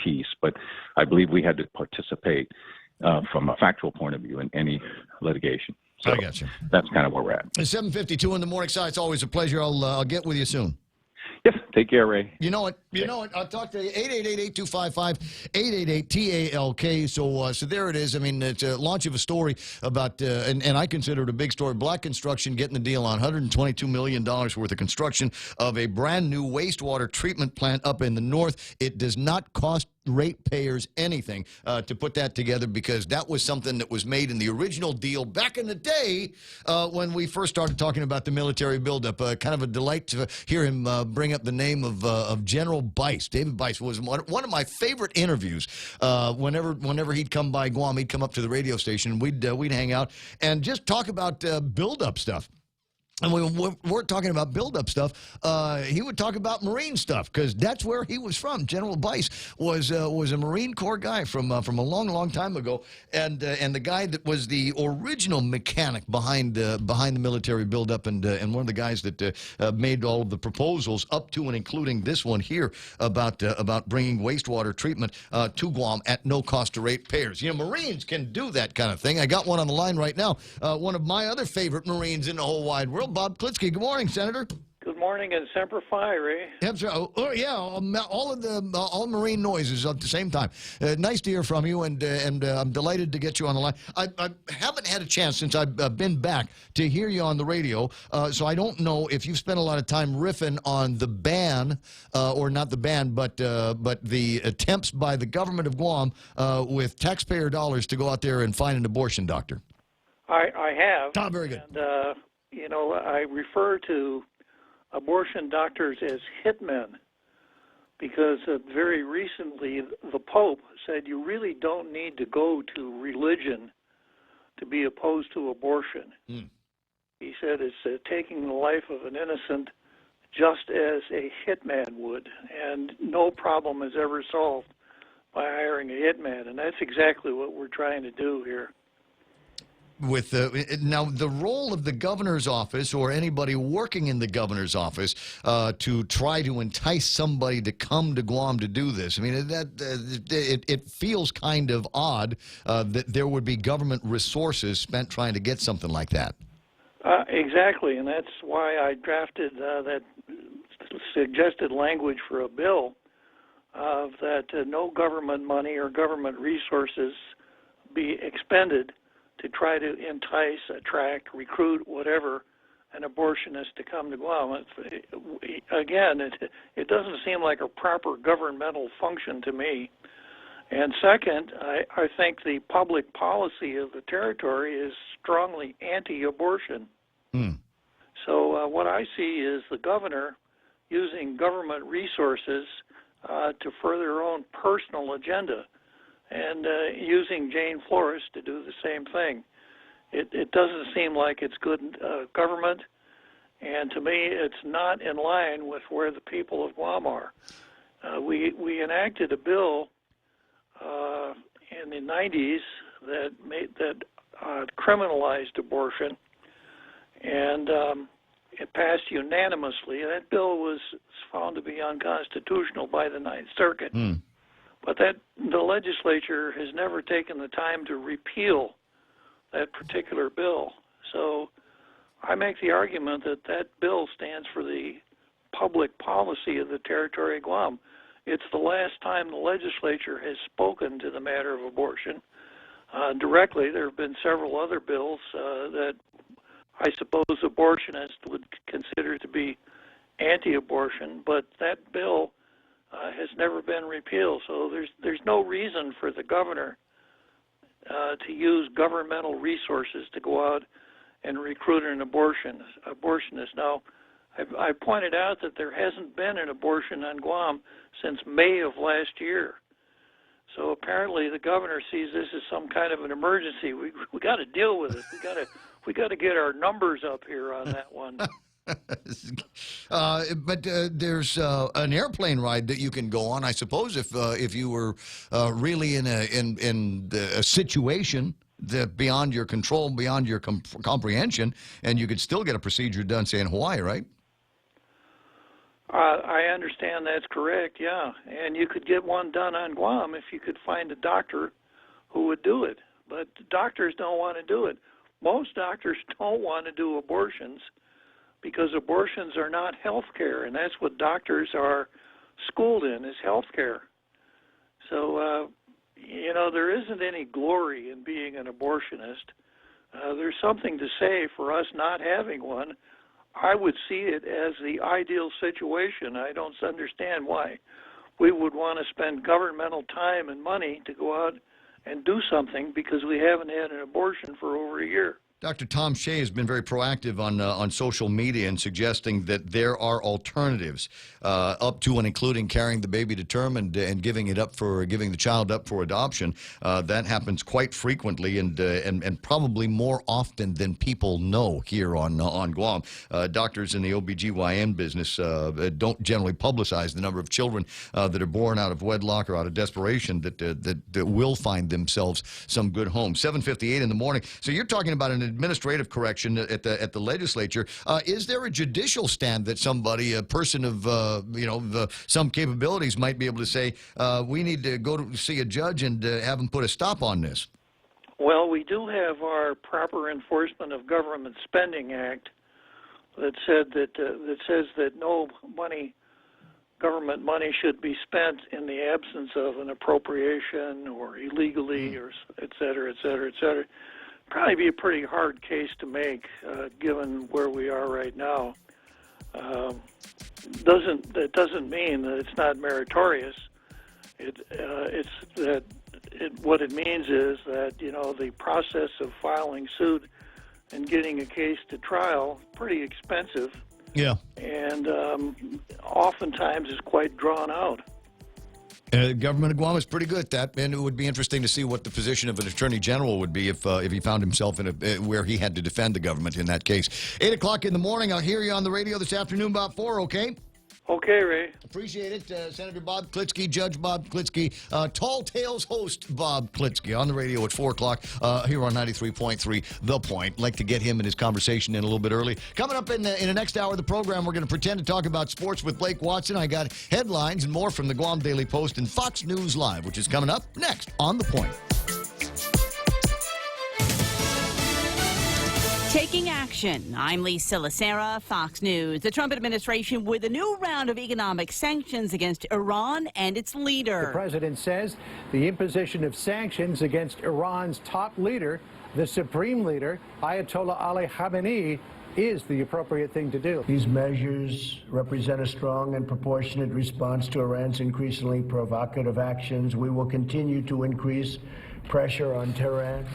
piece, but I believe we had to participate from a factual point of view in any litigation. So I got you. That's kind of where we're at. It's 7:52 in the morning, Si. It's always a pleasure. I'll get with you soon. Yes, take care, Ray. You know what? I'll talk to you. 888-8255, 888-TALK. So there it is. I mean, it's a launch of a story about, and I consider it a big story, Black Construction getting the deal on $122 million worth of construction of a brand new wastewater treatment plant up in the north. It does not cost ratepayers anything to put that together, because that was something that was made in the original deal back in the day when we first started talking about the military buildup. Kind of a delight to hear him bring up the name of General Bice. David Bice was one of my favorite interviews. Whenever he'd come by Guam, he'd come up to the radio station, and we'd hang out and just talk about buildup stuff. And when we weren't talking about build-up stuff, he would talk about Marine stuff, because that's where he was from. General Bice was a Marine Corps guy from a long, long time ago, and the guy that was the original mechanic behind the military build-up, and one of the guys that made all of the proposals up to and including this one here about bringing wastewater treatment to Guam at no cost to ratepayers. You know, Marines can do that kind of thing. I got one on the line right now. One of my other favorite Marines in the whole wide world, Bob Klitsky. Good morning, Senator. Good morning, and Semper Fi, Ray. Oh, yeah, all Marine noises at the same time. Nice to hear from you, and I'm delighted to get you on the line. I haven't had a chance since I've been back to hear you on the radio, so I don't know if you've spent a lot of time riffing on the ban, or not the ban, but the attempts by the government of Guam with taxpayer dollars to go out there and find an abortion doctor. I have. Oh, very good. And, I refer to abortion doctors as hitmen, because very recently the Pope said you really don't need to go to religion to be opposed to abortion. He said it's taking the life of an innocent just as a hitman would, and no problem is ever solved by hiring a hitman, and that's exactly what we're trying to do here. With now the role of the governor's office, or anybody working in the governor's office, to try to entice somebody to come to Guam to do this. I mean, it feels kind of odd that there would be government resources spent trying to get something like that. Exactly, and that's why I drafted that suggested language for a bill that no government money or government resources be expended to try to entice, attract, recruit, whatever, an abortionist to come to Guam. Again, it doesn't seem like a proper governmental function to me. And second, I think the public policy of the territory is strongly anti-abortion. So what I see is the governor using government resources to further her own personal agenda, and using Jane Flores to do the same thing. It doesn't seem like it's good government, and to me it's not in line with where the people of Guam are. We enacted a bill in the 90s that criminalized abortion, and it passed unanimously. That bill was found to be unconstitutional by the Ninth Circuit. But the legislature has never taken the time to repeal that particular bill. So I make the argument that that bill stands for the public policy of the territory of Guam. It's the last time the legislature has spoken to the matter of abortion directly. There have been several other bills that I suppose abortionists would consider to be anti-abortion, but that bill has never been repealed. So there's no reason for the governor to use governmental resources to go out and recruit an abortionist. Now, I pointed out that there hasn't been an abortion on Guam since May of last year. So apparently the governor sees this as some kind of an emergency. We got to deal with it. We got to get our numbers up here on that one. But there's an airplane ride that you can go on, I suppose, if you were really in a situation that beyond your control, beyond your comprehension, and you could still get a procedure done, say, in Hawaii, right? I understand that's correct, yeah. And you could get one done on Guam if you could find a doctor who would do it. But doctors don't want to do it. Most doctors don't want to do abortions because abortions are not health care, and that's what doctors are schooled in, is health care. So, there isn't any glory in being an abortionist. There's something to say for us not having one. I would see it as the ideal situation. I don't understand why we would want to spend governmental time and money to go out and do something because we haven't had an abortion for over a year. Dr. Tom Shea has been very proactive on social media and suggesting that there are alternatives up to and including carrying the baby to term and giving the child up for adoption. That happens quite frequently and probably more often than people know here on Guam. Doctors in the OBGYN business don't generally publicize the number of children that are born out of wedlock or out of desperation that will find themselves some good home. 7:58 in the morning. So you're talking about an administrative correction at the legislature. Is there a judicial stand that somebody, a person of some capabilities, might be able to say we need to go to see a judge and have him put a stop on this? Well, we do have our Proper Enforcement of Government Spending Act that says that no government money should be spent in the absence of an appropriation or illegally or et cetera, et cetera, et cetera. Probably be a pretty hard case to make, given where we are right now. That doesn't mean that it's not meritorious. What it means is that the process of filing suit and getting a case to trial is pretty expensive. Yeah. And oftentimes is quite drawn out. The government of Guam is pretty good at that, and it would be interesting to see what the position of an attorney general would be if he found himself in where he had to defend the government in that case. 8 o'clock in the morning. I'll hear you on the radio this afternoon about 4, okay? Okay, Ray. Appreciate it. Senator Bob Klitsky, Judge Bob Klitsky, Tall Tales host Bob Klitsky on the radio at 4 o'clock here on 93.3 The Point. Like to get him and his conversation in a little bit early. Coming up in the next hour of the program, we're going to pretend to talk about sports with Blake Watson. I got headlines and more from the Guam Daily Post and Fox News Live, which is coming up next on The Point. Taking action. I'm Lisa Lacera, Fox News. The Trump administration with a new round of economic sanctions against Iran and its leader. The president says the imposition of sanctions against Iran's top leader, the supreme leader, Ayatollah Ali Khamenei, is the appropriate thing to do. These measures represent a strong and proportionate response to Iran's increasingly provocative actions. We will continue to increase pressure on Tehran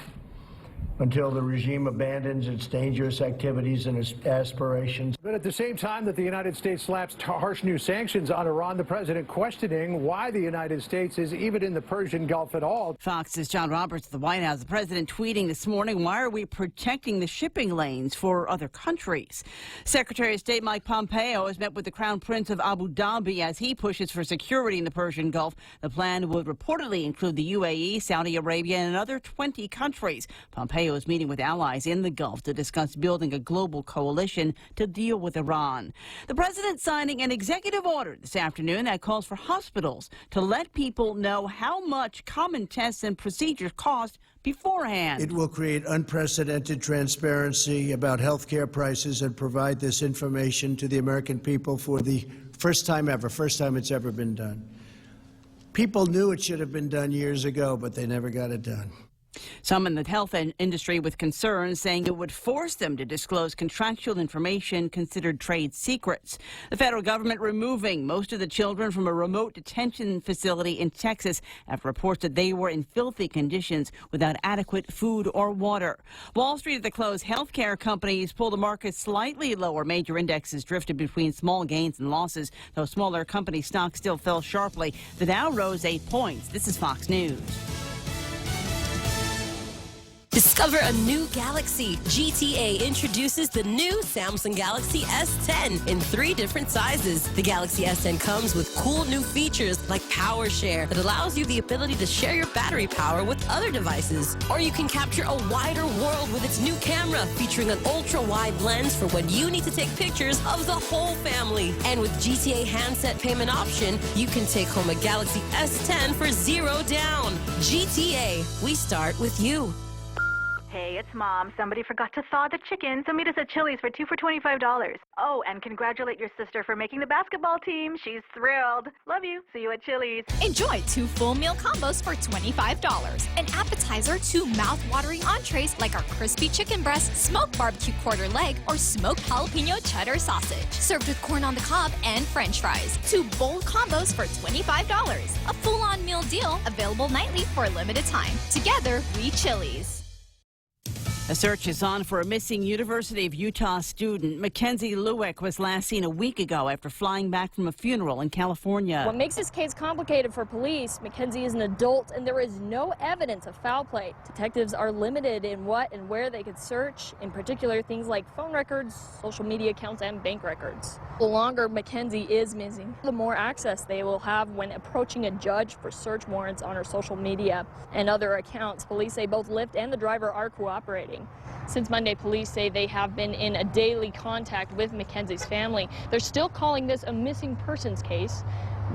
until the regime abandons its dangerous activities and its aspirations. But at the same time that the United States slaps harsh new sanctions on Iran, the president questioning why the United States is even in the Persian Gulf at all. Fox's John Roberts at the White House. The president tweeting this morning, why are we protecting the shipping lanes for other countries? Secretary of State Mike Pompeo has met with the Crown Prince of Abu Dhabi as he pushes for security in the Persian Gulf. The plan would reportedly include the UAE, Saudi Arabia, and another 20 countries. Pompeo is meeting with allies in the Gulf to discuss building a global coalition to deal with Iran. The president signing an executive order this afternoon that calls for hospitals to let people know how much common tests and procedures cost beforehand. It will create unprecedented transparency about health care prices and provide this information to the American people for the first time ever, first time it's ever been done. People knew it should have been done years ago, but they never got it done. Some in the health industry with concerns saying it would force them to disclose contractual information considered trade secrets. The federal government removing most of the children from a remote detention facility in Texas after reports that they were in filthy conditions without adequate food or water. Wall Street at the close. Healthcare companies pulled the market slightly lower. Major indexes drifted between small gains and losses, though smaller company stocks still fell sharply. The Dow rose 8 points. This is Fox News. Discover a new galaxy. GTA introduces the new Samsung Galaxy S10 in 3 different sizes. The Galaxy S10 comes with cool new features like Power Share that allows you the ability to share your battery power with other devices. Or you can capture a wider world with its new camera featuring an ultra-wide lens for when you need to take pictures of the whole family. And with GTA handset payment option, you can take home a Galaxy S10 for $0 down. GTA, we start with you. Hey, it's Mom. Somebody forgot to thaw the chicken, so meet us at Chili's for 2 for $25. Oh, and congratulate your sister for making the basketball team. She's thrilled. Love you. See you at Chili's. Enjoy 2 full meal combos for $25. An appetizer, 2 mouth-watering entrees like our crispy chicken breast, smoked barbecue quarter leg, or smoked jalapeno cheddar sausage. Served with corn on the cob and french fries. 2 bold combos for $25. A full-on meal deal available nightly for a limited time. Together, we Chili's. A search is on for a missing University of Utah student. Mackenzie Lewick was last seen a week ago after flying back from a funeral in California. What makes this case complicated for police, Mackenzie is an adult and there is no evidence of foul play. Detectives are limited in what and where they could search, in particular things like phone records, social media accounts, and bank records. The longer Mackenzie is missing, the more access they will have when approaching a judge for search warrants on her social media and other accounts. Police say both Lyft and the driver are cooperating. Since Monday, police say they have been in a daily contact with Mackenzie's family. They're still calling this a missing persons case,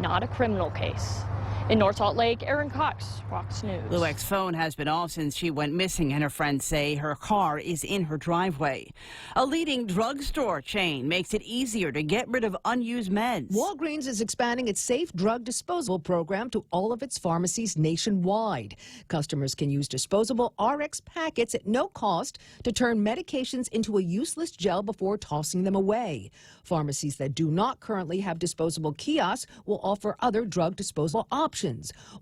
not a criminal case. In North Salt Lake, Aaron Cox, Fox News. Lewick's phone has been off since she went missing, and her friends say her car is in her driveway. A leading drugstore chain makes it easier to get rid of unused meds. Walgreens is expanding its safe drug disposal program to all of its pharmacies nationwide. Customers can use disposable RX packets at no cost to turn medications into a useless gel before tossing them away. Pharmacies that do not currently have disposable kiosks will offer other drug disposal options.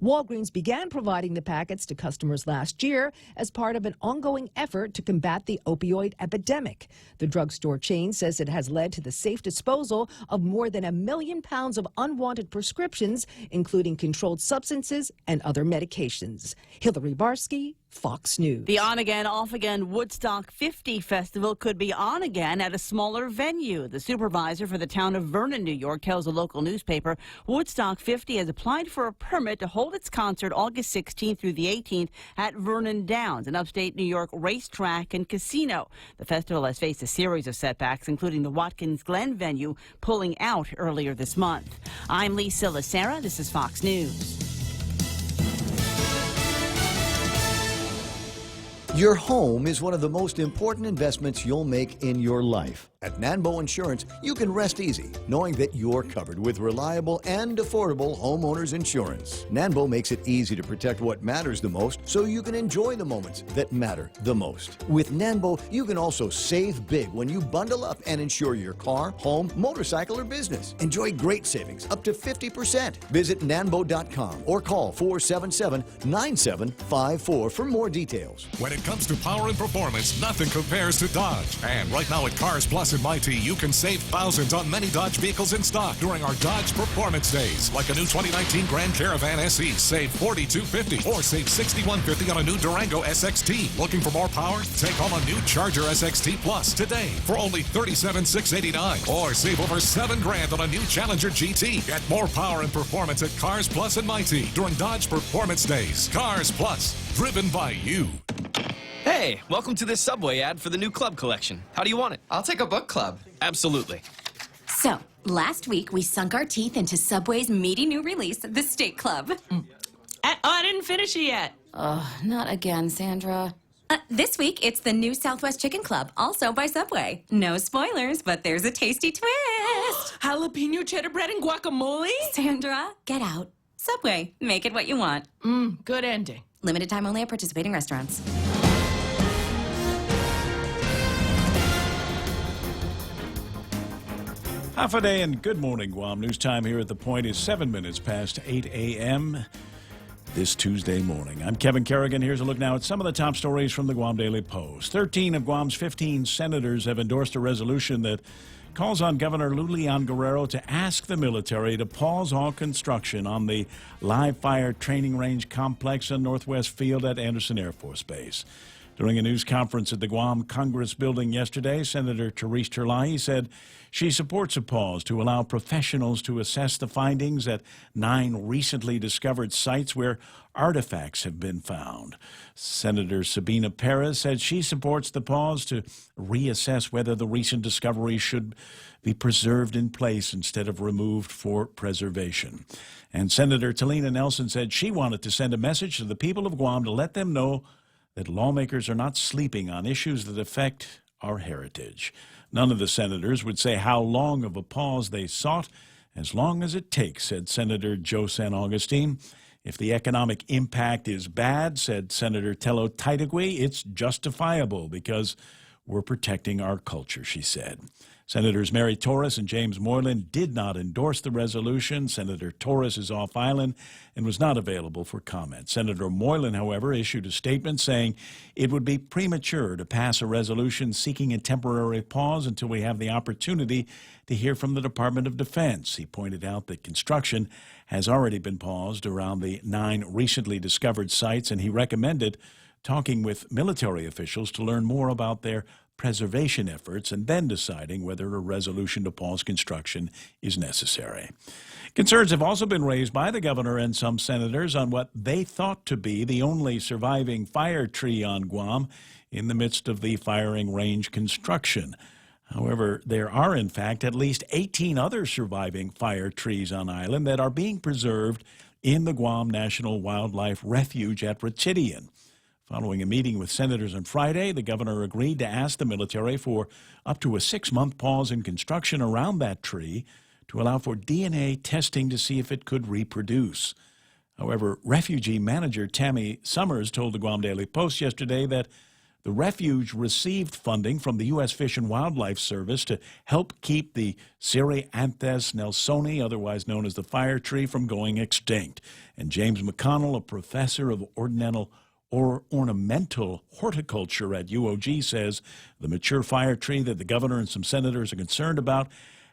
Walgreens began providing the packets to customers last year as part of an ongoing effort to combat the opioid epidemic. The drugstore chain says it has led to the safe disposal of more than 1 million pounds of unwanted prescriptions, including controlled substances and other medications. Hillary Barsky, Fox News. The on-again, off-again Woodstock 50 festival could be on again at a smaller venue. The supervisor for the town of Vernon, New York, tells a local newspaper Woodstock 50 has applied for a permit to hold its concert August 16th through the 18th at Vernon Downs, an upstate New York racetrack and casino. The festival has faced a series of setbacks, including the Watkins Glen venue pulling out earlier this month. I'm Lisa Lacera. This is Fox News. Your home is one of the most important investments you'll make in your life. At Nanbo Insurance, you can rest easy knowing that you're covered with reliable and affordable homeowners insurance. Nanbo makes it easy to protect what matters the most so you can enjoy the moments that matter the most. With Nanbo, you can also save big when you bundle up and insure your car, home, motorcycle, or business. Enjoy great savings up to 50%. Visit nanbo.com or call 477-9754 for more details. When it comes to power and performance, nothing compares to Dodge. And right now at Cars Plus in Mighty, you can save thousands on many Dodge vehicles in stock during our Dodge Performance Days. Like a new 2019 Grand Caravan SE, save $4,250 or save $6,150 on a new Durango SXT. Looking for more power? Take home a new Charger SXT Plus today for only $37,689 or save over $7,000 on a new Challenger GT. Get more power and performance at Cars Plus in Mighty during Dodge Performance Days. Cars Plus, driven by you. Hey, welcome to this Subway ad for the new club collection. How do you want it? I'll take a book club. Absolutely. So, last week we sunk our teeth into Subway's meaty new release, the Steak Club. I didn't finish it yet. Not again, Sandra. This week, it's the new Southwest Chicken Club, also by Subway. No spoilers, but there's a tasty twist. Jalapeno cheddar bread and guacamole? Sandra, get out. Subway, make it what you want. Good ending. Limited time only at participating restaurants. Half a day and good morning, Guam. News time here at The Point is 7 minutes past 8 a.m. this Tuesday morning. I'm Kevin Kerrigan. Here's a look now at some of the top stories from the Guam Daily Post. 13 of Guam's 15 senators have endorsed a resolution that calls on Governor Lulian Guerrero to ask the military to pause all construction on the live fire training range complex in Northwest Field at Anderson Air Force Base. During a news conference at the Guam Congress building yesterday, Senator Therese Terlahi said she supports a pause to allow professionals to assess the findings at 9 recently discovered sites where artifacts have been found. Senator Sabina Perez said she supports the pause to reassess whether the recent discoveries should be preserved in place instead of removed for preservation. And Senator Talina Nelson said she wanted to send a message to the people of Guam to let them know that lawmakers are not sleeping on issues that affect our heritage. None of the senators would say how long of a pause they sought. As long as it takes, said Senator Joe San Augustine. If the economic impact is bad, said Senator Tello Taitigui, it's justifiable because we're protecting our culture, she said. Senators Mary Torres and James Moylan did not endorse the resolution. Senator Torres is off island and was not available for comment. Senator Moylan, however, issued a statement saying it would be premature to pass a resolution seeking a temporary pause until we have the opportunity to hear from the Department of Defense. He pointed out that construction has already been paused around the 9 recently discovered sites, and he recommended talking with military officials to learn more about their preservation efforts and then deciding whether a resolution to pause construction is necessary. Concerns have also been raised by the governor and some senators on what they thought to be the only surviving fire tree on Guam in the midst of the firing range construction. However, there are, in fact, at least 18 other surviving fire trees on island that are being preserved in the Guam National Wildlife Refuge at Retidian. Following a meeting with senators on Friday, the governor agreed to ask the military for up to a 6-month pause in construction around that tree to allow for DNA testing to see if it could reproduce. However, refugee manager Tammy Summers told the Guam Daily Post yesterday that the refuge received funding from the U.S. Fish and Wildlife Service to help keep the Cereanthes nelsoni, otherwise known as the fire tree, from going extinct. And James McConnell, a professor of ornamental horticulture at UOG, says the mature fire tree that the governor and some senators are concerned about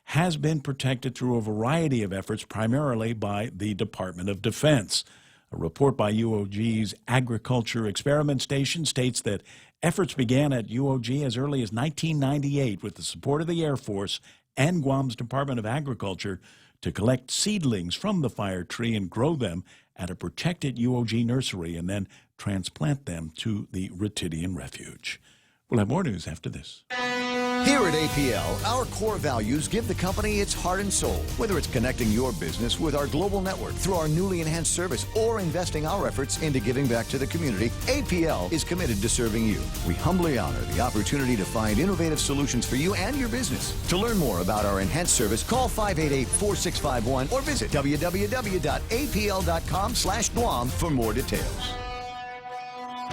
has been protected through a variety of efforts, primarily by the Department of Defense. A report by UOG's Agriculture Experiment Station states that efforts began at UOG as early as 1998 with the support of the Air Force and Guam's Department of Agriculture to collect seedlings from the fire tree and grow them at a protected UOG nursery and then transplant them to the Retidian Refuge. We'll have more news after this. Here at APL, our core values give the company its heart and soul. Whether it's connecting your business with our global network through our newly enhanced service or investing our efforts into giving back to the community, APL is committed to serving you. We humbly honor the opportunity to find innovative solutions for you and your business. To learn more about our enhanced service, call 588-4651 or visit www.apl.com/Guam for more details.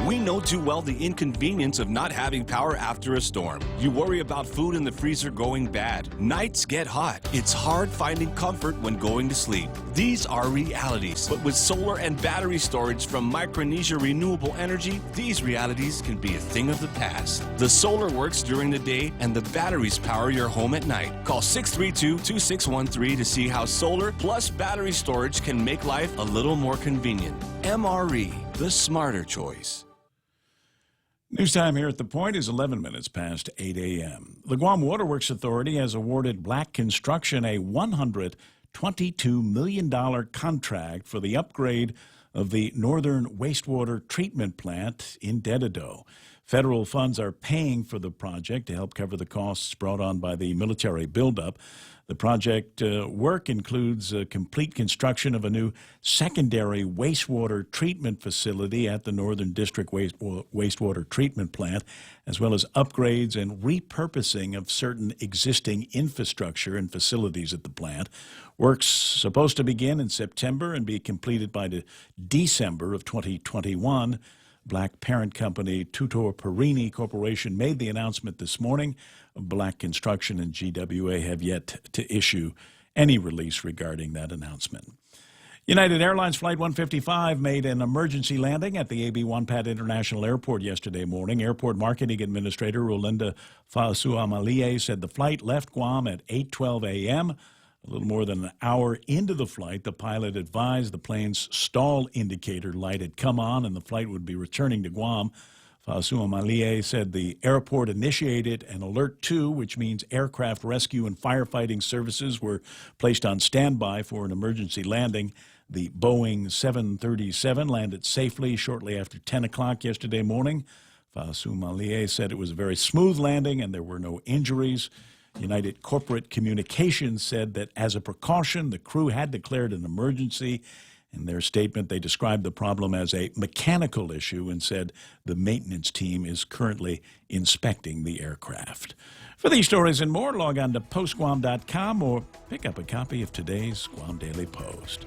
We know too well the inconvenience of not having power after a storm. You worry about food in the freezer going bad. Nights get hot. It's hard finding comfort when going to sleep. These are realities. But with solar and battery storage from Micronesia Renewable Energy, these realities can be a thing of the past. The solar works during the day and the batteries power your home at night. Call 632-2613 to see how solar plus battery storage can make life a little more convenient. MRE, the smarter choice. News time here at The Point is 11 minutes past 8 a.m. The Guam Waterworks Authority has awarded Black Construction a $122 million contract for the upgrade of the Northern Wastewater Treatment Plant in Dededo. Federal funds are paying for the project to help cover the costs brought on by the military buildup. The project work includes complete construction of a new secondary wastewater treatment facility at the Northern District Wastewater Treatment Plant, as well as upgrades and repurposing of certain existing infrastructure and facilities at the plant. Work's supposed to begin in September and be completed by December of 2021. Black parent company Tutor Perini Corporation made the announcement this morning. Black Construction and GWA have yet to issue any release regarding that announcement. United Airlines Flight 155 made an emergency landing at the AB Wanpat International Airport yesterday morning. Airport Marketing Administrator Rolinda Fasuamalie said the flight left Guam at 8:12 a.m. A little more than an hour into the flight, the pilot advised the plane's stall indicator light had come on and the flight would be returning to Guam. Fasuma Malie said the airport initiated an Alert 2, which means aircraft rescue and firefighting services were placed on standby for an emergency landing. The Boeing 737 landed safely shortly after 10 o'clock yesterday morning. Fasuma Malie said it was a very smooth landing and there were no injuries. United Corporate Communications said that as a precaution, the crew had declared an emergency. In their statement, they described the problem as a mechanical issue and said the maintenance team is currently inspecting the aircraft. For these stories and more, log on to postguam.com or pick up a copy of today's Guam Daily Post.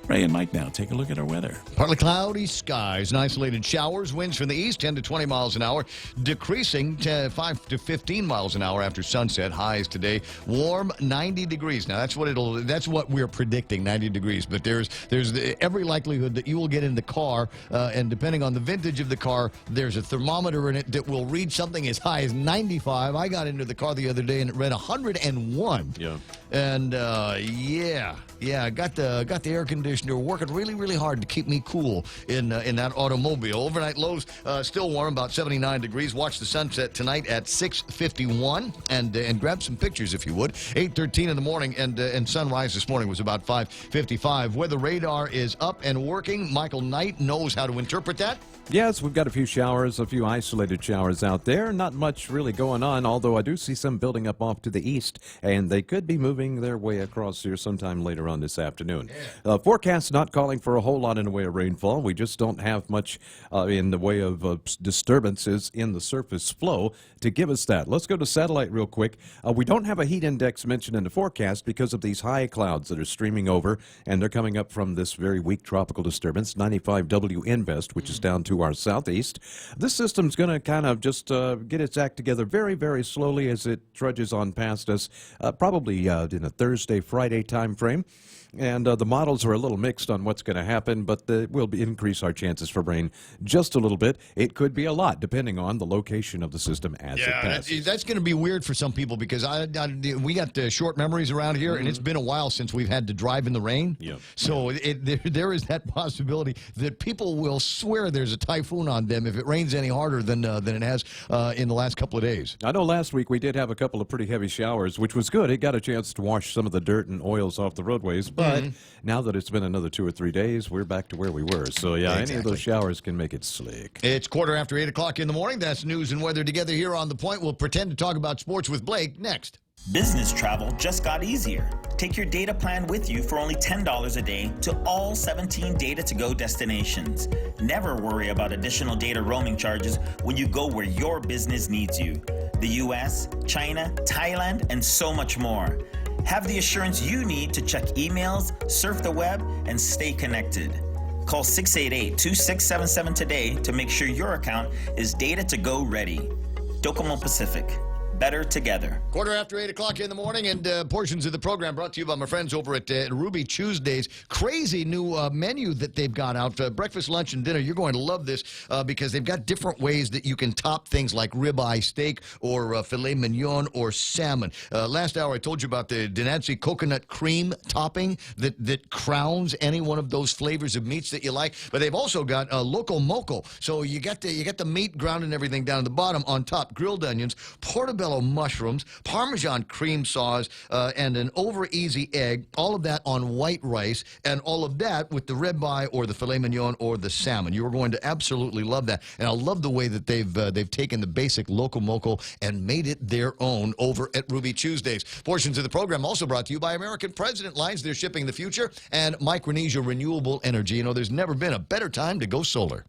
Ray and Mike now take a look at our weather. Partly cloudy skies and isolated showers. Winds from the east 10 to 20 miles an hour, decreasing to 5 to 15 miles an hour after sunset. Highs today, warm 90 degrees. Now that's what we're predicting, 90 degrees. But there's every likelihood that you will get in the car, and depending on the vintage of the car, there's a thermometer in it that will read something as high as 95. I got into the car the other day and it read 101. Yeah. And I got the air conditioner working really, really hard to keep me cool in that automobile. Overnight lows still warm, about 79 degrees. Watch the sunset tonight at 6:51, and grab some pictures if you would. 8:13 in the morning, and sunrise this morning was about 5:55. Weather radar is up and working. Michael Knight knows how to interpret that. Yes, we've got a few showers, a few isolated showers out there. Not much really going on, although I do see some building up off to the east, and they could be moving their way across here sometime later on this afternoon. Forecast not calling for a whole lot in the way of rainfall. We just don't have much in the way of disturbances in the surface flow to give us that. Let's go to satellite real quick. We don't have a heat index mentioned in the forecast because of these high clouds that are streaming over, and they're coming up from this very weak tropical disturbance, 95 W Invest, which is down to our southeast. This system's going to kind of just get its act together very, very slowly as it trudges on past us, probably in a Thursday, Friday time frame. And the models are a little mixed on what's going to happen, but we'll increase our chances for rain just a little bit. It could be a lot, depending on the location of the system as it passes. That's going to be weird for some people because we got short memories around here, and it's been a while since we've had to drive in the rain. Yep. So there is that possibility that people will swear there's a typhoon on them if it rains any harder than it has in the last couple of days. I know last week we did have a couple of pretty heavy showers, which was good. It got a chance to wash some of the dirt and oils off the roadways. But now that it's been another 2 or 3 days, we're back to where we were. So, any of those showers can make it slick. It's 8:15 in the morning. That's news and weather together here on The Point. We'll pretend to talk about sports with Blake next. Business travel just got easier. Take your data plan with you for only $10 a day to all 17 data-to-go destinations. Never worry about additional data roaming charges when you go where your business needs you. The U.S., China, Thailand, and so much more. Have the assurance you need to check emails, surf the web, and stay connected. Call 688-2677 today to make sure your account is data-to-go ready. Docomo Pacific. Better together. 8:15 in the morning, and portions of the program brought to you by my friends over at Ruby Tuesdays. Crazy new menu that they've got out. Breakfast, lunch, and dinner. You're going to love this because they've got different ways that you can top things like ribeye steak or filet mignon or salmon. Last hour I told you about the Denancy coconut cream topping that crowns any one of those flavors of meats that you like. But they've also got loco moco. So you got the meat ground and everything down at the bottom. On top, grilled onions, portobello mushrooms, Parmesan cream sauce, and an over-easy egg. All of that on white rice, and all of that with the ribeye or the filet mignon or the salmon. You are going to absolutely love that. And I love the way that they've taken the basic loco moco and made it their own over at Ruby Tuesdays. Portions of the program also brought to you by American President Lines. They're shipping the future, and Micronesia Renewable Energy. You know, there's never been a better time to go solar.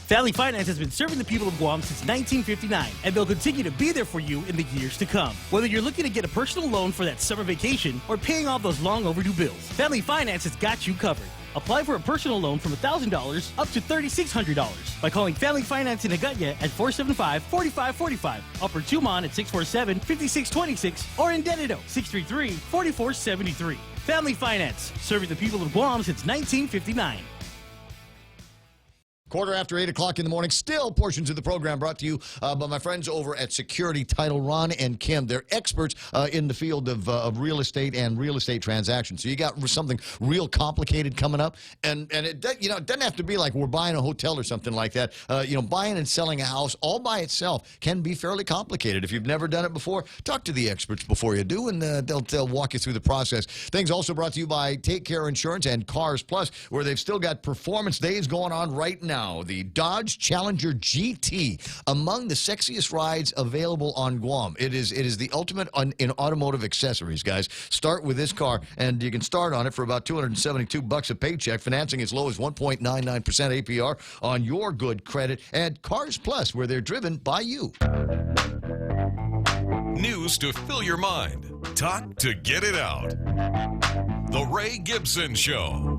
Family Finance has been serving the people of Guam since 1959, and they'll continue to be there for you in the years to come. Whether you're looking to get a personal loan for that summer vacation or paying off those long overdue bills, Family Finance has got you covered. Apply for a personal loan from $1,000 up to $3,600 by calling Family Finance in Agutya at 475-4545, Upper Tumon at 647-5626, or in Dededo 633-4473. Family Finance, serving the people of Guam since 1959. Quarter after 8 o'clock in the morning. Still portions of the program brought to you by my friends over at Security Title, Ron and Kim. They're experts in the field of real estate and real estate transactions. So you got something real complicated coming up, and it doesn't have to be like we're buying a hotel or something like that. Buying and selling a house all by itself can be fairly complicated. If you've never done it before, talk to the experts before you do, and they'll walk you through the process. Things also brought to you by Take Care Insurance and Cars Plus, where they've still got performance days going on right now. The Dodge Challenger GT, among the sexiest rides available on Guam. It is the ultimate in automotive accessories, guys. Start with this car, and you can start on it for about $272 a paycheck, financing as low as 1.99% APR on your good credit. And Cars Plus, where they're driven by you. News to fill your mind. Talk to get it out. The Ray Gibson Show.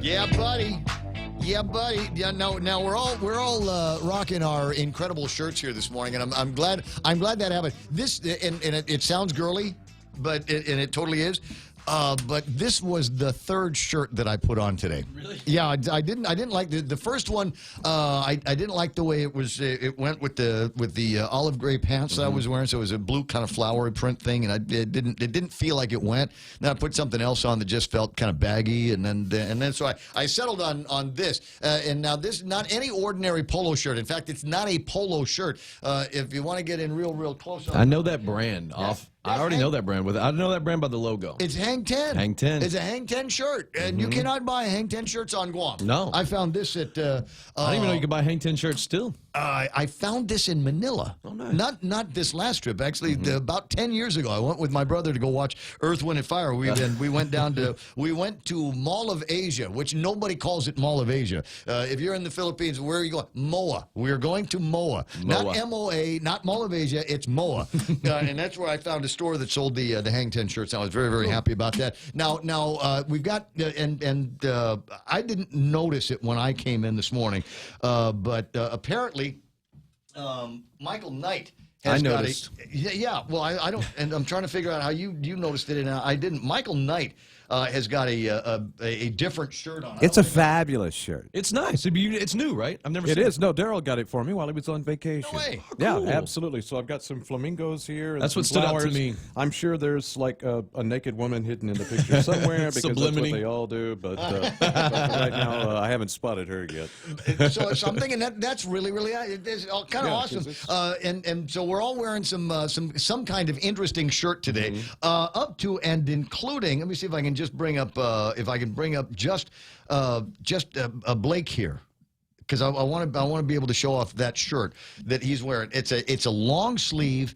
Yeah, buddy. Yeah, buddy. Yeah, now we're all rocking our incredible shirts here this morning, and I'm glad that happened. This and it sounds girly, but it totally is. But this was the third shirt that I put on today. Really? Yeah, I didn't like the first one. I didn't like the way it was. It went with the olive gray pants that I was wearing. So it was a blue kind of flowery print thing, and it didn't feel like it went. Then I put something else on that just felt kind of baggy, and then so I settled on this. And now this is not any ordinary polo shirt. In fact, it's not a polo shirt. If you want to get in real close, I know that brand off. I already know that brand. I know that brand by the logo. It's Hang 10. Hang 10. It's a Hang 10 shirt, and you cannot buy Hang 10 shirts on Guam. No. I found this at... I didn't even know you could buy Hang 10 shirts still. I found this in Manila. Oh, nice. Not this last trip. Actually, about 10 years ago, I went with my brother to go watch Earth, Wind, and Fire. We went to Mall of Asia, which nobody calls it Mall of Asia. If you're in the Philippines, where are you going? MOA. We are going to MOA. Not MOA, not Mall of Asia. It's MOA. And that's where I found a store that sold the Hang 10 shirts. I was very, very happy about that. Now we've got, I didn't notice it when I came in this morning, but apparently Michael Knight has got a... Yeah, well, I don't... And I'm trying to figure out how you noticed it, and I didn't. Michael Knight has got a different shirt on. It's a fabulous shirt. It's nice. It's new, right? I've never seen it. It is. No, Daryl got it for me while he was on vacation. No way. Yeah, Cool. absolutely. So I've got some flamingos here. And That's what some stood out to flowers. me. I'm sure there's like a naked woman hidden in the picture somewhere because that's what they all do. But right now, I haven't spotted her yet. So I'm thinking that's really it's kind of awesome. And so we're all wearing some kind of interesting shirt today, up to and including. Let me see if I can just bring up just Blake here, because I want to be able to show off that shirt that he's wearing. It's a long sleeve.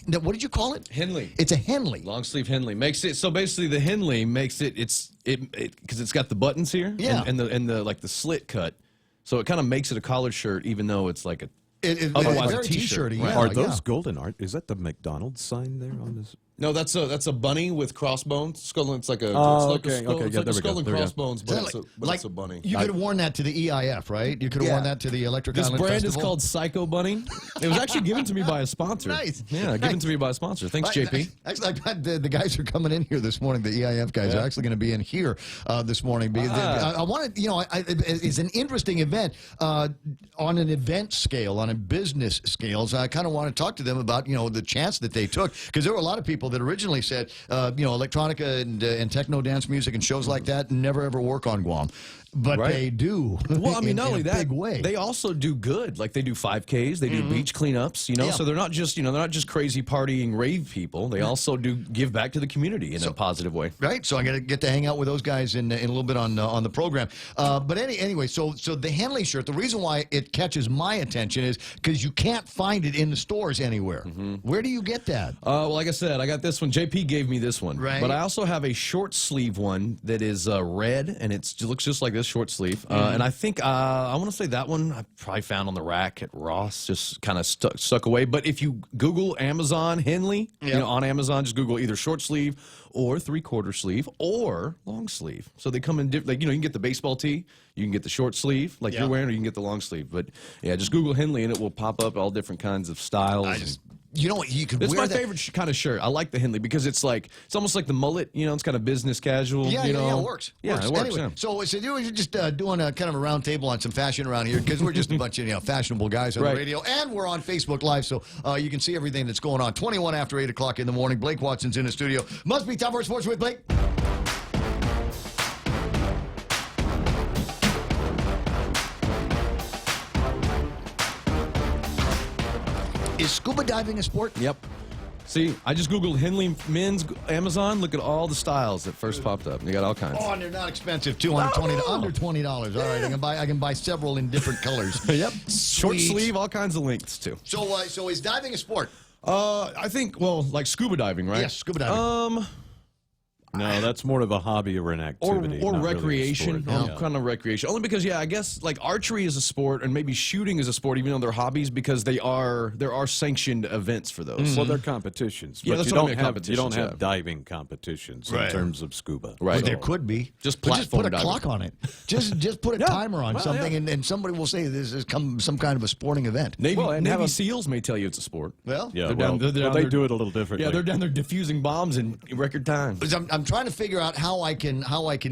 What did you call it? Henley. It's a Henley. Long sleeve Henley makes it so basically the Henley makes it because it's got the buttons here. Yeah. and the like the slit cut, so it kind of makes it a collared shirt even though it's like otherwise a very t-shirt. t-shirty. Right. Yeah, Are those golden art? Is that the McDonald's sign there on this? No, that's a bunny with crossbones. Skull. It's like a. Oh, it's like okay, a skull, okay, it's yeah, like there a we go, skull and there we go. crossbones, but it's a bunny. You could have worn that to the EIF, right? You could have worn that to the Electric This Island brand Festival. is called Psycho Bunny. It was actually given to me by a sponsor. Nice. Yeah, given to me by a sponsor. Thanks, JP. Actually, I got the guys are coming in here this morning. The EIF guys are actually going to be in here this morning. Because I wanted, it's an interesting event on an event scale, on a business scale. So I kind of want to talk to them about, the chance that they took, because there were a lot of people that originally said, electronica and techno dance music and shows like that never ever work on Guam. But they do. Well, I mean, not only that, big way. they also do good. Like they do 5Ks, they do beach cleanups. So they're not just crazy partying rave people. They also do give back to the community in a positive way. Right. So I'm going to get to hang out with those guys in a little bit on the program. But anyway, so the Henley shirt. The reason why it catches my attention is because you can't find it in the stores anywhere. Where do you get that? Well, like I said, I got this one. JP gave me this one. Right. But I also have a short sleeve one that is red, and it looks just like this short sleeve. And I think I want to say that one I probably found on the rack at Ross, just kind of stuck away. But if you Google Amazon Henley, on Amazon, just Google either short sleeve or 3/4 sleeve or long sleeve. So they come in different. Like, you can get the baseball tee, you can get the short sleeve like you're wearing, or you can get the long sleeve. But yeah, just Google Henley and it will pop up all different kinds of styles. You know what? You could It's wear my that. favorite kind of shirt. I like the Henley because it's almost like the mullet. You know, it's kind of business casual. Yeah, you yeah, know? yeah, it works. Yeah, it works. Anyway, Yeah. so you're just doing a kind of a round table on some fashion around here because we're just a bunch of fashionable guys on the radio, and we're on Facebook Live, so you can see everything that's going on. 21 after 8 o'clock in the morning. Blake Watson's in the studio. Must be Top 4 Sports with Blake. Is scuba diving a sport? Yep. See, I just Googled Henley men's Amazon. Look at all the styles that first popped up. They got all kinds. Oh, and they're not expensive too. Under $20. All right, I can buy several in different colors. Yep. Short Sweet. sleeve, all kinds of lengths too. So is diving a sport? I think like scuba diving, right? Yes, scuba diving. No, that's more of a hobby or an activity. Or not really a recreation. sport. Yeah. Kind of recreation. Only because, I guess like archery is a sport and maybe shooting is a sport, even though they're hobbies, because there are sanctioned events for those. Well, they're competitions. Yeah, But that's you what I don't mean, have competitions, you don't have yeah. diving competitions Right. in terms of scuba. Right. Well, there could be. Just But platform put a diving. clock on it. Just put a timer on something, and somebody will say this has come some kind of a sporting event. Navy SEALs may tell you it's a sport. Well, Yeah, They're well, down- they're down but they there- do it a little differently. Yeah, they're down there diffusing bombs in record time. I'm trying to figure out how I can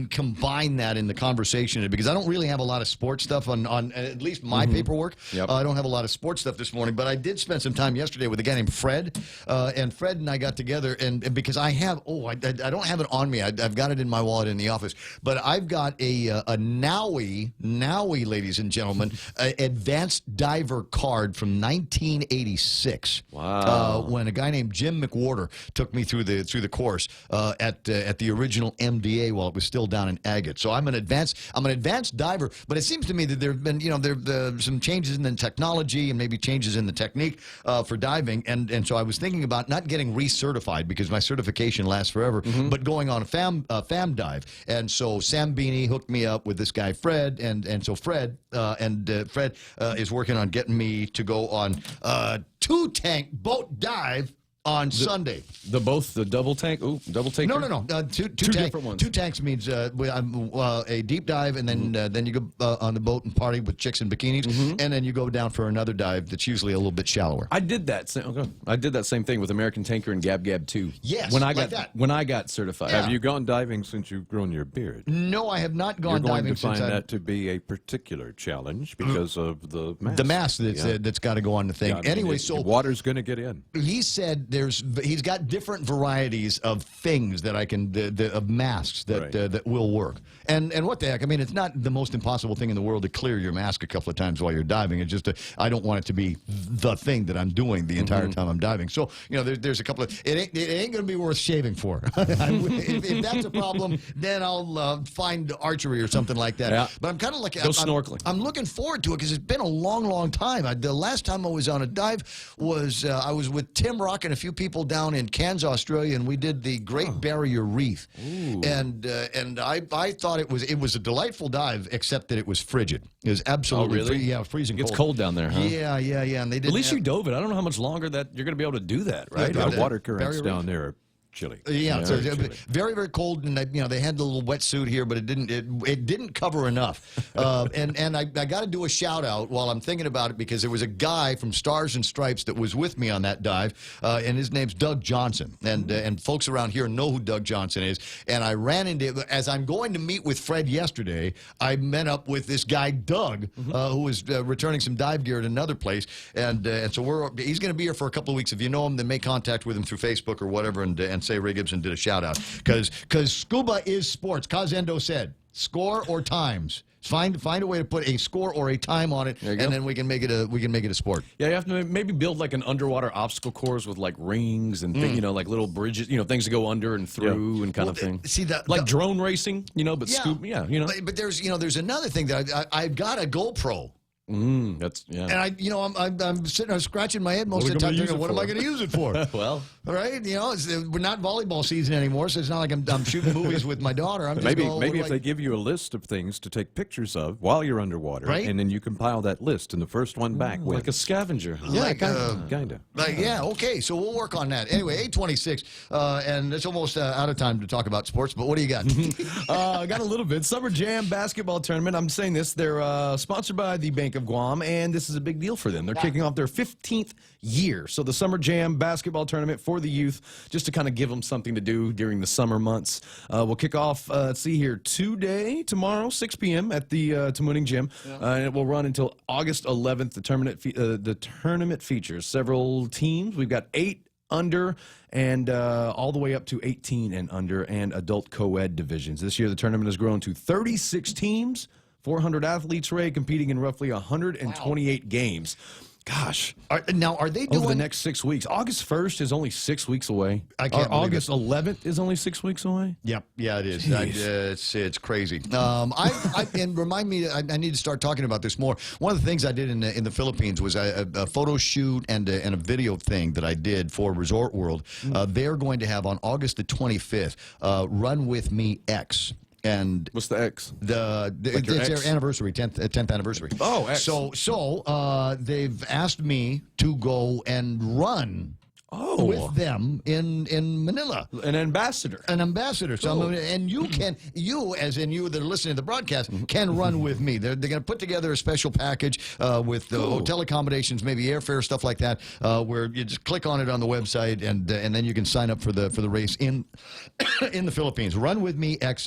combine that in the conversation because I don't really have a lot of sports stuff on at least my paperwork. Yep. I don't have a lot of sports stuff this morning, but I did spend some time yesterday with a guy named Fred, and Fred and I got together and because I have I don't have it on me. I've got it in my wallet in the office, but I've got a Nowie, ladies and gentlemen, advanced diver card from 1986. Wow. When a guy named Jim McWhorter took me through the course at the original MDA while it was still down in Agate. So I'm an advanced diver, but it seems to me that there have been some changes in the technology and maybe changes in the technique for diving, and so I was thinking about not getting recertified because my certification lasts forever, but going on a fam dive. And so Sam Beanie hooked me up with this guy Fred, and so Fred is working on getting me to go on a 2-tank boat dive on Sunday. The double tank? Ooh, double tank? No. Two different ones. 2 tanks means a deep dive, and then you go on the boat and party with chicks in bikinis, and then you go down for another dive that's usually a little bit shallower. I did that. I did that same thing with American Tanker and Gab Gab 2. Yes, when I like got that. when I got certified. Have you gone diving since you've grown your beard? No, I have not You're gone going diving to find since that to be a particular challenge because of the mask. the mask that's got to go on the thing. Yeah, Anyway, the water's going to get in. he said he's got different varieties of things that I can of masks that that will work. And what the heck? I mean, it's not the most impossible thing in the world to clear your mask a couple of times while you're diving. It's just I don't want it to be the thing that I'm doing the entire time I'm diving. So there's a couple of it ain't going to be worth shaving for. if that's a problem, then I'll find archery or something like that. Yeah. But I'm kind of like Go snorkeling. I'm looking forward to it because it's been a long time. The last time I was on a dive was I was with Tim Rock and a few people down in Cairns, Australia, and we did the Great Barrier Reef. And I thought it was a delightful dive, except that it was frigid. It was absolutely freezing. It gets cold down there, huh? Yeah. And they did. At least you dove it. I don't know how much longer that you're going to be able to do that, right? The water Barrier currents Reef. down there are chilly. Yeah, so chilly. very cold, and they had the little wetsuit here, but it didn't cover enough. And I got to do a shout out while I'm thinking about it because there was a guy from Stars and Stripes that was with me on that dive, and his name's Doug Johnson, and folks around here know who Doug Johnson is. And I ran into as I'm going to meet with Fred yesterday, I met up with this guy Doug, who was returning some dive gear at another place, and so he's going to be here for a couple of weeks. If you know him, then make contact with him through Facebook or whatever, and say Ray Gibson did a shout out because scuba is sports. Cazendo said, score or times. Find a way to put a score or a time on it, and then we can make it a sport. Yeah, you have to maybe build like an underwater obstacle course with like rings and like little bridges, things to go under and through and kind of thing. See like drone racing, but scuba, But there's another thing that I've got a GoPro. And I'm sitting there scratching my head most of the time thinking, what am I going to use it for? Well, all right, we're not volleyball season anymore, so it's not like I'm shooting movies with my daughter. I'm just maybe if they give you a list of things to take pictures of while you're underwater, right? And then you compile that list, and the first one back like a scavenger. Yeah, kind of. Okay, so we'll work on that. Anyway, 8:26, and it's almost out of time to talk about sports. But what do you got? I got a little bit. Summer Jam basketball tournament. I'm saying this. They're sponsored by the Bank of Guam, and this is a big deal for them. They're kicking off their 15th year. So the Summer Jam basketball tournament for the youth, just to kind of give them something to do during the summer months. We'll kick off, let's see here, tomorrow, 6 p.m. at the Tamuning Gym. And it will run until August 11th. The tournament features several teams. We've got 8 under and all the way up to 18 and under, and adult co-ed divisions. This year the tournament has grown to 36 teams, 400 athletes, Ray, competing in roughly 128 games. Gosh. Are they doing... Over the next 6 weeks. August 1st is only 6 weeks away. I can't believe August 11th is only 6 weeks away? Yep. Yeah, it is. It's crazy. And remind me, I need to start talking about this more. One of the things I did in the Philippines was a photo shoot and a video thing that I did for Resort World. They're going to have on August the 25th, Run With Me X. And what's the X? It's their anniversary, 10th anniversary. Oh, X. So they've asked me to go and run with them in Manila. An ambassador. So and you as in you that are listening to the broadcast, can run with me. They're going to put together a special package with hotel accommodations, maybe airfare, stuff like that, where you just click on it on the website, and then you can sign up for the race in the Philippines. Run with me at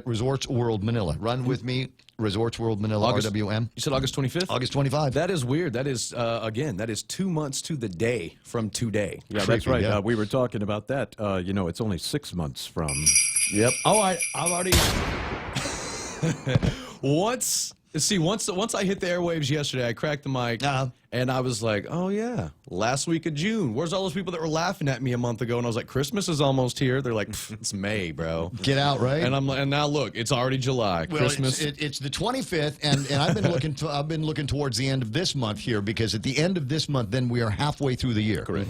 Resorts World Manila. Run with me. Resorts World Manila, RWM. You said August 25th? August 25. That is weird. That is, again, that is 2 months to the day from today. Yeah, that's right. Yeah. We were talking about that. It's only 6 months from... Yep. Oh, I've already... Once I hit the airwaves yesterday, I cracked the mic, and I was like, oh, yeah, last week of June. Where's all those people that were laughing at me a month ago? And I was like, Christmas is almost here. They're like, it's May, bro. Get out, right? And I'm like, and now look, it's already July. Well, Christmas. It's the 25th, and I've been looking towards the end of this month here, because at the end of this month, then we are halfway through the year. Correct.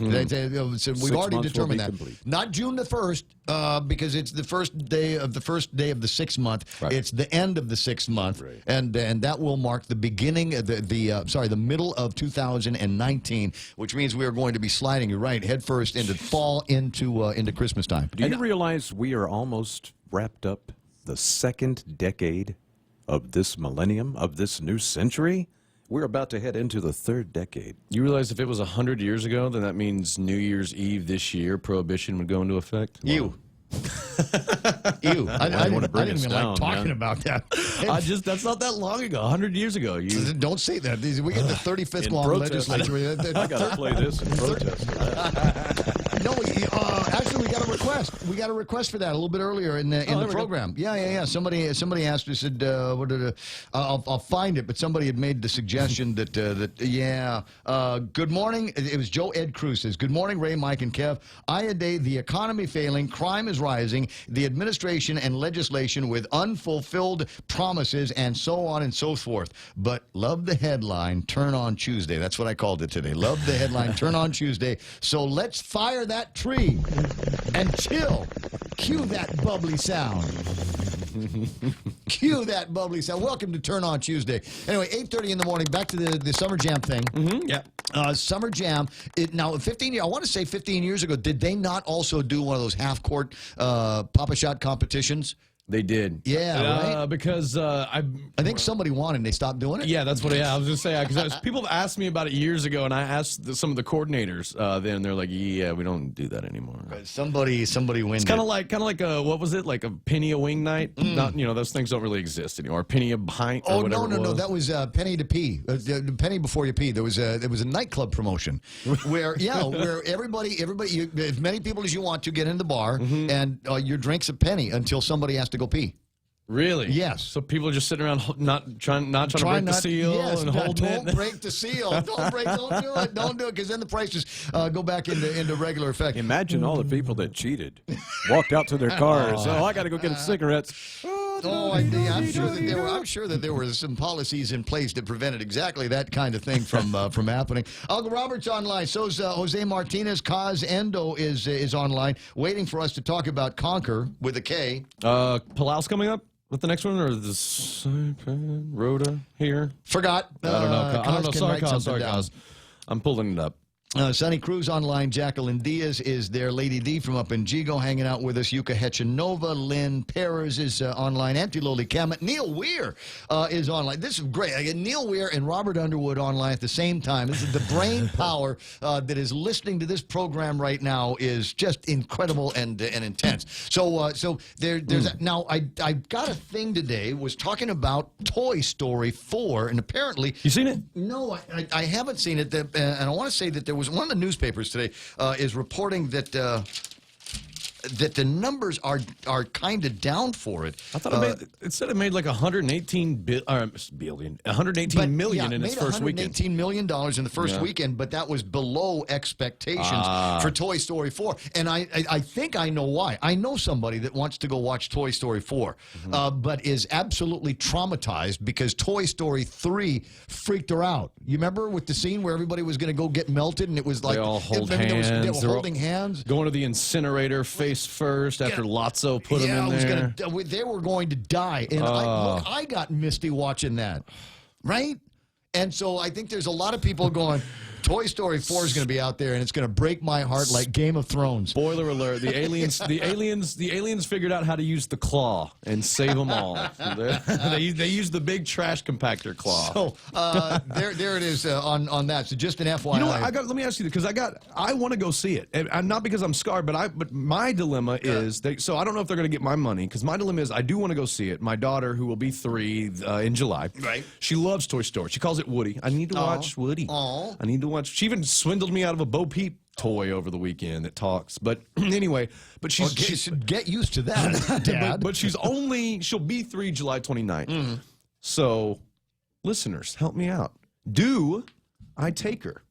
So we've already determined that. Complete. Not June the 1st, because it's the first day of the 6th month. Right. It's the end of the 6th month, right. And that will mark the beginning of the middle of 2019, which means we are going to be sliding, you're right, headfirst into fall, into Christmas time. Do you realize we are almost wrapped up the second decade of this millennium, of this new century? We're about to head into the third decade. You realize if it was 100 years ago, then that means New Year's Eve this year, Prohibition would go into effect? Ew. Ew. I didn't even like talking about that. That's not that long ago, 100 years ago. Don't say that. We get the 35th Guam legislature. I got to play this in protest. No, actually, we got a request. We got a request for that a little bit earlier in the program. Yeah. Somebody asked me, said, I'll find it, but somebody had made the suggestion that good morning. It was Joe Ed Cruz says, good morning, Ray, Mike, and Kev. Day, the economy failing, crime is rising, the administration and legislation with unfulfilled promises, and so on and so forth. But love the headline, turn on Tuesday. That's what I called it today. Love the headline, turn on Tuesday. So let's fire that tree and chill. Cue that bubbly sound. Cue that bubbly sound. Welcome to Turn On Tuesday. Anyway, 8:30 in the morning. Back to the Summer Jam thing. Yeah. Summer Jam. Now, 15 years. I want to say 15 years ago. Did they not also do one of those half-court Papa Shot competitions? They did. Yeah, right? Because I think somebody won and they stopped doing it. Yeah, that's what I was going to say. Because people have asked me about it years ago, and I asked some of the coordinators then, they're like, yeah, we don't do that anymore. Somebody wins. It's kind of like what was it? Like a penny a wing night? Not, those things don't really exist anymore. Penny a pint or whatever no. That was penny to pee. Penny before you pee. There was a nightclub promotion where everybody, as many people as you want to get in the bar, and your drink's a penny until somebody has to go pee. Really? Yes. So people are just sitting around not trying to break the seal and holding it. Don't break the seal. Don't do it. Don't do it, because then the prices go back into regular effect. Imagine all the people that cheated, walked out to their cars. I got to go get cigarettes. I'm sure that there were some policies in place that prevented exactly that kind of thing from happening. Uncle Robert's online. So's Jose Martinez. Kaz Endo is online, waiting for us to talk about Conquer with a K. Palau's coming up with the next one, or this Rhoda here? Forgot. I don't know. Sorry, Kaz. I'm pulling it up. Sonny Cruz online. Jacqueline Diaz is there. Lady D from up in Jigo hanging out with us. Yuka Hechanova. Lynn Perez is online. Auntie Loli Kamet. Neil Weir is online. This is great. I get Neil Weir and Robert Underwood online at the same time. This is the brain power that is listening to this program right now is just incredible and intense. So there's now I got a thing today. Was talking about Toy Story 4, and apparently you seen it? No, I haven't seen it. And I want to say that there was one of the newspapers today is reporting that that the numbers are kind of down for it. I thought it said it made like 118 million in its first weekend. $118 million in the first weekend, but that was below expectations for Toy Story 4. And I think I know why. I know somebody that wants to go watch Toy Story 4, but is absolutely traumatized because Toy Story 3 freaked her out. You remember with the scene where everybody was going to go get melted, and it was like they all hold hands. They were holding hands, going to the incinerator face first after Lotso put them in there. They were going to die, and I got misty watching that, right? And so I think there's a lot of people going, Toy Story 4 is going to be out there, and it's going to break my heart like Game of Thrones. Spoiler alert: the aliens figured out how to use the claw and save them all. They used the big trash compactor claw. So there it is on that. So just an FYI. You know what? Let me ask you because I want to go see it, and not because I'm scarred, but my dilemma is so I don't know if they're going to get my money because my dilemma is I do want to go see it. My daughter, who will be 3 in July, right? She loves Toy Story. She calls it Woody. I need to watch Woody. I need to watch. She even swindled me out of a Bo Peep toy over the weekend that talks. But anyway, but she should get used to that, Dad. but she'll be 3 July 29th. So, listeners, help me out. Do I take her?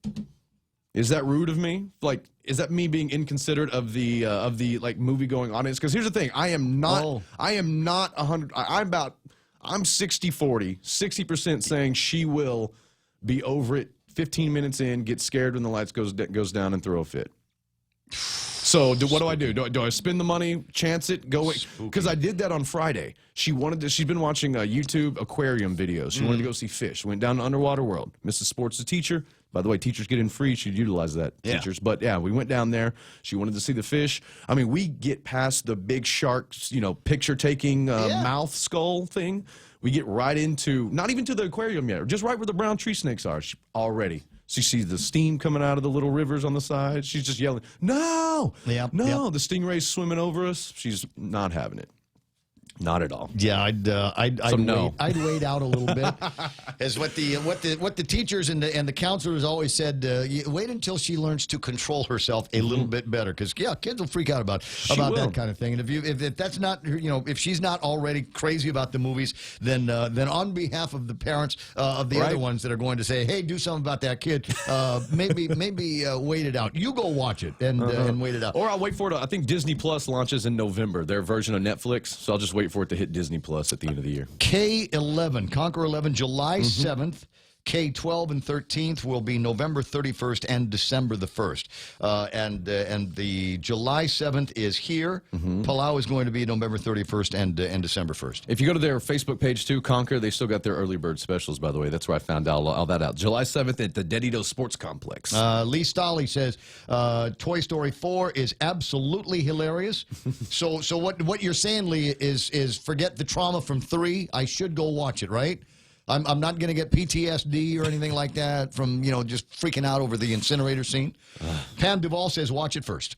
Is that rude of me? Like, is that me being inconsiderate of the like movie going audience? Because here's the thing: I am not 100. I'm 60-40, 60% saying she will be over it 15 minutes in, get scared when the lights goes down, and throw a fit. So what do I do? Do I spend the money, chance it, go? Because I did that on Friday. She's been watching YouTube aquarium videos. She wanted to go see fish. Went down to Underwater World. Mrs. Sports, the teacher. By the way, teachers get in free. She'd utilize that, teachers. But yeah, we went down there. She wanted to see the fish. I mean, we get past the big sharks, picture-taking mouth skull thing. We get right into, not even to the aquarium yet, just right where the brown tree snakes are already. She sees the steam coming out of the little rivers on the side. She's just yelling, no, no. The stingray's swimming over us. She's not having it. Not at all. Yeah, I'd wait out a little bit. As what the teachers and the counselors always said, wait until she learns to control herself a little bit better, because kids will freak out about that kind of thing. And if that's not if she's not already crazy about the movies, then on behalf of the parents of the other ones that are going to say, hey, do something about that kid, maybe wait it out. You go watch it and wait it out. Or I'll wait for it. I think Disney Plus launches in November, their version of Netflix. So I'll just wait for it to hit Disney Plus at the end of the year. K11, Conquer 11, July 7th. K12 and 13th will be November 31st and December the 1st. And the July 7th is here. Palau is going to be November 31st and December 1st. If you go to their Facebook page too, Conquer, they still got their early bird specials, by the way. That's where I found all that out. July 7th at the Dedito Sports Complex. Lee Stolley says Toy Story 4 is absolutely hilarious. so what you're saying, Lee, is forget the trauma from 3. I should go watch it, right? I'm not going to get PTSD or anything like that from, just freaking out over the incinerator scene. Pam Duvall says watch it first.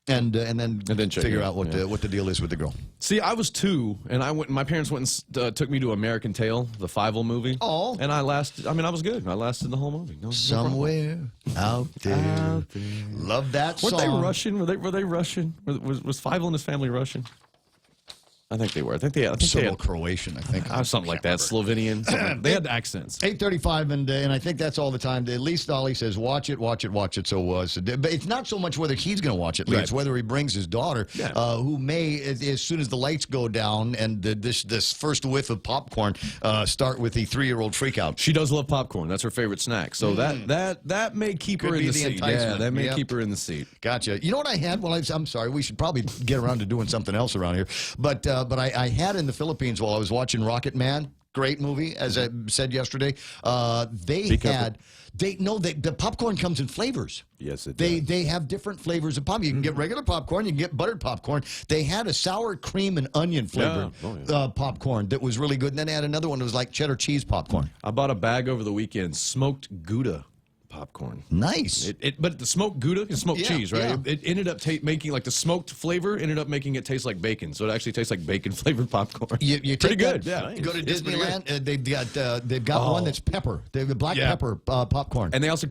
And then figure out what the deal is with the girl. See, I was 2, and my parents went and took me to American Tail, the Fievel movie. Oh. And I was good. I lasted the whole movie. Somewhere out there. Love that song. Weren't they Russian? Were they Russian? Was Fievel and his family Russian? I think they were. I think they had Croatian. I think something like that. Slovenian. They had accents. 8:35, and I think that's all the time. Lee Stolley says, "Watch it." So but it's not so much whether he's going to watch it, Lee. Right. It's whether he brings his daughter, who may, as soon as the lights go down and this first whiff of popcorn, start with the 3-year-old freakout. She does love popcorn. That's her favorite snack. So that may keep her in the seat. Yeah, that may keep her in the seat. Gotcha. You know what I had? Well, I'm sorry. We should probably get around to doing something else around here, but I had in the Philippines while I was watching Rocket Man. great movie, as I said yesterday. The popcorn comes in flavors. Yes, it does. They have different flavors of popcorn. You can get regular popcorn, you can get buttered popcorn. They had a sour cream and onion flavored popcorn that was really good. And then they had another one that was like cheddar cheese popcorn. I bought a bag over the weekend, smoked Gouda popcorn. Nice. But the smoked Gouda is smoked cheese, right? Yeah. It ended up making, like, the smoked flavor ended up making it taste like bacon. So it actually tastes like bacon-flavored popcorn. You pretty take good. That, Yeah. You go to It's pretty Disneyland, they've got one that's pepper. They have the black pepper popcorn. And they also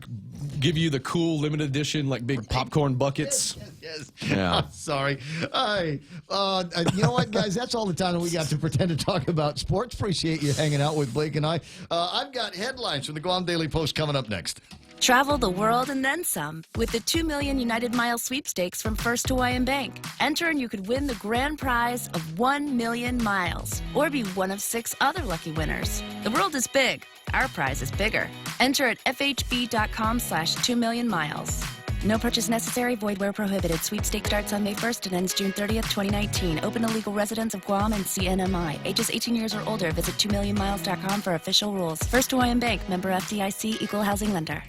give you the cool limited edition, like, big popcorn buckets. Yes. Yeah. Sorry. You know what, guys? That's all the time that we got to pretend to talk about sports. Appreciate you hanging out with Blake and I. I've got headlines from the Guam Daily Post coming up next. Travel the world and then some with the 2 million United Mile sweepstakes from First Hawaiian Bank. Enter and you could win the grand prize of 1 million miles or be one of 6 other lucky winners. The world is big. Our prize is bigger. Enter at fhb.com/2 million miles. No purchase necessary. Void where prohibited. Sweepstake starts on May 1st and ends June 30th, 2019. Open to legal residents of Guam and CNMI. Ages 18 years or older. Visit 2millionmiles.com for official rules. First Hawaiian Bank. Member FDIC. Equal housing lender.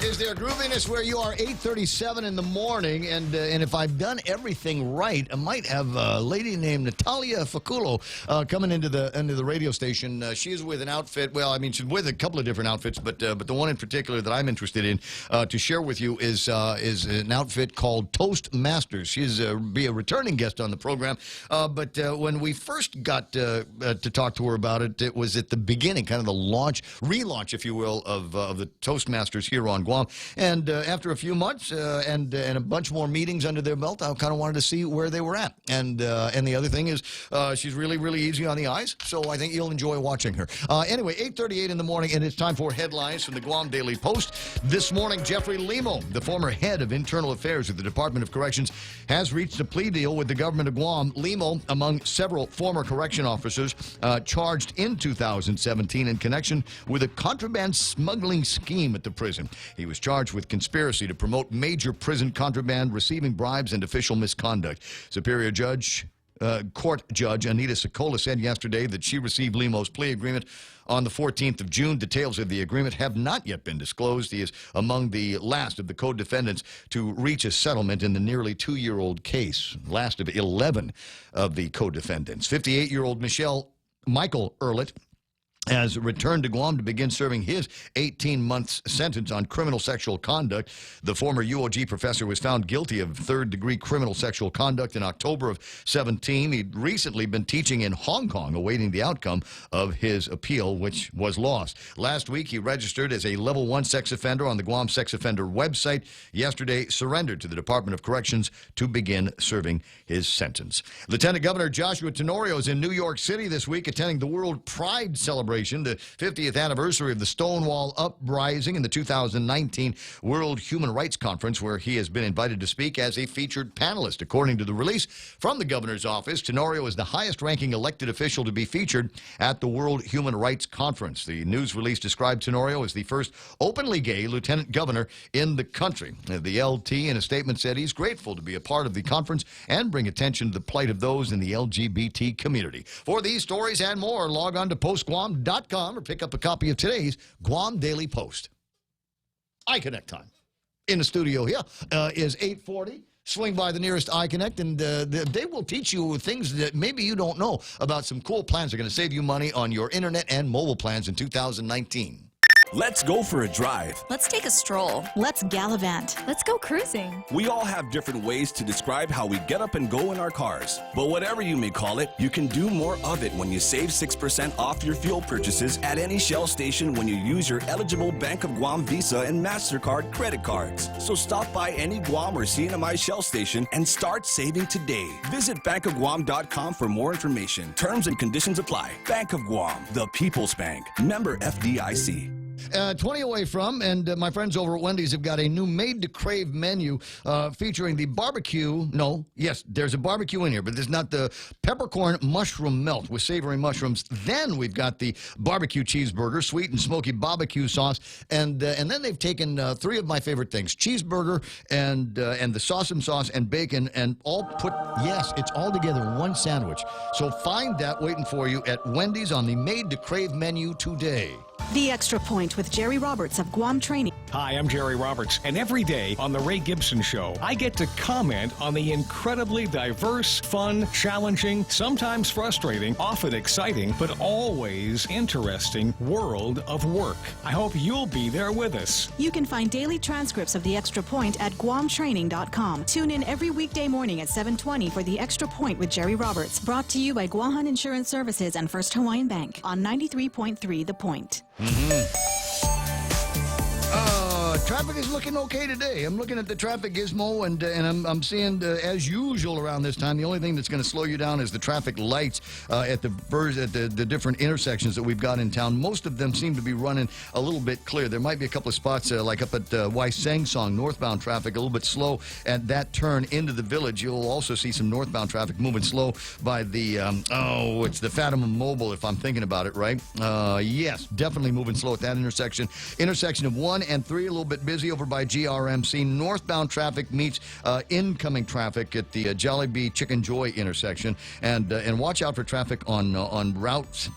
Is there grooviness where you are? 8:37 in the morning, and if I've done everything right, I might have a lady named Natalia Faculo coming into the radio station. She's with an outfit. Well, I mean, she's with a couple of different outfits, but the one in particular that I'm interested in to share with you is an outfit called Toastmasters. She's be a returning guest on the program, but when we first got to talk to her about it, it was at the beginning, kind of the relaunch, if you will, of the Toastmasters here on Guam. And after a few months and a bunch more meetings under their belt, I kind of wanted to see where they were at. And the other thing is she's really, really easy on the eyes, so I think you'll enjoy watching her. Anyway, 8:38 in the morning, and it's time for headlines from the Guam Daily Post. This morning, Jeffrey Limo, the former head of internal affairs at the Department of Corrections, has reached a plea deal with the government of Guam. Limo, among several former correction officers, charged in 2017 in connection with a contraband smuggling scheme at the prison. He was charged with conspiracy to promote major prison contraband, receiving bribes, and official misconduct. Superior Court Judge Anita Sokola said yesterday that she received Limo's plea agreement on the 14th of June. Details of the agreement have not yet been disclosed. He is among the last of the co-defendants to reach a settlement in the nearly 2-year-old case, last of 11 of the co-defendants. 58-year-old Michael Earlett has returned to Guam to begin serving his 18-month sentence on criminal sexual conduct. The former UOG professor was found guilty of third-degree criminal sexual conduct in October of 17. He'd recently been teaching in Hong Kong, awaiting the outcome of his appeal, which was lost. Last week, he registered as a Level 1 sex offender on the Guam Sex Offender website. Yesterday, surrendered to the Department of Corrections to begin serving his sentence. Lieutenant Governor Joshua Tenorio is in New York City this week, attending the World Pride Celebration, the 50th anniversary of the Stonewall Uprising, and the 2019 World Human Rights Conference, where he has been invited to speak as a featured panelist. According to the release from the governor's office, Tenorio is the highest-ranking elected official to be featured at the World Human Rights Conference. The news release described Tenorio as the first openly gay lieutenant governor in the country. The LT, in a statement, said he's grateful to be a part of the conference and bring attention to the plight of those in the LGBT community. For these stories and more, log on to postguam.com or pick up a copy of today's Guam Daily Post. iConnect time. In the studio here is 8:40. Swing by the nearest iConnect, and they will teach you things that maybe you don't know about some cool plans that are going to save you money on your internet and mobile plans in 2019. Let's go for a drive. Let's take a stroll. Let's gallivant. Let's go cruising. We all have different ways to describe how we get up and go in our cars. But whatever you may call it, you can do more of it when you save 6% off your fuel purchases at any Shell station when you use your eligible Bank of Guam Visa and MasterCard credit cards. So stop by any Guam or CNMI Shell station and start saving today. Visit bankofguam.com for more information. Terms and conditions apply. Bank of Guam, the People's Bank. Member FDIC. 20 away from, and my friends over at Wendy's have got a new made-to-crave menu featuring the barbecue. No, yes, there's a barbecue in here, but there's not the peppercorn mushroom melt with savory mushrooms. Then we've got the barbecue cheeseburger, sweet and smoky barbecue sauce, and then they've taken three of my favorite things: cheeseburger and the sauce and bacon, and all put. Yes, it's all together in one sandwich. So find that waiting for you at Wendy's on the made-to-crave menu today. The Extra Point with Jerry Roberts of Guam Training. Hi, I'm Jerry Roberts, and every day on The Ray Gibson Show, I get to comment on the incredibly diverse, fun, challenging, sometimes frustrating, often exciting, but always interesting world of work. I hope you'll be there with us. You can find daily transcripts of The Extra Point at GuamTraining.com. Tune in every weekday morning at 7:20 for The Extra Point with Jerry Roberts. Brought to you by Guahan Insurance Services and First Hawaiian Bank on 93.3 The Point. Traffic is looking okay today. I'm looking at the traffic gizmo, and I'm seeing, as usual around this time, the only thing that's going to slow you down is the traffic lights at the different intersections that we've got in town. Most of them seem to be running a little bit clear. There might be a couple of spots, like up at Waisang Song, northbound traffic, a little bit slow at that turn into the village. You'll also see some northbound traffic moving slow by the, it's the Fatima Mobile, if I'm thinking about it right. Yes, definitely moving slow at that intersection. Intersection of 1 and 3, a little bit busy over by GRMC. Northbound traffic meets incoming traffic at the Jollibee Chicken Joy intersection, and watch out for traffic on route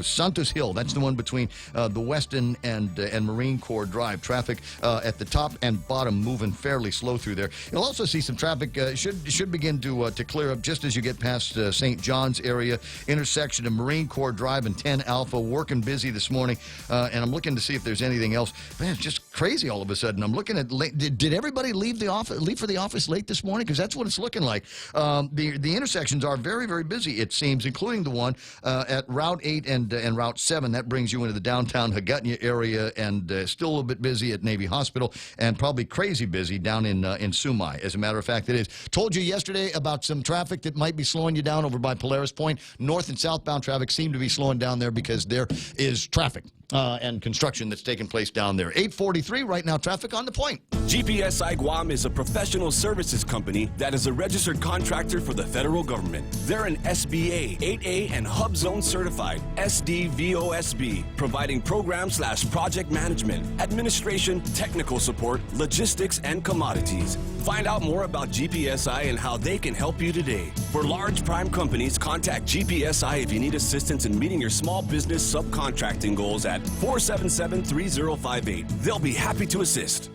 Santos Hill. That's the one between the Weston and Marine Corps Drive. Traffic at the top and bottom moving fairly slow through there. You'll also see some traffic should begin to clear up just as you get past St. John's area. Intersection of Marine Corps Drive and 10 Alpha, working busy this morning, and I'm looking to see if there's anything else. Man, it's just crazy all of a sudden. I'm looking at did everybody leave for the office late this morning? Because that's what it's looking like. The intersections are very, very busy, it seems, including the one at Route 8 and Route 7. That brings you into the downtown Hagutnya area, and still a little bit busy at Navy Hospital, and probably crazy busy down in Sumai. As a matter of fact, it is. Told you yesterday about some traffic that might be slowing you down over by Polaris Point. North and southbound traffic seem to be slowing down there because there is traffic and construction that's taking place down there. 8:43 right now, traffic on the point. GPSI Guam is a professional services company that is a registered contractor for the federal government. They're an SBA, 8A, and Hub Zone certified SDVOSB, providing program/project management, administration, technical support, logistics, and commodities. Find out more about GPSI and how they can help you today. For large prime companies, contact GPSI if you need assistance in meeting your small business subcontracting goals at 477-3058. They'll be happy to assist.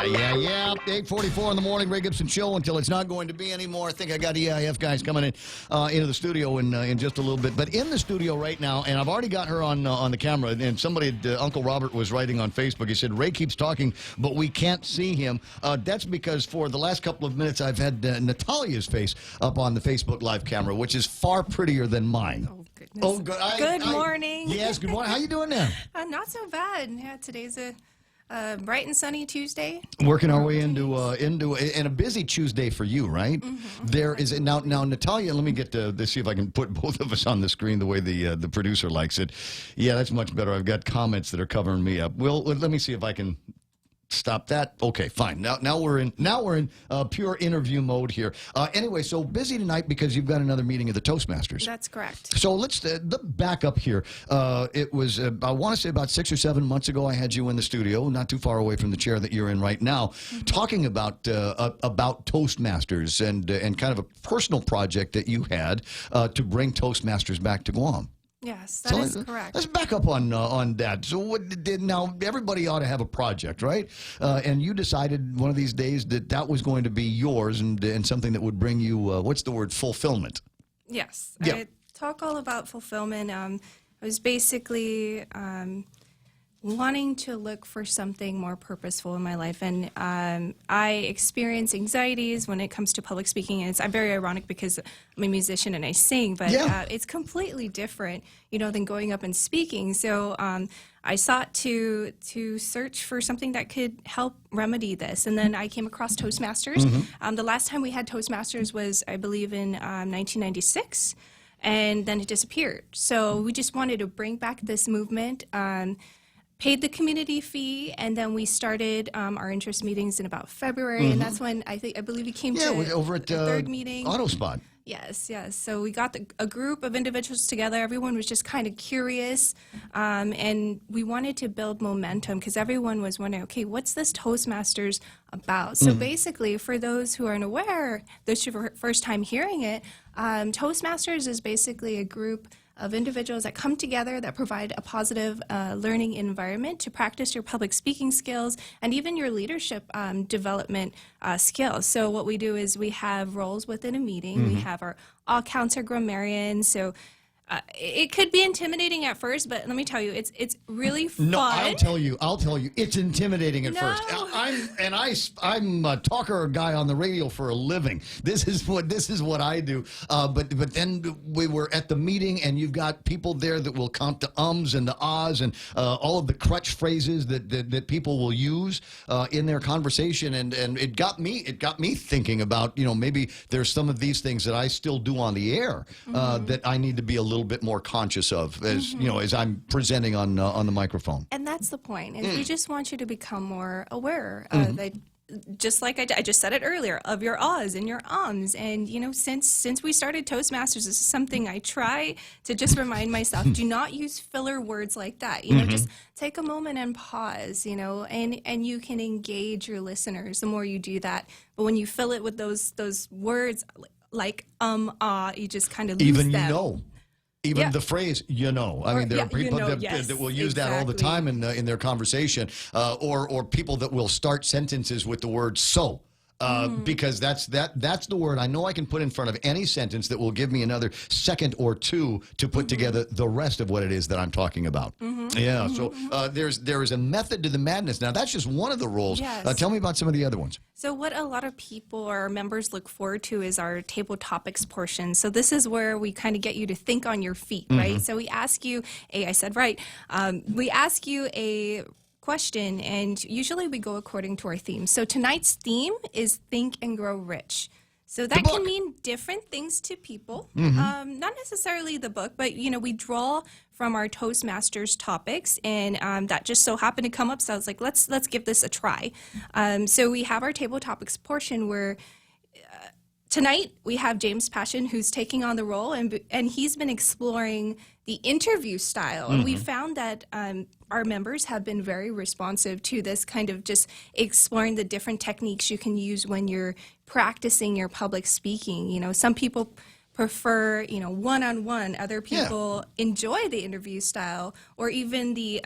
Yeah. 8:44 in the morning, Ray Gibson Show until it's not going to be anymore. I think I got EIF guys coming in into the studio in just a little bit. But in the studio right now, and I've already got her on the camera, and somebody, Uncle Robert, was writing on Facebook. He said, Ray keeps talking, but we can't see him. That's because for the last couple of minutes, I've had Natalia's face up on the Facebook Live camera, which is far prettier than mine. Oh, goodness. Oh, good. Good morning. Yes, good morning. How you doing now? Not so bad. Yeah, today's a bright and sunny Tuesday. Working our way into a busy Tuesday for you, right? Mm-hmm. There is now Natalia. Let me get to see if I can put both of us on the screen the way the producer likes it. Yeah, that's much better. I've got comments that are covering me up. Well, let me see if I can stop that. Okay, fine. Now we're in pure interview mode here. Anyway, so busy tonight because you've got another meeting of the Toastmasters. That's correct. So let's back up here. It was I want to say about 6 or 7 months ago. I had you in the studio, not too far away from the chair that you're in right now, talking about Toastmasters and kind of a personal project that you had to bring Toastmasters back to Guam. Yes, that is correct. Let's back up on that. So now everybody ought to have a project, right? And you decided one of these days that was going to be yours and something that would bring you, what's the word, fulfillment? Yes. Yeah. I talk all about fulfillment. It was basically wanting to look for something more purposeful in my life. And I experience anxieties when it comes to public speaking. And I'm very ironic because I'm a musician and I sing, but it's completely different, than going up and speaking. So I sought to search for something that could help remedy this. And then I came across Toastmasters. The last time we had Toastmasters was, I believe, in 1996. And then it disappeared. So we just wanted to bring back this movement. Paid the community fee, and then we started our interest meetings in about February, and that's when I believe we came to over at the third meeting. Autospot. Yes. So we got a group of individuals together. Everyone was just kind of curious, and we wanted to build momentum because everyone was wondering, okay, what's this Toastmasters about? So basically, for those who aren't aware, those who are first time hearing it, Toastmasters is basically a group of individuals that come together that provide a positive learning environment to practice your public speaking skills and even your leadership development skills. So what we do is we have roles within a meeting. We have our all counts are grammarians. So it could be intimidating at first, but let me tell you, it's really fun. No, I'll tell you, it's intimidating at first. I'm a talker guy on the radio for a living. This is what I do. But then we were at the meeting, and you've got people there that will count the ums and the ahs and all of the crutch phrases that people will use in their conversation, and it got me thinking about maybe there's some of these things that I still do on the air that I need to be a little bit more conscious of as as I'm presenting on the microphone. And that's the point. And we just want you to become more aware that, just like I just said it earlier, of your ahs and your ums. And since we started Toastmasters, this is something I try to just remind myself: do not use filler words like that. Just take a moment and pause. And you can engage your listeners the more you do that. But when you fill it with those words like you just kind of lose them. Even the phrase, I mean, there are people that will use that all the time in their conversation, or people that will start sentences with the word "so." Because that's the word I know I can put in front of any sentence that will give me another second or two to put together the rest of what it is that I'm talking about. So there is a method to the madness. Now, that's just one of the roles. Yes. Tell me about some of the other ones. So what a lot of people or members look forward to is our table topics portion. So this is where we kind of get you to think on your feet, right? So we ask you we ask you a question, and usually we go according to our theme. So tonight's theme is Think and Grow Rich. So that can mean different things to people, not necessarily the book, but we draw from our Toastmasters topics, and that just so happened to come up. So I was like, let's give this a try. So we have our table topics portion where tonight we have James Passion, who's taking on the role, and he's been exploring the interview style. And we found that our members have been very responsive to this kind of just exploring the different techniques you can use when you're practicing your public speaking. Some people prefer, one-on-one. Other people enjoy the interview style, or even the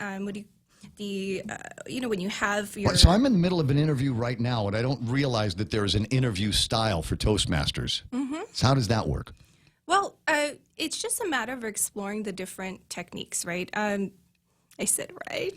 when you have your... So I'm in the middle of an interview right now, and I don't realize that there is an interview style for Toastmasters. So how does that work? Well, it's just a matter of exploring the different techniques, right? I said right.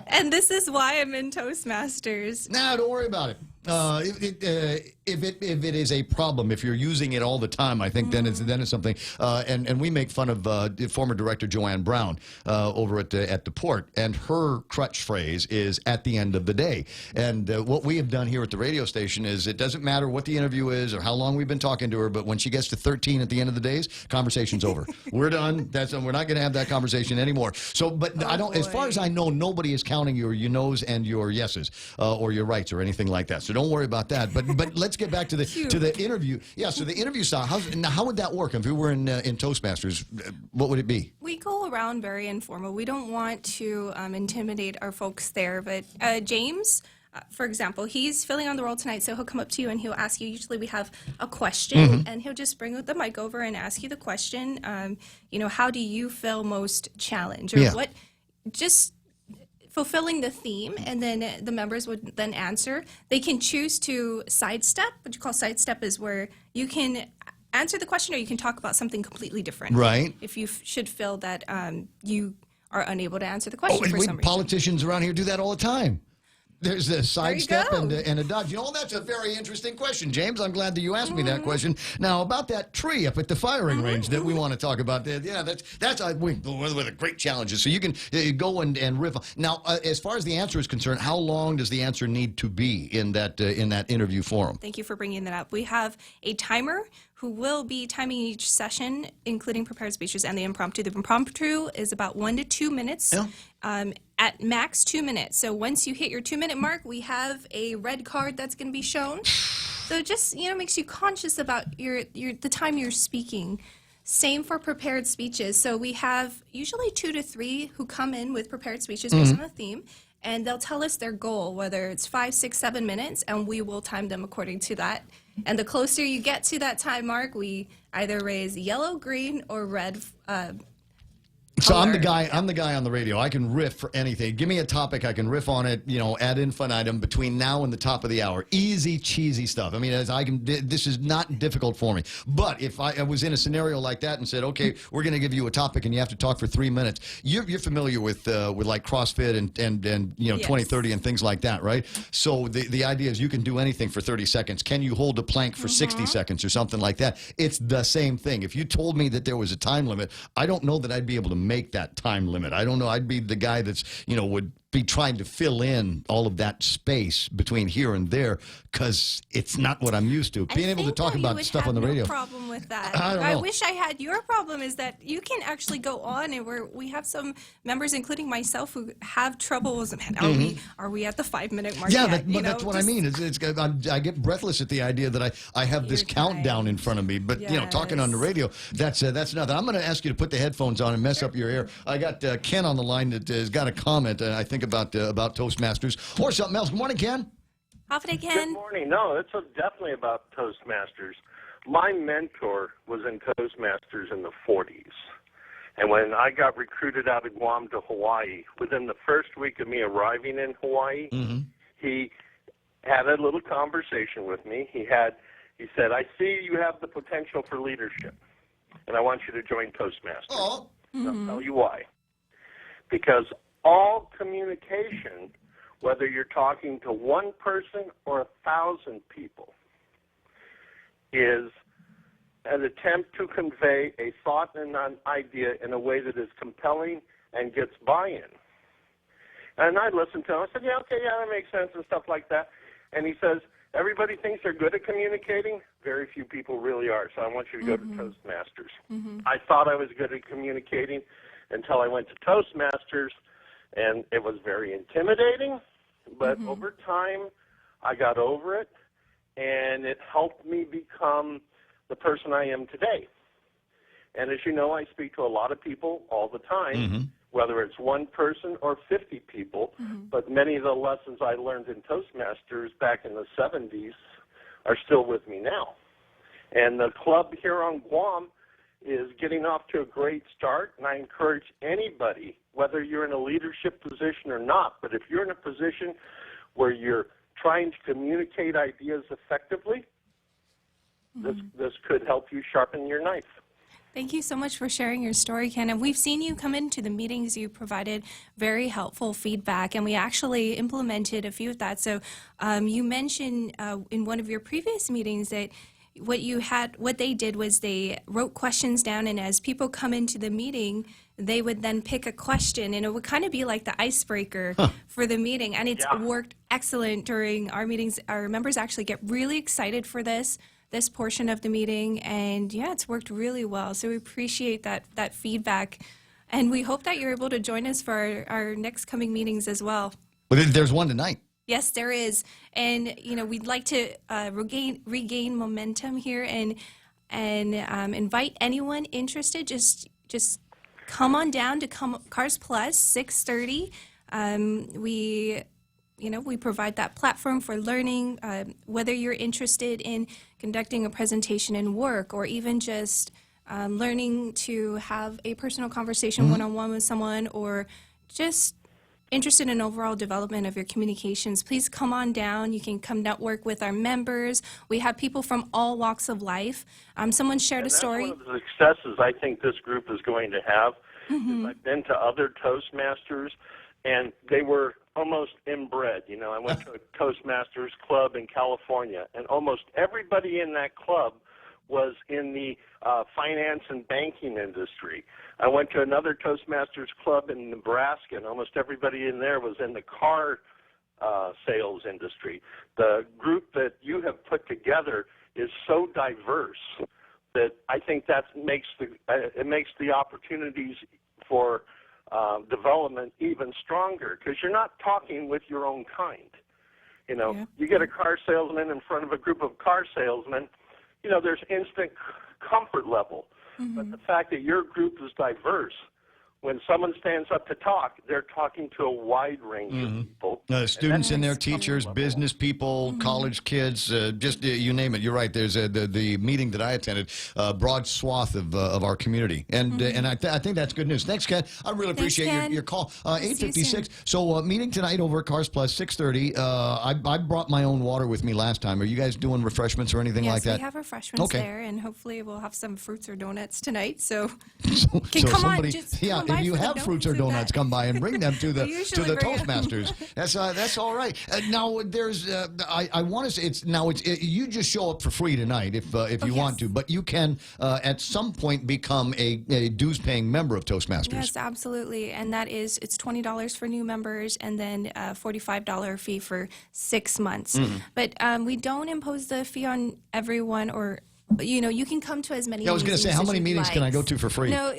And this is why I'm in Toastmasters. No, don't worry about it. If it is a problem, if you're using it all the time, I think then it's something. And we make fun of the former director Joanne Brown over at the Port, and her crutch phrase is "at the end of the day." And what we have done here at the radio station is it doesn't matter what the interview is or how long we've been talking to her, but when she gets to 13 at the end of the days, conversation's over. We're done. We're not going to have that conversation anymore. So, but I don't. As far as I know, nobody is counting your no's and your yeses or your rights or anything like that. So don't worry about that. But let's get back to the interview. Yeah. So the interview style. How would that work if we were in Toastmasters? What would it be? We go around very informal. We don't want to intimidate our folks there. But James, for example, he's filling on the role tonight, so he'll come up to you and he'll ask you. Usually we have a question, and he'll just bring the mic over and ask you the question. How do you feel most challenged, or what? Just fulfilling the theme, and then the members would then answer. They can choose to sidestep. What you call sidestep is where you can answer the question, or you can talk about something completely different. Right. If you should feel that you are unable to answer the question for some reason. Politicians around here do that all the time. There's a sidestep go. and a dodge. You know, that's a very interesting question, James. I'm glad that you asked me that question. Now, about that tree up at the firing range that we want to talk about. Yeah, that's one of the great challenges. So you can go and riff. Now, as far as the answer is concerned, how long does the answer need to be in that interview forum? Thank you for bringing that up. We have a timer who will be timing each session, including prepared speeches and the impromptu. The impromptu is about 1 to 2 minutes, at max 2 minutes. So once you hit your 2-minute mark, we have a red card that's going to be shown. So it just makes you conscious about the time you're speaking. Same for prepared speeches. So we have usually 2 to 3 who come in with prepared speeches based on a theme. And they'll tell us their goal, whether it's 5, 6, 7 minutes, and we will time them according to that. And the closer you get to that time mark, we either raise yellow, green, or red. So I'm the guy on the radio. I can riff for anything. Give me a topic, I can riff on it, ad infinitum between now and the top of the hour. Easy, cheesy stuff. I mean, this is not difficult for me. But if I was in a scenario like that and said, okay, we're going to give you a topic and you have to talk for 3 minutes. You're familiar with like CrossFit and 2030 and things like that, right? So the idea is you can do anything for 30 seconds. Can you hold a plank for 60 seconds or something like that? It's the same thing. If you told me that there was a time limit, I don't know that I'd be able to make that time limit. I don't know. I'd be the guy that's, would be trying to fill in all of that space between here and there because it's not what I'm used to. Being able to talk about stuff on the radio. No problem with that. I wish I had your problem is that you can actually go on and we have some members, including myself, who have troubles. Are we at the 5-minute mark? Yeah, yet? that's what I mean. I get breathless at the idea that I have this countdown in front of me. But talking on the radio, that's nothing. I'm going to ask you to put the headphones on and mess up your ear. I got Ken on the line that has got a comment. I think about Toastmasters or something else. Good morning, Ken. Ken. Good morning. No, it's definitely about Toastmasters. My mentor was in Toastmasters in the 40s. And when I got recruited out of Guam to Hawaii, within the first week of me arriving in Hawaii, he had a little conversation with me. He said, I see you have the potential for leadership, and I want you to join Toastmasters. Oh. I'll tell you why. Because all communication, whether you're talking to one person or 1,000 people, is an attempt to convey a thought and an idea in a way that is compelling and gets buy-in. And I listened to him. I said, that makes sense and stuff like that. And he says, everybody thinks they're good at communicating. Very few people really are. So I want you to go to Toastmasters. I thought I was good at communicating until I went to Toastmasters. And it was very intimidating, but over time, I got over it, and it helped me become the person I am today. And as you know, I speak to a lot of people all the time, whether it's one person or 50 people, but many of the lessons I learned in Toastmasters back in the 70s are still with me now. And the club here on Guam is getting off to a great start, and I encourage anybody, whether you're in a leadership position or not, but if you're in a position where you're trying to communicate ideas effectively, this could help you sharpen your knife. Thank you so much for sharing your story, Ken. And we've seen you come into the meetings. You provided very helpful feedback, and we actually implemented a few of that. So you mentioned in one of your previous meetings that what they did was they wrote questions down, and as people come into the meeting, they would then pick a question, and it would kind of be like the icebreaker for the meeting. And it's worked excellent during our meetings. Our members actually get really excited for this portion of the meeting, and it's worked really well. So we appreciate that feedback, and we hope that you're able to join us for our next coming meetings as well. But there's one tonight. Yes, there is, and we'd like to regain momentum here and invite anyone interested. Just come on down to Cars Plus 6:30. We provide that platform for learning. Whether you're interested in conducting a presentation in work, or even just learning to have a personal conversation one-on-one with someone, or just interested in overall development of your communications, please come on down. You can come network with our members. We have people from all walks of life. Someone shared a story. That's one of the successes I think this group is going to have I've been to other Toastmasters, and they were almost inbred. You know, I went to a Toastmasters club in California, and almost everybody in that club was in the finance and banking industry. I went to another Toastmasters club in Nebraska, and almost everybody in there was in the car sales industry. The group that you have put together is so diverse that I think that makes the opportunities for development even stronger, because you're not talking with your own kind. You know, you get a car salesman in front of a group of car salesmen, you know, there's instant comfort level. But the fact that your group is diverse, when someone stands up to talk, they're talking to a wide range of people. Students in there, teachers, business people, college kids, just you name it. You're right. There's the meeting that I attended, broad swath of our community, and I think that's good news. Thanks, Ken. I really appreciate your call. 8:56. So meeting tonight over at Cars Plus, 6:30. I brought my own water with me last time. Are you guys doing refreshments or anything like that? Yes, we have refreshments there, and hopefully we'll have some fruits or donuts tonight. So, if you have fruits or donuts, come by and bring them to the Toastmasters. That's all right. Now there's I want to say you just show up for free tonight if you want to, but you can at some point become a dues paying member of Toastmasters. Yes, absolutely, and it's $20 for new members, and then a $45 fee for 6 months. But we don't impose the fee on everyone, or you can come to as many. I was going to say, how many meetings can I go to for free? No,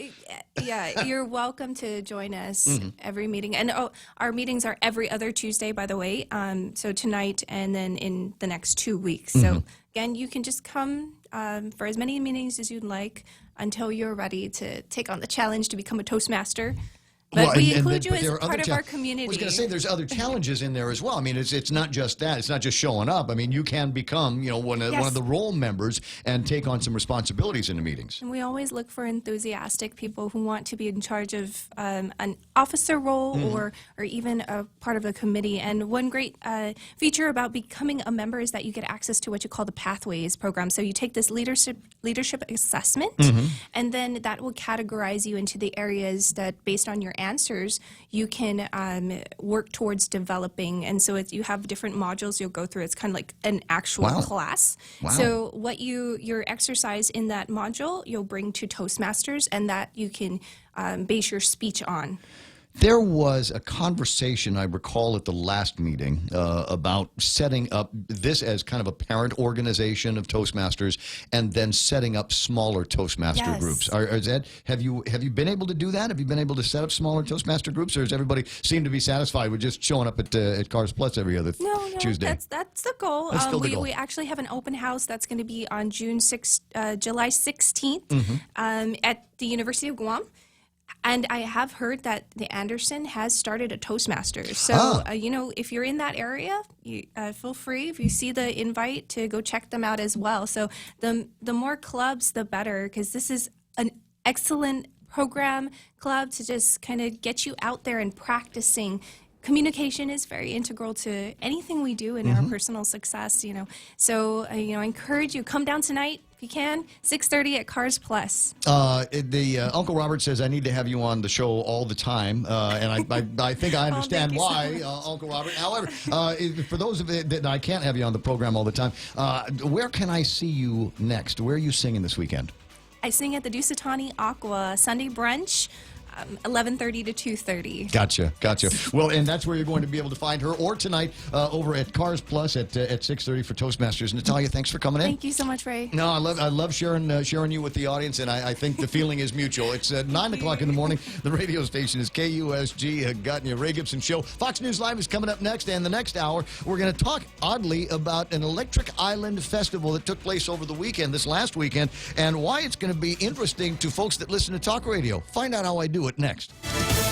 you're welcome to join us every meeting, and our meetings are every other Tuesday, by the way. So tonight, and then in the next 2 weeks. So again, you can just come for as many meetings as you'd like until you're ready to take on the challenge to become a Toastmaster. But we include you as part of our community. I was going to say there's other challenges in there as well. I mean, it's not just that. It's not just showing up. I mean, you can become, one of the role members and take on some responsibilities in the meetings. And we always look for enthusiastic people who want to be in charge of an officer role or even a part of a committee. And one great feature about becoming a member is that you get access to what you call the Pathways program. So you take this leadership assessment, and then that will categorize you into the areas that, based on your answers, you can work towards developing. And so you have different modules you'll go through. It's kind of like an actual class. So what your exercise in that module, you'll bring to Toastmasters, and that you can base your speech on. There was a conversation, I recall, at the last meeting about setting up this as kind of a parent organization of Toastmasters, and then setting up smaller Toastmaster groups. Have you been able to do that? Have you been able to set up smaller Toastmaster groups, or does everybody seem to be satisfied with just showing up at Cars Plus every other Tuesday? That's the goal. That's still the goal. We actually have an open house that's going to be on July 16th at the University of Guam. And I have heard that the Anderson has started a Toastmasters. So, if you're in that area, feel free, if you see the invite, to go check them out as well. So the more clubs, the better, because this is an excellent club to just kind of get you out there and practicing. Communication is very integral to anything we do in our personal success, So, I encourage you, come down tonight if you can, 6:30 at Cars Plus. Uncle Robert says I need to have you on the show all the time, and I think I understand why, Uncle Robert. However, for those of it that I can't have you on the program all the time, where can I see you next? Where are you singing this weekend? I sing at the Dusitani Aqua Sunday brunch. 11:30 to 2:30. Gotcha. Well, and that's where you're going to be able to find her, or tonight over at Cars Plus at 6:30 for Toastmasters. Natalia, thanks for coming in. Thank you so much, Ray. No, I love sharing you with the audience, and I think the feeling is mutual. It's 9 o'clock in the morning. The radio station is KUSG. Got you, Ray Gibson Show. Fox News Live is coming up next, and the next hour we're going to talk oddly about an Electric Island festival that took place over the weekend, this last weekend, and why it's going to be interesting to folks that listen to talk radio. Find out how I do it next.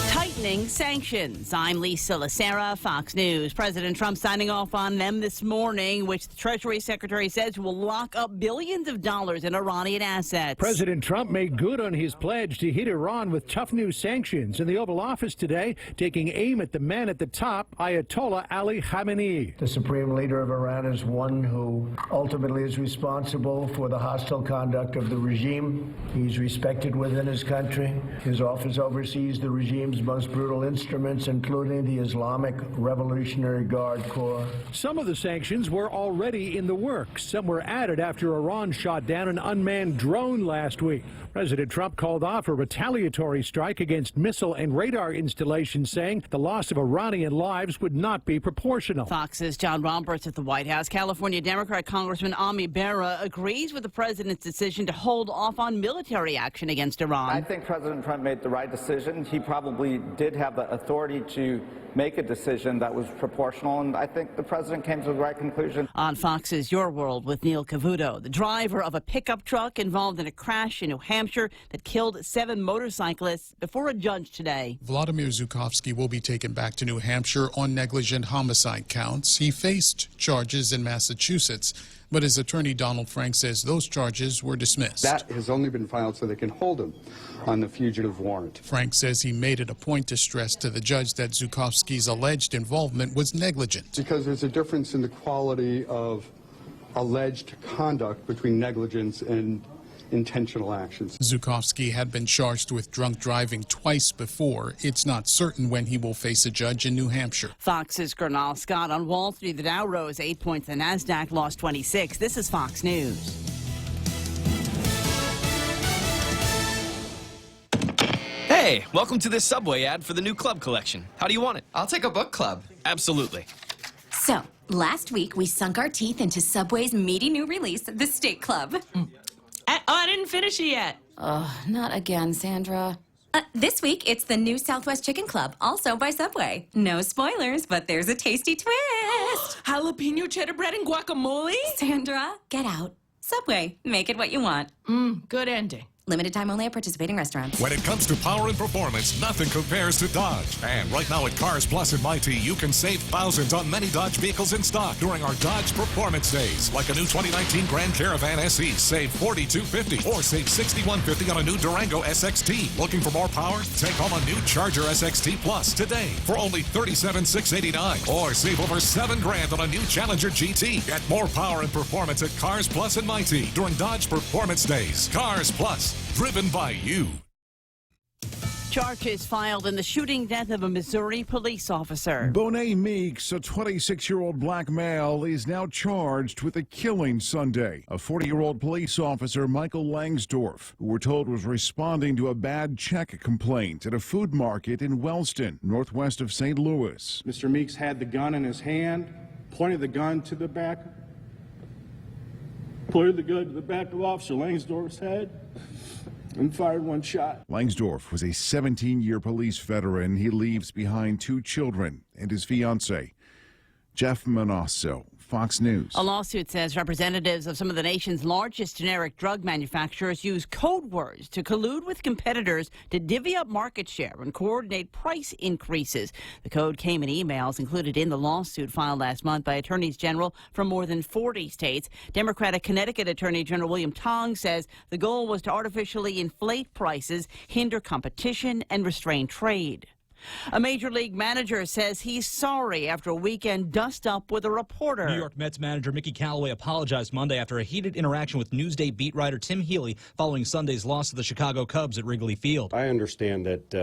Tight tightening sanctions. I'm Lisa Lacera, Fox News. President Trump signing off on them this morning, which the Treasury Secretary says will lock up billions of dollars in Iranian assets. President Trump made good on his pledge to hit Iran with tough new sanctions in the Oval Office today, taking aim at the man at the top, Ayatollah Ali Khamenei. The supreme leader of Iran is one who ultimately is responsible for the hostile conduct of the regime. He's respected within his country. His office oversees the regime's most brutal instruments, including the Islamic Revolutionary Guard Corps. Some of the sanctions were already in the works. Some were added after Iran shot down an unmanned drone last week. President Trump called off a retaliatory strike against missile and radar installations, saying the loss of Iranian lives would not be proportional. Fox's John Roberts at the White House. California Democrat Congressman Ami Bera agrees with the president's decision to hold off on military action against Iran. I think President Trump made the right decision. He probably did have the authority to make a decision that was proportional, and I think the president came to the right conclusion. On Fox's Your World with Neil Cavuto, the driver of a pickup truck involved in a crash in New Hampshire that killed 7 motorcyclists before a judge today. Vladimir Zhukovsky will be taken back to New Hampshire on negligent homicide counts. He faced charges in Massachusetts, but his attorney Donald Frank says those charges were dismissed. That has only been filed so they can hold him on the fugitive warrant. Frank says he made it a point to stress to the judge that Zhukovsky's alleged involvement was negligent. Because there's a difference in the quality of alleged conduct between negligence and intentional actions. Zhukovsky had been charged with drunk driving twice before. It's not certain when he will face a judge in New Hampshire. Fox's Gernal Scott on Wall Street. The Dow rose 8 points. The NASDAQ lost 26. This is Fox News. Hey, welcome to this Subway ad for the new club collection. How do you want it? I'll take a book club. Absolutely. So, last week we sunk our teeth into Subway's meaty new release, the Steak Club. I didn't finish it yet. Oh, not again, Sandra. This week, it's the new Southwest Chicken Club, also by Subway. No spoilers, but there's a tasty twist. Jalapeno cheddar bread and guacamole? Sandra, get out. Subway, make it what you want. Good ending. Limited time only at participating restaurants. When it comes to power and performance, nothing compares to Dodge. And right now at Cars Plus and Mighty, you can save thousands on many Dodge vehicles in stock during our Dodge Performance Days. Like a new 2019 Grand Caravan SE, save $4,250, or save $6,150 on a new Durango SXT. Looking for more power? Take home a new Charger SXT Plus today for only $37,689, or save over $7,000 on a new Challenger GT. Get more power and performance at Cars Plus and Mighty during Dodge Performance Days. Cars Plus. Driven by you. Charges filed in the shooting death of a Missouri police officer. Bonet Meeks, a 26-year-old black male, is now charged with a killing Sunday. A 40-year-old police officer, Michael Langsdorf, who we're told was responding to a bad check complaint at a food market in Wellston, northwest of St. Louis. Mr. Meeks had the gun in his hand, pointed the gun to the back, pointed the gun to the back of Officer Langsdorf's head, and fired one shot. Langsdorf was a 17-year police veteran. He leaves behind 2 children and his fiancée. Jeff Manasso, Fox News. A lawsuit says representatives of some of the nation's largest generic drug manufacturers use code words to collude with competitors to divvy up market share and coordinate price increases. The code came in emails included in the lawsuit filed last month by attorneys general from more than 40 states. Democratic Connecticut Attorney General William Tong says the goal was to artificially inflate prices, hinder competition, and restrain trade. A Major League manager says he's sorry after a weekend dust-up with a reporter. New York Mets manager Mickey Callaway apologized Monday after a heated interaction with Newsday beat writer Tim Healy following Sunday's loss to the Chicago Cubs at Wrigley Field. I understand that,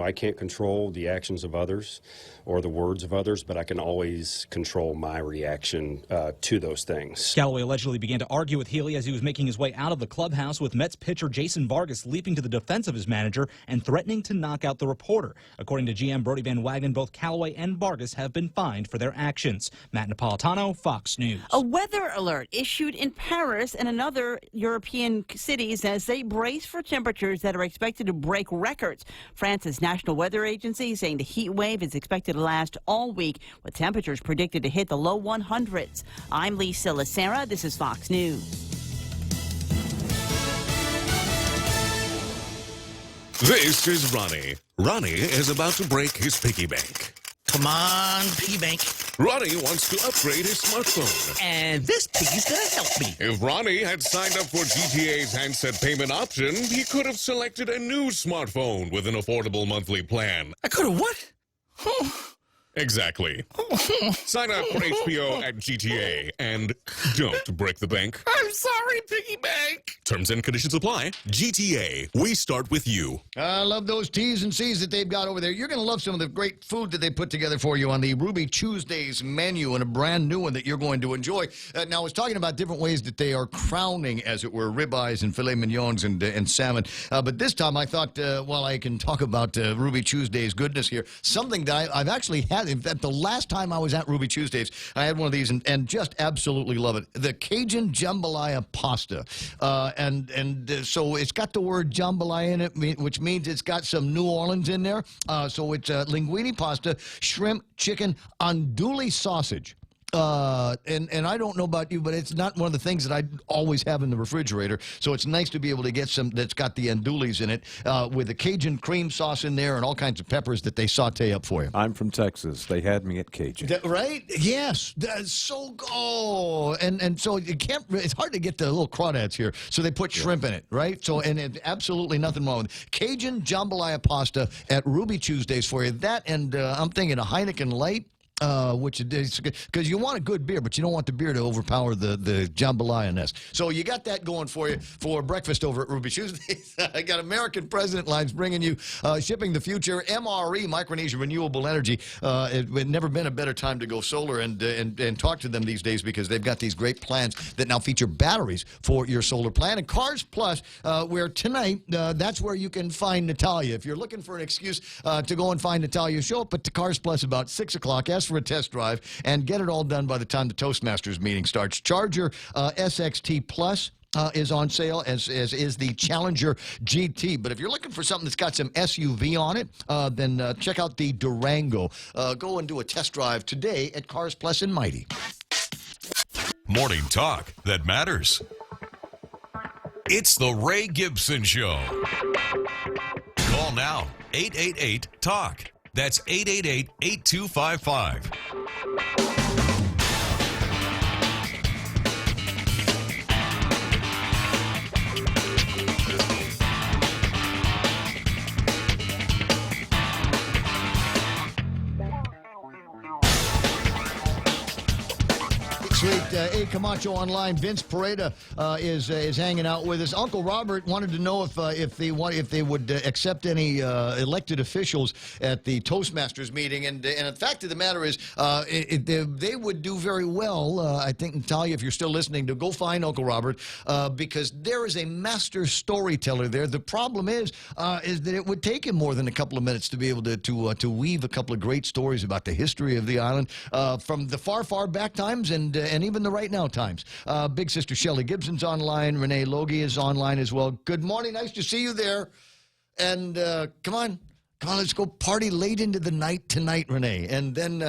I can't control the actions of others or the words of others, but I can always control my reaction to those things. Callaway allegedly began to argue with Healy as he was making his way out of the clubhouse, with Mets pitcher Jason Vargas leaping to the defense of his manager and threatening to knock out the reporter. According to GM Brody Van Wagenen, both Callaway and Vargas have been fined for their actions. Matt Napolitano, Fox News. A weather alert issued in Paris and another European cities as they brace for temperatures that are expected to break records. France's National Weather Agency saying the heat wave is expected to last all week, with temperatures predicted to hit the low 100s. I'm Lisa Lacera. This is Fox News. This is Ronnie. Ronnie is about to break his piggy bank. Come on, piggy bank. Ronnie wants to upgrade his smartphone. And this piggy's gonna help me. If Ronnie had signed up for GTA's handset payment option, he could have selected a new smartphone with an affordable monthly plan. I could have what? Exactly. Sign up for HBO at GTA and don't break the bank. I'm sorry, piggy bank. Terms and conditions apply. GTA, we start with you. I love those T's and C's that they've got over there. You're going to love some of the great food that they put together for you on the Ruby Tuesdays menu, and a brand new one that you're going to enjoy. Now, I was talking about different ways that they are crowning, as it were, ribeyes and filet mignons and salmon. But this time I thought, while I can talk about Ruby Tuesdays goodness here, something that I've actually had. In fact, the last time I was at Ruby Tuesdays, I had one of these and just absolutely love it. The Cajun jambalaya pasta. So it's got the word jambalaya in it, which means it's got some New Orleans in there. So it's linguine pasta, shrimp, chicken, andouille sausage. And I don't know about you, but it's not one of the things that I always have in the refrigerator. So it's nice to be able to get some that's got the andouilles in it with the Cajun cream sauce in there and all kinds of peppers that they saute up for you. I'm from Texas. They had me at Cajun. Right? Yes. That's so and so you can't. It's hard to get the little crawdads here. So they put shrimp in it, right? So and absolutely nothing wrong with it. Cajun jambalaya pasta at Ruby Tuesdays for you. That and I'm thinking a Heineken Light. Which is because you want a good beer, but you don't want the beer to overpower the jambalaya-ness. So you got that going for you for breakfast over at Ruby Tuesdays. I got American President Lines bringing you Shipping the Future, MRE, Micronesia Renewable Energy. It's never been a better time to go solar and talk to them these days because they've got these great plans that now feature batteries for your solar plan. And Cars Plus, where tonight, that's where you can find Natalia. If you're looking for an excuse to go and find Natalia, show up at the Cars Plus about 6 o'clock. Ask for a test drive and get it all done by the time the Toastmasters meeting starts. Charger SXT Plus is on sale, as is the Challenger GT. But if you're looking for something that's got some SUV on it, then check out the Durango. Go and do a test drive today at Cars Plus in Mighty. Morning talk that matters. It's the Ray Gibson Show. Call now, 888-TALK. That's 888-8255. A. Camacho online. Vince Pareda is hanging out with us. Uncle Robert wanted to know if they would accept any elected officials at the Toastmasters meeting, and the fact of the matter is they would do very well. I think, Natalia, if you're still listening, to go find Uncle Robert because there is a master storyteller there. The problem is that it would take him more than a couple of minutes to be able to weave a couple of great stories about the history of the island from the far back times and even the right now times. Big Sister Shelley Gibson's online. Renee Logie is online as well. Good morning. Nice to see you there. And come on, let's go party late into the night tonight, Renee. And then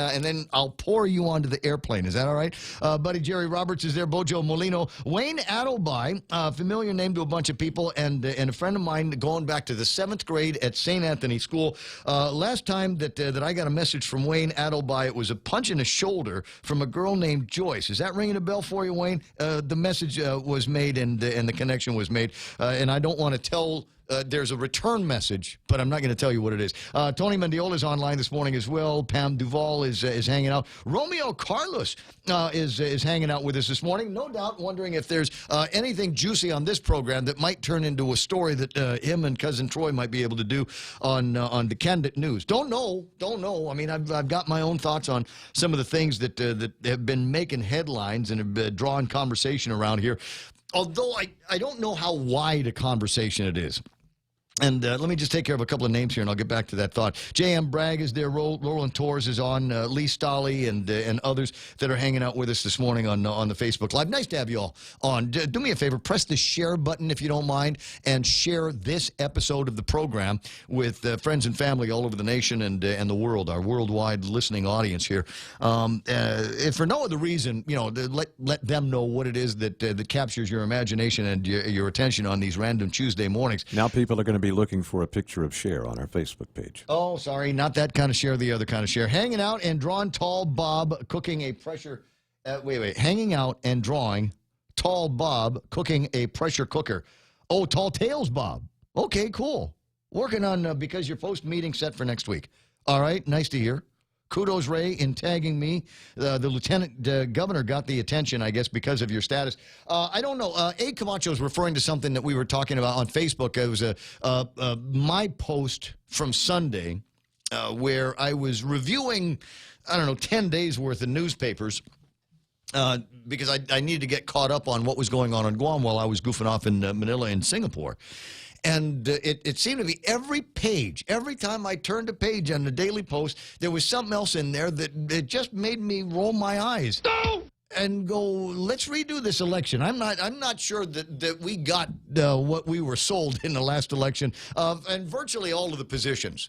I'll pour you onto the airplane. Is that all right? Buddy Jerry Roberts is there. Bojo Molino. Wayne Adelby, familiar name to a bunch of people, and a friend of mine going back to the 7th grade at St. Anthony School. Last time that I got a message from Wayne Adelby, it was a punch in the shoulder from a girl named Joyce. Is that ringing a bell for you, Wayne? The message was made and the connection was made. And I don't want to tell... there's a return message, but I'm not going to tell you what it is. Tony Mendiola is online this morning as well. Pam Duvall is hanging out. Romeo Carlos is hanging out with us this morning. No doubt wondering if there's anything juicy on this program that might turn into a story that him and Cousin Troy might be able to do on the Candid News. Don't know. I mean, I've got my own thoughts on some of the things that have been making headlines and have been drawing conversation around here. Although I don't know how wide a conversation it is. And let me just take care of a couple of names here, and I'll get back to that thought. J.M. Bragg is there. Roland Torres is on. Lee Stolley and others that are hanging out with us this morning on the Facebook Live. Nice to have you all on. Do me a favor. Press the share button if you don't mind, and share this episode of the program with friends and family all over the nation and the world, our worldwide listening audience here. If for no other reason, let them know what it is that captures your imagination and your attention on these random Tuesday mornings. Now people are going to be looking for a picture of Cher on our Facebook page. Oh, sorry, not that kind of Cher, the other kind of Cher. Hanging out and drawing tall Bob cooking a pressure... Hanging out and drawing tall Bob cooking a pressure cooker. Oh, Tall Tales Bob. Okay, cool. Working on, because your post-meeting set for next week. All right, nice to hear. Kudos, Ray, in tagging me. The lieutenant governor got the attention, I guess, because of your status. I don't know. A. Camacho is referring to something that we were talking about on Facebook. It was my post from Sunday where I was reviewing, 10 days worth of newspapers because I needed to get caught up on what was going on in Guam while I was goofing off in Manila and Singapore. And it seemed to be every page, every time I turned a page on the Daily Post, there was something else in there that it just made me roll my eyes and go, let's redo this election. I'm not sure that we got what we were sold in the last election, and virtually all of the positions.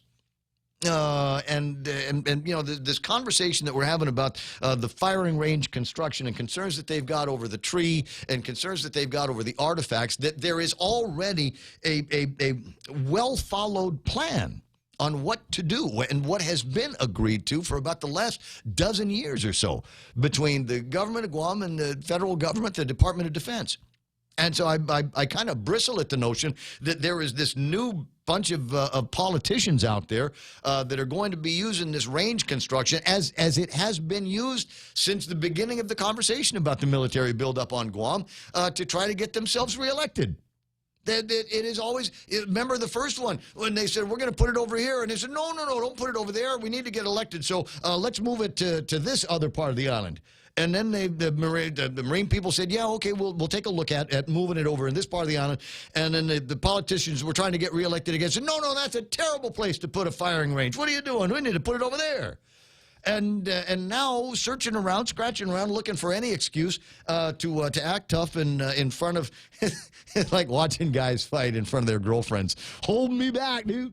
This conversation that we're having about the firing range construction and concerns that they've got over the tree and concerns that they've got over the artifacts, that there is already a well-followed plan on what to do and what has been agreed to for about the last dozen years or so between the government of Guam and the federal government, the Department of Defense. And so I kind of bristle at the notion that there is this new bunch of politicians out there that are going to be using this range construction as it has been used since the beginning of the conversation about the military buildup on Guam to try to get themselves reelected. It is always, remember the first one when they said, we're going to put it over here. And they said, no, don't put it over there. We need to get elected. So let's move it to this other part of the island. And then the Marine people said, yeah, okay, we'll take a look at moving it over in this part of the island. And then the politicians were trying to get reelected again. Said, no, that's a terrible place to put a firing range. What are you doing? We need to put it over there. And now searching around, scratching around, looking for any excuse to act tough in front of, like watching guys fight in front of their girlfriends. Hold me back, dude.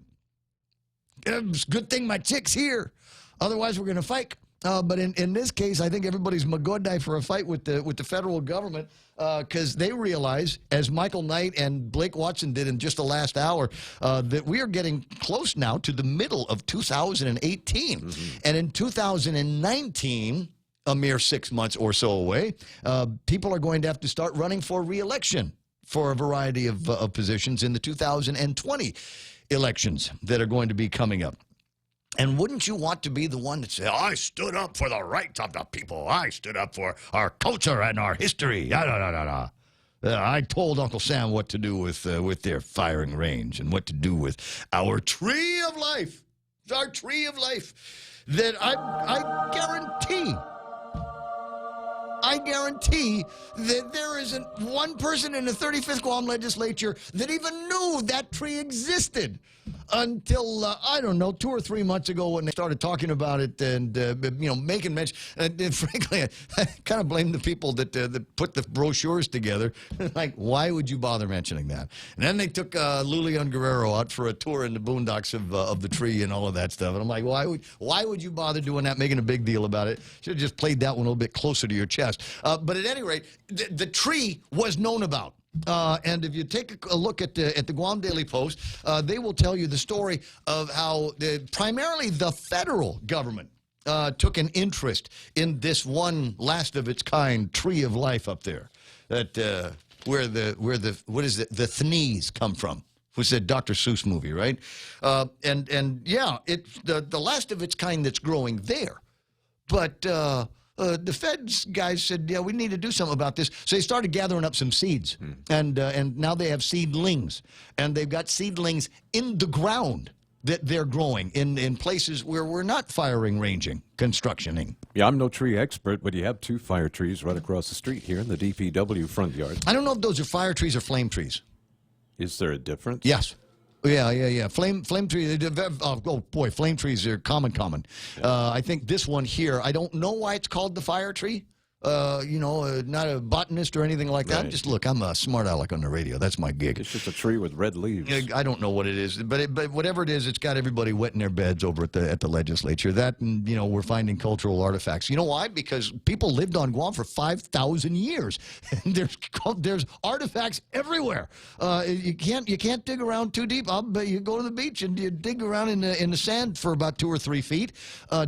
It's a good thing my chick's here. Otherwise, we're going to fight. But in this case, I think everybody's magodai for a fight with the federal government because they realize, as Michael Knight and Blake Watson did in just the last hour, that we are getting close now to the middle of 2018. Mm-hmm. And in 2019, a mere 6 months or so away, people are going to have to start running for re-election for a variety of positions in the 2020 elections that are going to be coming up. And wouldn't you want to be the one that said, I stood up for the rights of the people. I stood up for our culture and our history. I told Uncle Sam what to do with their firing range and what to do with our tree of life. Our tree of life that I guarantee that there isn't one person in the 35th Guam legislature that even knew that tree existed until, 2 or 3 months ago when they started talking about it and, making mention. And frankly, I kind of blame the people that put the brochures together. Like, why would you bother mentioning that? And then they took Lulian Guerrero out for a tour in the boondocks of the tree and all of that stuff. And I'm like, why would you bother doing that, making a big deal about it? Should have just played that one a little bit closer to your chest. But at any rate, the tree was known about. And if you take a look at the Guam Daily Post, they will tell you the story of how primarily the federal government took an interest in this one last of its kind tree of life up there, that where the Thnees come from. Was a Dr. Seuss movie, right? And yeah, it's the last of its kind that's growing there, but. The Feds guys said, yeah, we need to do something about this. So they started gathering up some seeds, and now they have seedlings. And they've got seedlings in the ground that they're growing in places where we're not firing ranging, constructioning. Yeah, I'm no tree expert, but you have 2 fire trees right across the street here in the DPW front yard. I don't know if those are fire trees or flame trees. Is there a difference? Yes. Yeah. Flame trees. Oh boy, flame trees are common. I think this one here, I don't know why it's called the fire tree. Not a botanist or anything like that. Right. I'm a smart aleck on the radio. That's my gig. It's just a tree with red leaves. I don't know what it is, but whatever it is, it's got everybody wetting their beds over at the legislature. That, and, we're finding cultural artifacts. You know why? Because people lived on Guam for 5,000 years. And there's artifacts everywhere. You can't dig around too deep. But you go to the beach and you dig around in the sand for about 2 or 3 feet,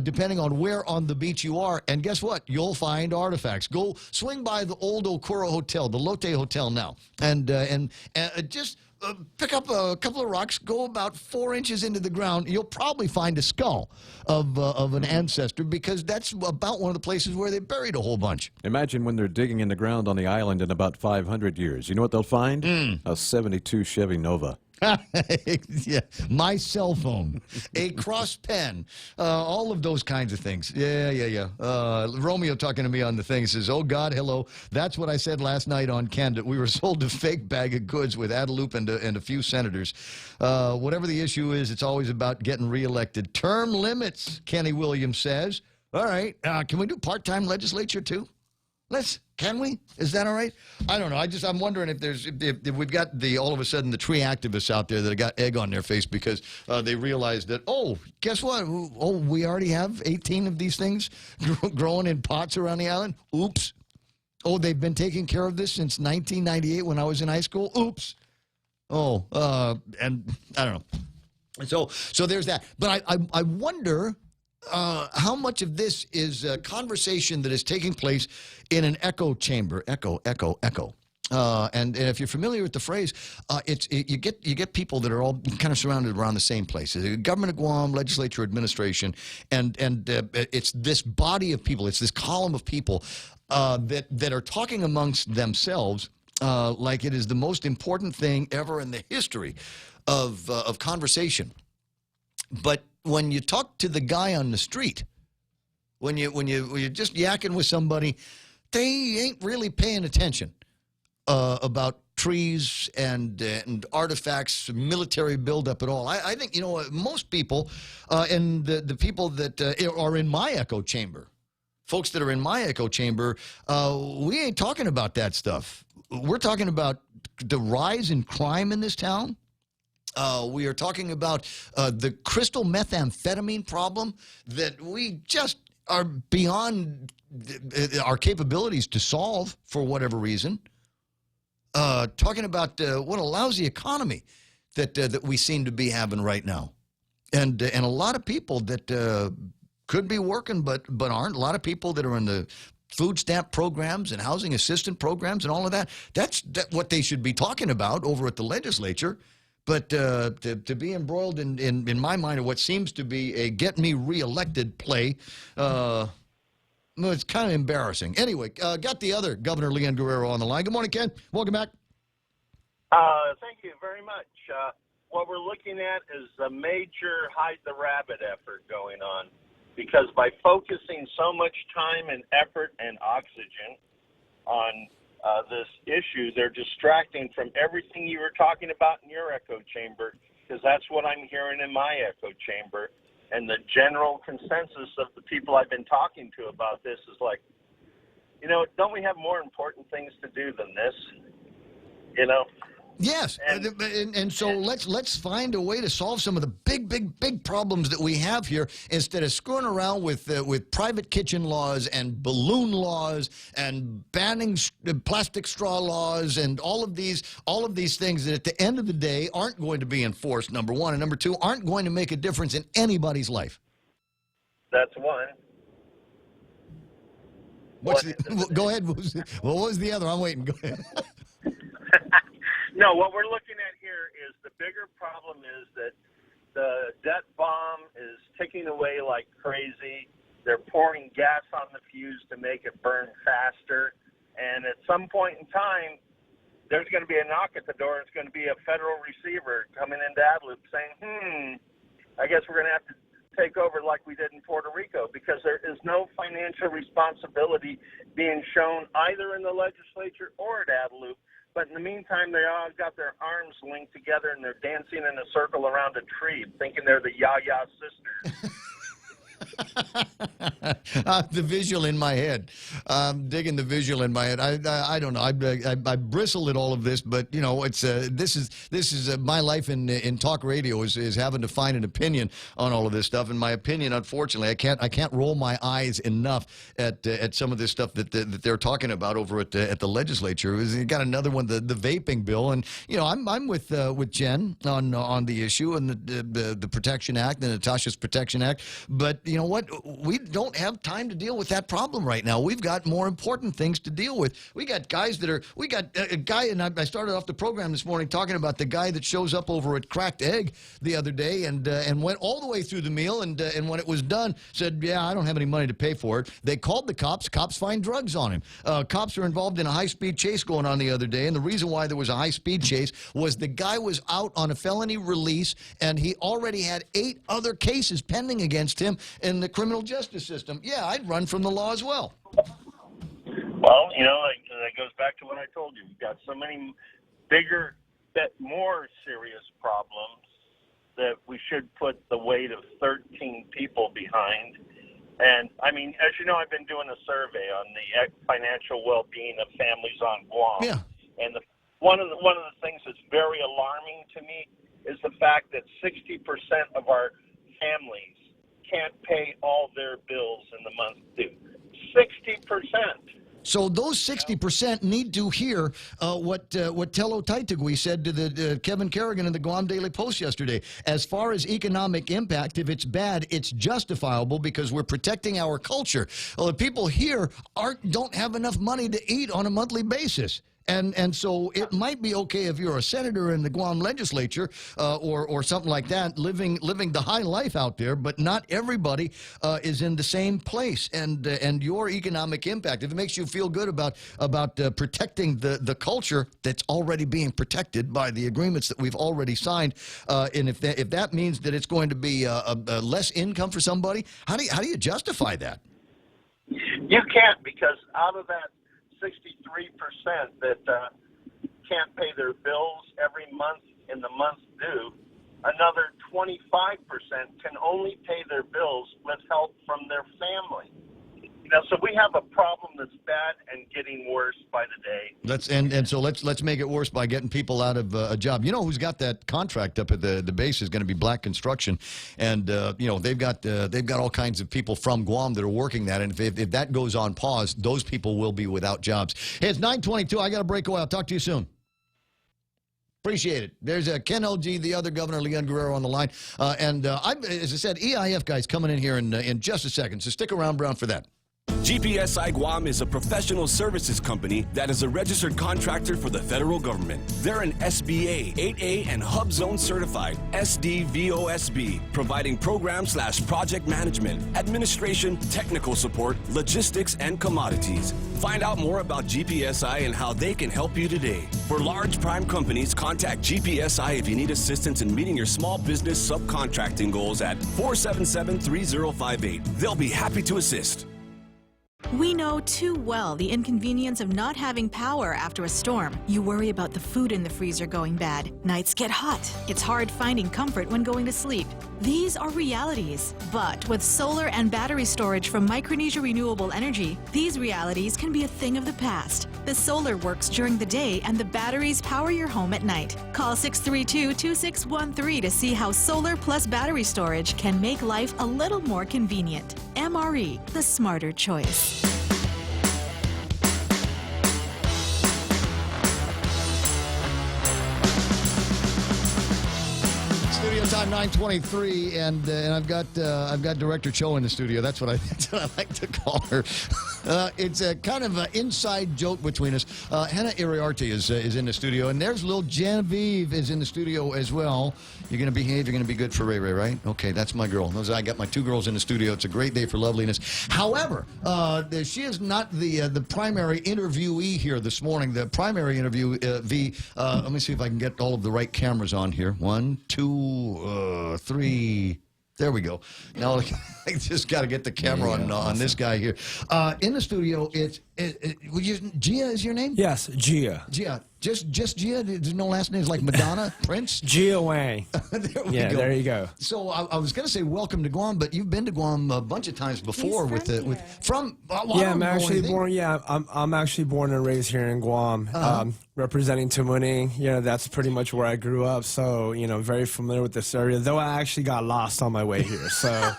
depending on where on the beach you are. And guess what? You'll find artifacts. Go swing by the old Okura Hotel, the Lotte Hotel now, and just pick up a couple of rocks, go about 4 inches into the ground. You'll probably find a skull of an ancestor, because that's about one of the places where they buried a whole bunch. Imagine when they're digging in the ground on the island in about 500 years. You know what they'll find? A 72 Chevy Nova. Yeah, my cell phone, a cross pen, all of those kinds of things. Yeah. Romeo talking to me on the thing says, "Oh God, hello. That's what I said last night on Candid. We were sold a fake bag of goods with Adelup and a few senators. Whatever the issue is, it's always about getting reelected. Term limits," Kenny Williams says. All right, can we do part-time legislature too? Can we? Is that all right? I don't know. I'm wondering if we've got all of a sudden the tree activists out there that have got egg on their face because they realized that, guess what? We already have 18 of these things growing in pots around the island. Oops. They've been taking care of this since 1998 when I was in high school. Oops. And I don't know. So there's that. But I wonder how much of this is a conversation that is taking place in an echo chamber. Echo. And if you're familiar with the phrase, you get people that are all kind of surrounded around the same place. The government of Guam, legislature, administration, and it's this body of people. It's this column of people that are talking amongst themselves like it is the most important thing ever in the history of conversation. But when you talk to the guy on the street, when you're just yakking with somebody, they ain't really paying attention about trees and artifacts, military buildup at all. I think, most people and the people that are in my echo chamber, folks that are in my echo chamber, we ain't talking about that stuff. We're talking about the rise in crime in this town. We are talking about the crystal methamphetamine problem that we just are beyond our capabilities to solve for whatever reason. Talking about what a lousy economy that we seem to be having right now. And a lot of people that could be working but aren't. A lot of people that are in the food stamp programs and housing assistance programs and all of that. That's what they should be talking about over at the legislature. But to be embroiled in my mind of what seems to be a get me reelected play, it's kind of embarrassing. Anyway, got the other Governor Leon Guerrero on the line. Good morning, Ken. Welcome back. Thank you very much. What we're looking at is a major hide the rabbit effort going on, because by focusing so much time and effort and oxygen on this issue, they're distracting from everything you were talking about in your echo chamber, because that's what I'm hearing in my echo chamber. And the general consensus of the people I've been talking to about this is like, don't we have more important things to do than this? Yes, and so let's find a way to solve some of the big problems that we have here, instead of screwing around with private kitchen laws and balloon laws and banning plastic straw laws and all of these things that at the end of the day aren't going to be enforced, number one, and number two, aren't going to make a difference in anybody's life. That's one. Go ahead. What was the other? I'm waiting. Go ahead. No, what we're looking at here is the bigger problem is that the debt bomb is ticking away like crazy. They're pouring gas on the fuse to make it burn faster. And at some point in time, there's going to be a knock at the door. It's going to be a federal receiver coming into Adelup saying, I guess we're going to have to take over like we did in Puerto Rico, because there is no financial responsibility being shown either in the legislature or at Adelup. But in the meantime, they all got their arms linked together and they're dancing in a circle around a tree, thinking they're the Ya-Ya sisters. The visual in my head. I'm digging the visual in my head. I don't know. I bristle at all of this, but you know, it's this is my life in talk radio is having to find an opinion on all of this stuff. And my opinion, unfortunately, I can't roll my eyes enough at some of this stuff that they're talking about over at the legislature. You got another one, the vaping bill, and you know, I'm with Jen on the issue and the Protection Act, the Natasha's Protection Act. But you know what? We don't have time to deal with that problem right now. We've got more important things to deal with. We got guys that are. We got a guy, and I started off the program this morning talking about the guy that shows up over at Cracked Egg the other day and went all the way through the meal and when it was done said, yeah, I don't have any money to pay for it. They called the cops. Cops find drugs on him. Cops are involved in a high-speed chase going on the other day, and the reason why there was a high-speed chase was the guy was out on a felony release, and he already had 8 other cases pending against him in the criminal justice system. Yeah, I'd run from the law as well. Well, you know, that goes back to what I told you. We've got so many bigger, more serious problems that we should put the weight of 13 people behind. And, I mean, as you know, I've been doing a survey on the financial well-being of families on Guam. Yeah. And one of the things that's very alarming to me is the fact that 60% of our families can't pay all their bills in the month due. 60%. So those 60% need to hear what Tello Taitigui said to the Kevin Kerrigan in the Guam Daily Post yesterday. As far as economic impact, if it's bad, it's justifiable because we're protecting our culture. Well, the people here don't have enough money to eat on a monthly basis. And so it might be okay if you're a senator in the Guam legislature or something like that, living the high life out there, but not everybody is in the same place. And your economic impact, if it makes you feel good about protecting the culture that's already being protected by the agreements that we've already signed, and if that means that it's going to be a less income for somebody, how do you justify that? You can't, because out of that 63% that can't pay their bills every month in the month due, another 25% can only pay their bills with help from their family. You know, so we have a problem that's bad and getting worse by the day. So let's make it worse by getting people out of a job. You know who's got that contract up at the base is going to be Black Construction, and you know they've got all kinds of people from Guam that are working that, and if that goes on pause, those people will be without jobs. Hey, it's 9:22. I got to break away. I'll talk to you soon. Appreciate it. There's Ken LG, the other governor, Leon Guerrero on the line, and as I said, EIF guys coming in here in just a second. So stick around, Brown, for that. GPSI Guam is a professional services company that is a registered contractor for the federal government. They're an SBA, 8A, and Hub Zone certified SDVOSB, providing program/project management, administration, technical support, logistics, and commodities. Find out more about GPSI and how they can help you today. For large prime companies, contact GPSI if you need assistance in meeting your small business subcontracting goals at 477-3058. They'll be happy to assist. We know too well the inconvenience of not having power after a storm. You worry about the food in the freezer going bad. Nights get hot. It's hard finding comfort when going to sleep. These are realities. But with solar and battery storage from Micronesia Renewable Energy, these realities can be a thing of the past. The solar works during the day and the batteries power your home at night. Call 632-2613 to see how solar plus battery storage can make life a little more convenient. MRE, the smarter choice. Studio time 9:23, and I've got Director Cho in the studio. That's what I like to call her. It's a kind of an inside joke between us. Hannah Iriarte is in the studio, and there's little Genevieve is in the studio as well. You're going to behave. You're going to be good for Ray Ray, right? Okay, that's my girl. I got my 2 girls in the studio. It's a great day for loveliness. However, she is not the primary interviewee here this morning. The primary interviewee. Let me see if I can get all of the right cameras on here. 1, 2, 3. There we go. Now I just got to get the camera on this guy here. In the studio, it's Gia is your name? Yes, Gia. Gia. Just Gia? There's no last names like Madonna, Prince? Gia Wang. There you go. So I was going to say welcome to Guam, but you've been to Guam a bunch of times before I'm actually born. Yeah, I'm actually born and raised here in Guam, representing Tamuning. You know, that's pretty much where I grew up. So very familiar with this area. Though I actually got lost on my way here, so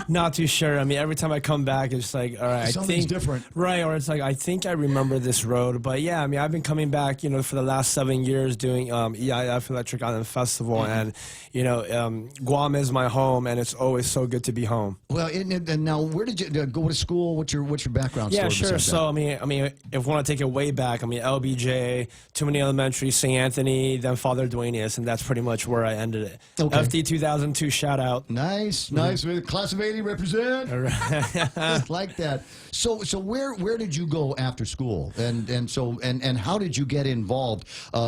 not too sure. I mean, every time I come back, it's like, all right, something's different, right? Or it's like I think I remember this road, but yeah, I mean, I've been coming back, for the last 7 years doing EIF Electric Island Festival, and Guam is my home, and it's always so good to be home. Well, and now where did you go to school? What's your background? Yeah, story sure. besides that? So I mean, if we want to take it way back, LBJ, Too Many Elementary, St. Anthony, then Father Duenas, and that's pretty much where I ended it. Okay. FD 2002, shout out. Nice. Class of 80 represent. All right. Like that. So where did you go after school, and how did you get involved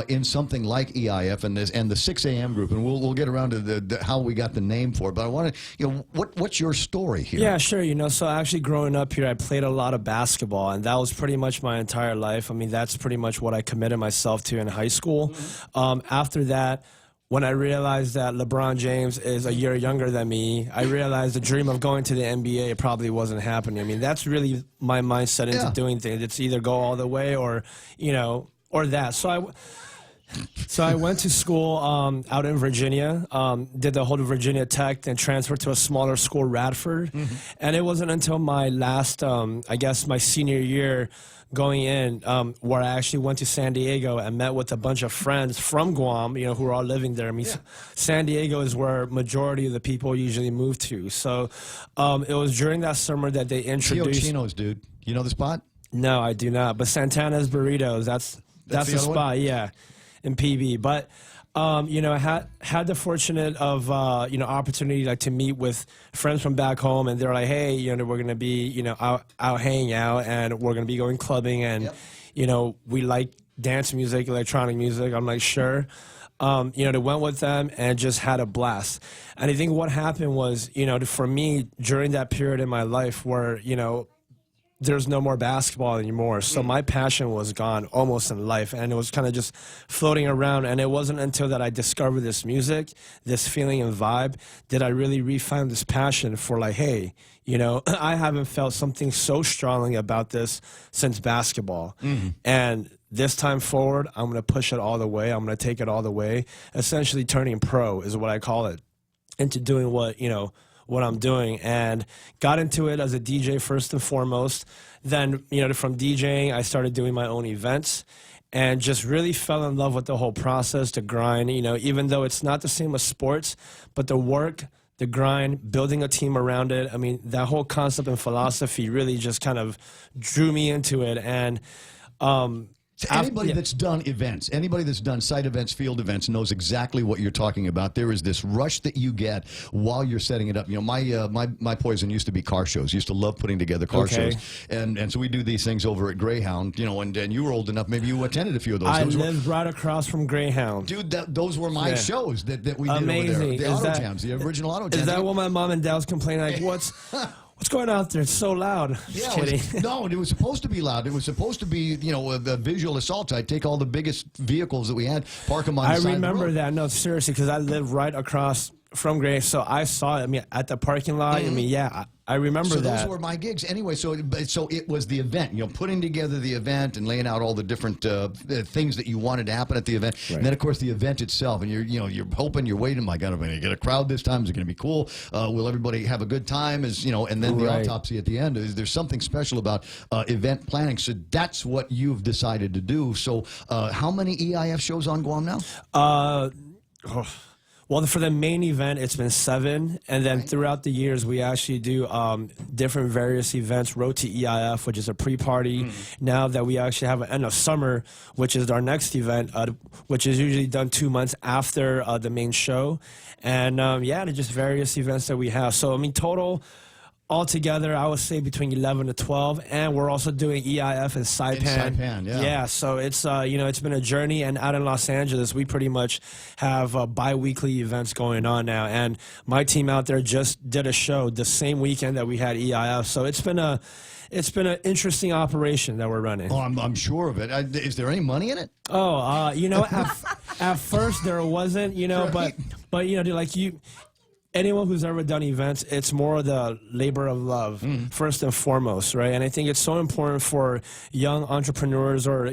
in something like EIF and the 6 a.m. group? And we'll get around to how we got the name for it. But I want to, what's your story here? Yeah, sure. So actually growing up here, I played a lot of basketball, and that was pretty much my entire life. I mean, that's pretty much what I committed myself to in high school. After that, when I realized that LeBron James is a year younger than me, I realized the dream of going to the NBA probably wasn't happening. I mean, that's really my mindset into doing things. It's either go all the way or that. So I went to school out in Virginia, did the whole Virginia Tech, then transferred to a smaller school, Radford. And it wasn't until my last, I guess my senior year going in, where I actually went to San Diego and met with a bunch of friends from Guam, who were all living there. I mean, San Diego is where majority of the people usually move to. So it was during that summer that they introduced... Tio Chino's, dude. You know the spot? No, I do not. But Santana's Burritos, that's the spot, yeah, in PB. But, I had the fortunate of, opportunity to meet with friends from back home, and they're like, hey, we're going to be, out hanging out, and we're going to be going clubbing, and, we like dance music, electronic music. I'm like, sure. They went with them and just had a blast. And I think what happened was, for me, during that period in my life where, there's no more basketball anymore. So my passion was gone almost in life, and it was kind of just floating around. And it wasn't until that I discovered this music, this feeling and vibe, that I really refound this passion for hey, I haven't felt something so strongly about this since basketball. And this time forward, I'm going to push it all the way. I'm going to take it all the way. Essentially turning pro is what I call it, into doing what I'm doing, and got into it as a DJ first and foremost. Then, from DJing, I started doing my own events and just really fell in love with the whole process, the grind, even though it's not the same as sports, but the work, the grind, building a team around it. I mean, that whole concept and philosophy really just kind of drew me into it. And, anybody that's done events, anybody that's done site events, field events, knows exactly what you're talking about. There is this rush that you get while you're setting it up. My poison used to be car shows. Used to love putting together car shows, and so we do these things over at Greyhound. And you were old enough, maybe you attended a few of those. I lived right across from Greyhound, dude. Those were my shows that we did Amazing. over there. The auto jams, the original auto jams. Is that what my mom and dad was complaining? What's going on out there? It's so loud. Yeah, it was supposed to be loud. It was supposed to be, a visual assault. I'd take all the biggest vehicles that we had, park them on the side of the road. I remember that. No, seriously, because I live right across from Gray, so I saw it. I mean, at the parking lot. I mean, yeah, I remember that. So those were my gigs anyway. So it was the event, putting together the event and laying out all the different things that you wanted to happen at the event. Right. And then of course the event itself, and you're hoping, you're waiting. My God, am I going to get a crowd this time? Is it going to be cool? Will everybody have a good time? And then the autopsy at the end. There's something special about event planning. So that's what you've decided to do. So how many EIF shows on Guam now? Well, for the main event, it's been 7, and then throughout the years, we actually do different various events. Road to EIF, which is a pre-party. Now that we actually have an end of summer, which is our next event, which is usually done 2 months after the main show. And, just various events that we have. So, I mean, total, altogether, I would say between 11 to 12, and we're also doing EIF and Saipan. Yeah. So it's it's been a journey, and out in Los Angeles, we pretty much have bi-weekly events going on now, and my team out there just did a show the same weekend that we had EIF. So it's been an interesting operation that we're running. Oh, I'm sure of it. Is there any money in it? Oh, at first there wasn't, but like you. Anyone who's ever done events, it's more the labor of love, first and foremost, right? And I think it's so important for young entrepreneurs or,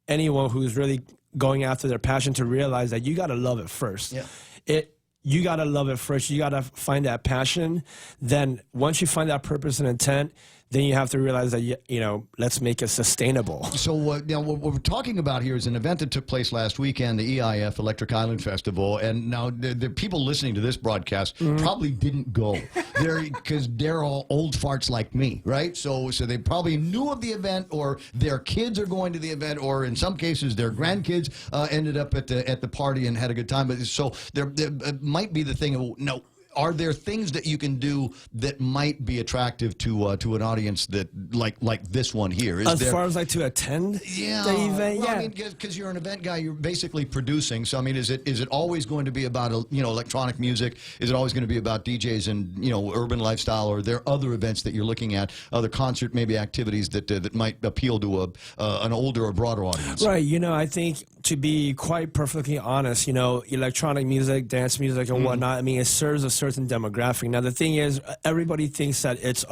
anyone who's really going after their passion to realize that you got to love it first. Yeah. You got to love it first. You got to find that passion. Then once you find that purpose and intent, then you have to realize that, let's make it sustainable. So what we're talking about here is an event that took place last weekend, the EIF, Electric Island Festival. And now the people listening to this broadcast probably didn't go. Because they're all old farts like me, right? So they probably knew of the event, or their kids are going to the event, or in some cases their grandkids ended up at the party and had a good time. But so there might be the thing of, no, are there things that you can do that might be attractive to an audience that like this one here? As far as like to attend the event, well, I mean, because you're an event guy, you're basically producing. So I mean, is it always going to be about electronic music? Is it always going to be about DJs and urban lifestyle? Or are there other events that you're looking at, other concert maybe activities that might appeal to an older or broader audience? Right. I think, to be quite perfectly honest, electronic music, dance music, and whatnot, I mean, it serves a certain demographic. Now, the thing is, everybody thinks that it's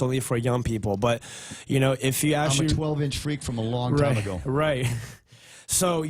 only for young people. But, if you actually... I'm a 12-inch freak from a long time ago. Right. So,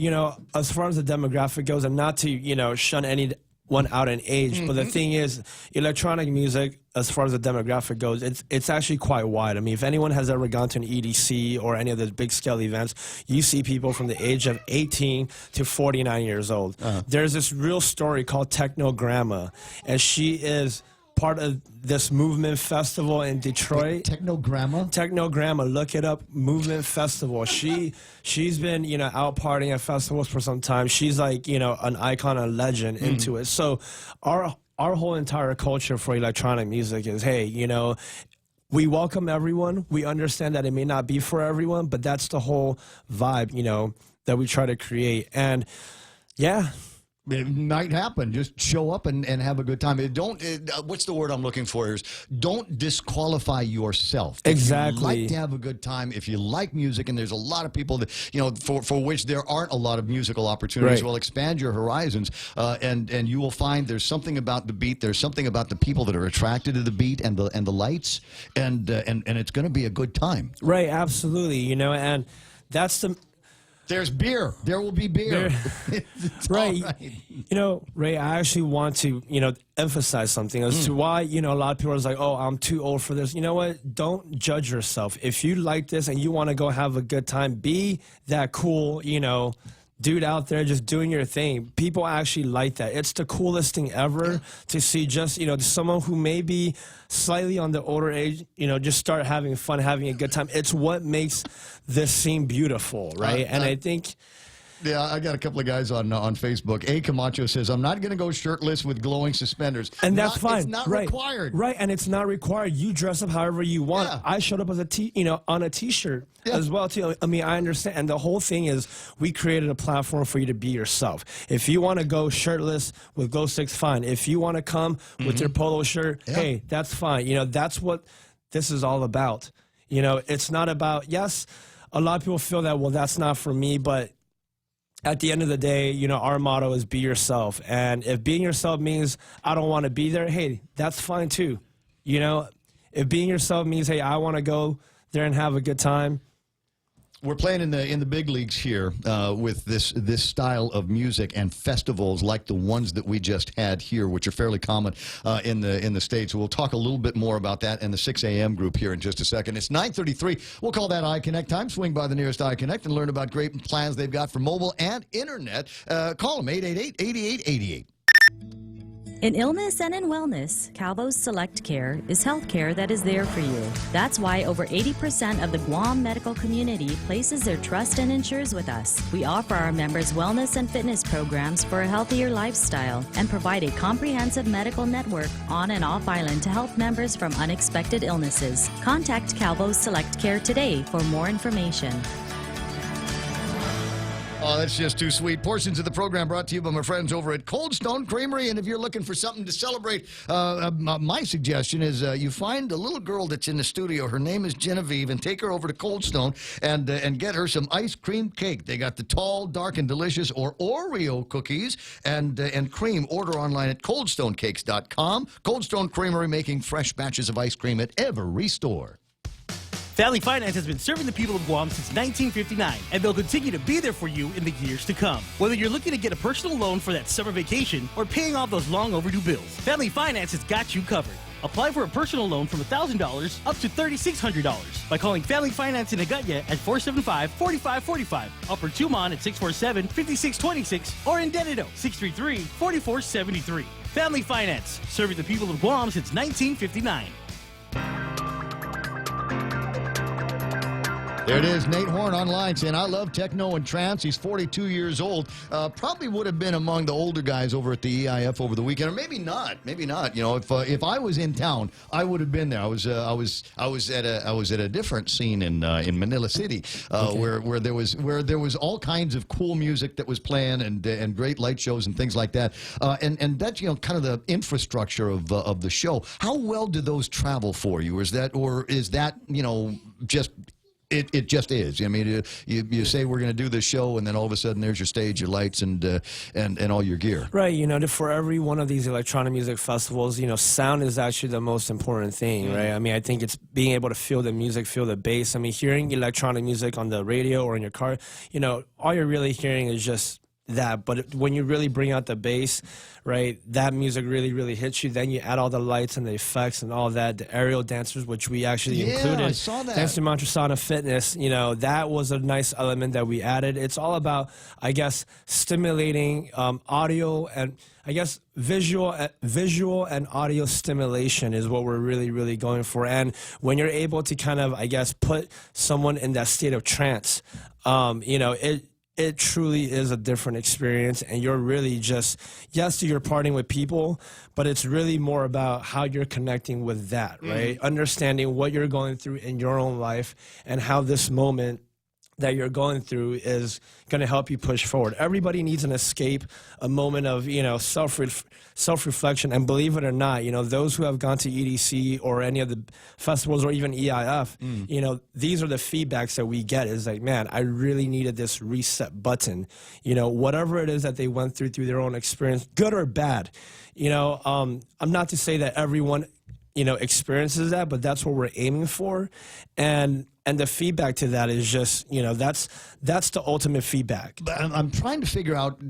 as far as the demographic goes, and not to, shun anyone out in age, but the thing is, electronic music, as far as the demographic goes, it's actually quite wide. I mean, if anyone has ever gone to an EDC or any of those big scale events, you see people from the age of 18 to 49 years old. There's this real story called Technogramma, and she is part of this movement festival in Detroit. Technogramma? Look it up. Movement festival. She's been out partying at festivals for some time. She's like an icon, a legend into it. So our whole entire culture for electronic music is, hey, we welcome everyone. We understand that it may not be for everyone, but that's the whole vibe that we try to create. And yeah. It might happen. Just show up and have a good time. What's the word I'm looking for is don't disqualify yourself. Exactly. If you like to have a good time, if you like music, and there's a lot of people that, for which there aren't a lot of musical opportunities, right. Well, expand your horizons, and you will find there's something about the beat, there's something about the people that are attracted to the beat and the lights, and it's going to be a good time. Right, absolutely. And that's the... There's beer. There will be beer. Right. Ray, I actually want to, emphasize something as to why, a lot of people are like, oh, I'm too old for this. You know what? Don't judge yourself. If you like this and you want to go have a good time, be that cool, dude out there just doing your thing. People actually like that. It's the coolest thing ever to see just, someone who may be slightly on the older age, just start having fun, having a good time. It's what makes this scene beautiful, right? And I think... Yeah, I got a couple of guys on Facebook. A. Camacho says, I'm not going to go shirtless with glowing suspenders. And that's fine. It's not required. Right, and it's not required. You dress up however you want. Yeah. I showed up as on a T-shirt as well, too. I mean, I understand. And the whole thing is we created a platform for you to be yourself. If you want to go shirtless with glow sticks, fine. If you want to come with your polo shirt, hey, that's fine. That's what this is all about. It's not about, yes, a lot of people feel that, well, that's not for me, but at the end of the day, our motto is be yourself. And if being yourself means I don't want to be there, hey, that's fine too. If being yourself means, hey, I want to go there and have a good time. We're playing in the big leagues here with this style of music and festivals like the ones that we just had here, which are fairly common in the States. We'll talk a little bit more about that in the 6 a.m. group here in just a second. It's 9:33. We'll call that iConnect time. Swing by the nearest iConnect and learn about great plans they've got for mobile and internet. Call them 888-8888. In illness and in wellness, Calvo's Select Care is health care that is there for you. That's why over 80% of the Guam medical community places their trust and insures with us. We offer our members wellness and fitness programs for a healthier lifestyle and provide a comprehensive medical network on and off island to help members from unexpected illnesses. Contact Calvo's Select Care today for more information. Oh, that's just too sweet. Portions of the program brought to you by my friends over at Cold Stone Creamery. And if you're looking for something to celebrate, my suggestion is you find a little girl that's in the studio. Her name is Genevieve, and take her over to Cold Stone and get her some ice cream cake. They got the tall, dark, and delicious or Oreo cookies and cream. Order online at coldstonecakes.com. Cold Stone Creamery, making fresh batches of ice cream at every store. Family Finance has been serving the people of Guam since 1959, and they'll continue to be there for you in the years to come. Whether you're looking to get a personal loan for that summer vacation or paying off those long overdue bills, Family Finance has got you covered. Apply for a personal loan from $1,000 up to $3,600 by calling Family Finance in Agutya at 475-4545, Upper Tumon at 647-5626, or in Dededo, 633-4473. Family Finance, serving the people of Guam since 1959. There it is, Nate Horn online saying, I love techno and trance. He's 42 years old. Probably would have been among the older guys over at the EIF over the weekend, or maybe not. Maybe not. You know, if I was in town, I would have been there. I was at a different scene in Manila City, where there was all kinds of cool music that was playing and great light shows and things like that. And that's kind of the infrastructure of the show. How well do those travel for you? Is that just It just is. I mean, you say we're going to do this show, and then all of a sudden there's your stage, your lights, and all your gear. Right. For every one of these electronic music festivals, sound is actually the most important thing, right? I mean, I think it's being able to feel the music, feel the bass. I mean, hearing electronic music on the radio or in your car, all you're really hearing is just that. But when you really bring out the bass, right, that music really, really hits you. Then you add all the lights and the effects and all that, the aerial dancers, which we actually included. I saw that. Thanks to Montrasana Fitness, that was a nice element that we added. It's all about, I guess, stimulating audio and, I guess, visual and audio stimulation is what we're really, really going for. And when you're able to kind of, I guess, put someone in that state of trance, it truly is a different experience, and you're really just, yes, you're partying with people, but it's really more about how you're connecting with that, right? Understanding what you're going through in your own life and how this moment that you're going through is going to help you push forward. Everybody needs an escape, a moment of, self-reflection. And believe it or not, those who have gone to EDC or any of the festivals or even EIF, these are the feedbacks that we get is like, man, I really needed this reset button. Whatever it is that they went through their own experience, good or bad. I'm not to say that everyone, experiences that, but that's what we're aiming for. And the feedback to that is just, that's the ultimate feedback. But I'm trying to figure out,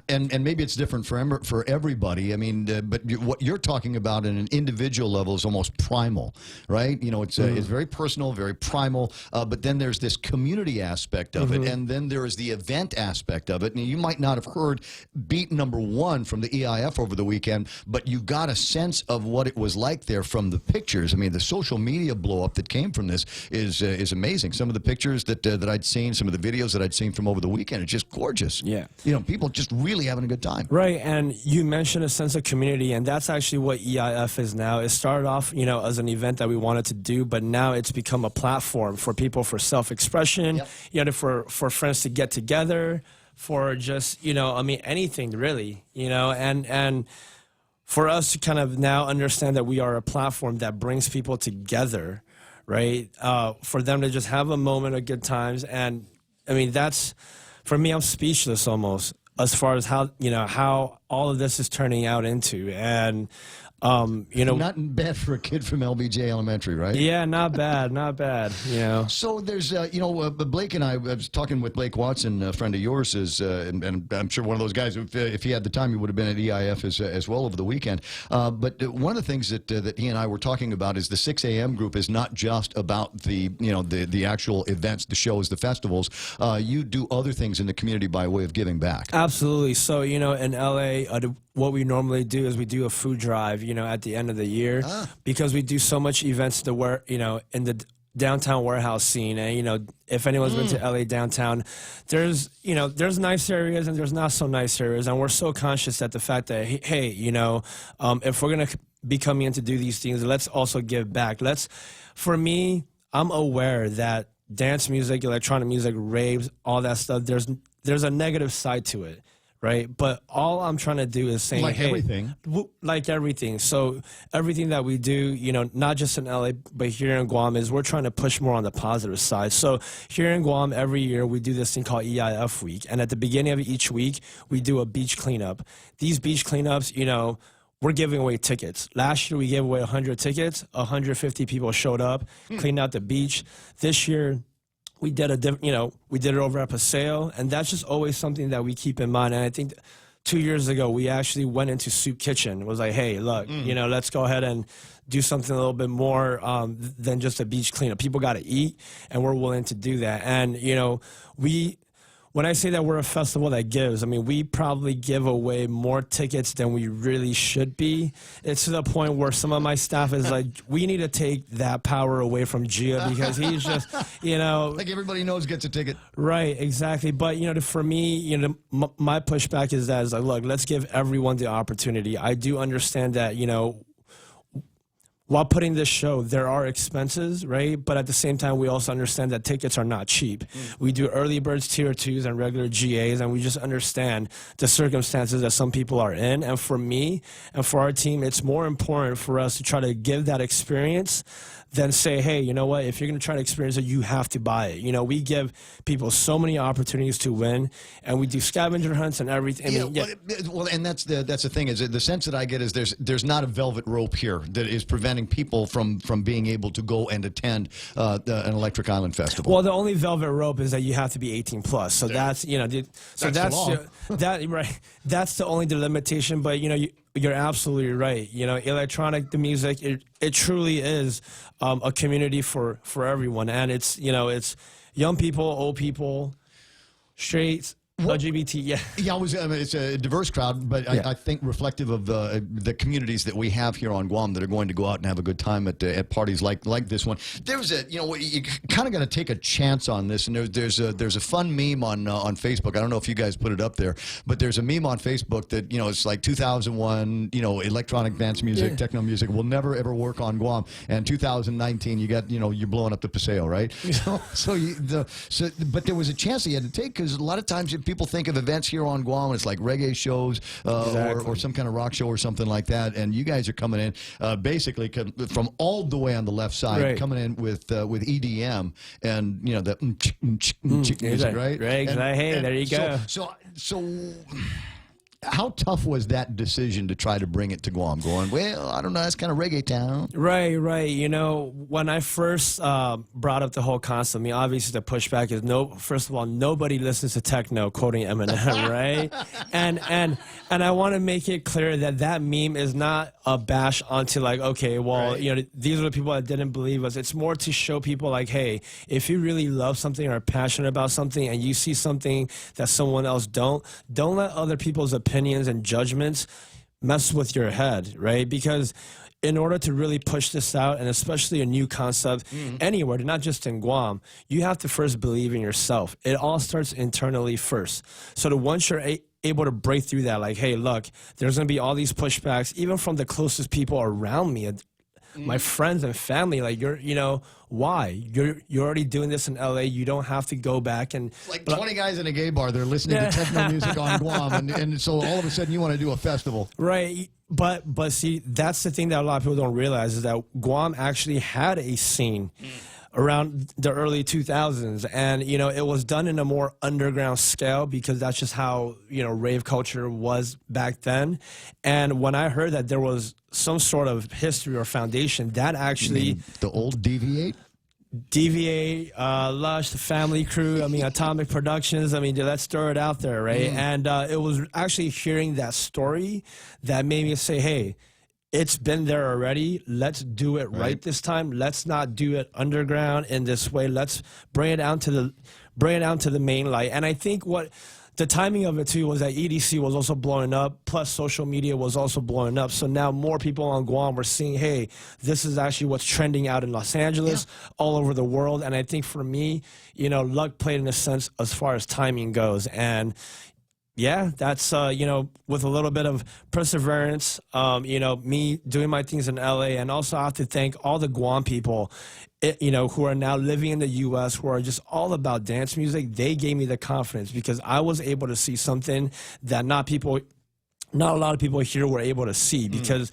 and maybe it's different for everybody. I mean, but what you're talking about in an individual level is almost primal, right? It's very personal, very primal. But then there's this community aspect of it, and then there is the event aspect of it. And you might not have heard beat number one from the EIF over the weekend, but you got a sense of what it was like there from the pictures. I mean, the social media blow up that came from this is amazing. Some of the pictures that I'd seen, some of the videos that I'd seen from over the weekend, it's just gorgeous. Yeah. People just really having a good time. Right, and you mentioned a sense of community, and that's actually what EIF is now. It started off, as an event that we wanted to do, but now it's become a platform for people for self-expression, for friends to get together, for just, anything really, and for us to kind of now understand that we are a platform that brings people together, right? For them to just have a moment of good times. And I mean, that's, for me, I'm speechless almost as far as how all of this is turning out into. And, not bad for a kid from LBJ Elementary, right? Yeah, not bad, not bad. So there's, Blake and I was talking with Blake Watson, a friend of yours, and I'm sure one of those guys. If he had the time, he would have been at EIF as well over the weekend. But one of the things that he and I were talking about is the 6 a.m. group is not just about the actual events, the shows, the festivals. You do other things in the community by way of giving back. Absolutely. So in LA, LA, what we normally do is we do a food drive, at the end of the year, because we do so much events in the downtown warehouse scene. And, if anyone's been to LA downtown, there's nice areas and there's not so nice areas. And we're so conscious that the fact that, hey, if we're going to be coming in to do these things, let's also give back. For me, I'm aware that dance music, electronic music, raves, all that stuff, there's a negative side to it, right? But all I'm trying to do is saying, everything. Like everything. So everything that we do, not just in LA, but here in Guam, is we're trying to push more on the positive side. So here in Guam, every year we do this thing called EIF Week. And at the beginning of each week, we do a beach cleanup. These beach cleanups, we're giving away tickets. Last year, we gave away 100 tickets. 150 people showed up, cleaned out the beach. This year, we did we did it over at Paseo, and that's just always something that we keep in mind. And I think 2 years ago, we actually went into Soup Kitchen. It was like, hey, look, let's go ahead and do something a little bit more than just a beach cleanup. People got to eat, and we're willing to do that. And, when I say that we're a festival that gives, I mean, we probably give away more tickets than we really should be. It's to the point where some of my staff is like, we need to take that power away from Gia, because he's just, like everybody knows gets a ticket. Right, exactly. But, for me, my pushback is that, look, let's give everyone the opportunity. I do understand that, while putting this show, there are expenses, right? But at the same time, we also understand that tickets are not cheap. We do early birds, tier 2s, and regular GAs, and we just understand the circumstances that some people are in. And for me and for our team, it's more important for us to try to give that experience than say, hey, you know what, if you're going to try to experience it, you have to buy it. We give people so many opportunities to win, and we do scavenger hunts and everything. Well, and that's the thing, is the sense that I get is there's not a velvet rope here that is preventing people from being able to go and attend an Electric Island Festival. Well, the only velvet rope is that you have to be 18 plus. So that's right. That's the only limitation. But you're absolutely right. The music, it truly is a community for everyone, and it's young people, old people, straights, LGBT, it's a diverse crowd, but I think reflective of the communities that we have here on Guam that are going to go out and have a good time at parties like this one. There's you kind of got to take a chance on this, and there's a fun meme on Facebook. I don't know if you guys put it up there, but there's a meme on Facebook that it's like 2001, electronic dance music, techno music will never ever work on Guam, and 2019 you got you're blowing up the Paseo, right? But there was a chance that you had to take, because a lot of times people think of events here on Guam, it's like reggae shows or some kind of rock show or something like that, and you guys are coming in basically from all the way on the left side, coming in with EDM and the music, right? Right. Hey, there you go. So how tough was that decision to try to bring it to Guam? Going, well, I don't know, that's kind of reggae town. Right. When I first brought up the whole concept, I mean, obviously the pushback is first of all, nobody listens to techno, quoting Eminem, right? And I want to make it clear that meme is not a bash onto like, okay, well, these are the people that didn't believe us. It's more to show people like, hey, if you really love something or are passionate about something and you see something that someone else don't let other people's opinions and judgments mess with your head, right? Because in order to really push this out, and especially a new concept anywhere, not just in Guam, you have to first believe in yourself. It all starts internally first. So once you're able to break through that, like, hey, look, there's going to be all these pushbacks, even from the closest people around me, my friends and family, like, why? You're already doing this in LA. You don't have to go back and... Like 20 guys in a gay bar, they're listening to techno music on Guam, and so all of a sudden you want to do a festival. Right. But see, that's the thing that a lot of people don't realize, is that Guam actually had a scene around the early 2000s, and it was done in a more underground scale, because that's just how rave culture was back then. And when I heard that there was some sort of history or foundation, that actually... the old DV8? DV8, Lush, the Family Crew, I mean, Atomic Productions, I mean, let's throw it out there, right? And it was actually hearing that story that made me say, hey, it's been there already. Let's do it right this time. Let's not do it underground in this way. Let's bring it down to the main light. And I think the timing of it too was that EDC was also blowing up, plus social media was also blowing up. So now more people on Guam were seeing, hey, this is actually what's trending out in Los Angeles, all over the world. And I think for me, you know, luck played in a sense as far as timing goes. And yeah, that's, you know, with a little bit of perseverance, you know, me doing my things in LA. And also I have to thank all the Guam people, you know, who are now living in the U.S., who are just all about dance music. They gave me the confidence because I was able to see something that not a lot of people here were able to see because,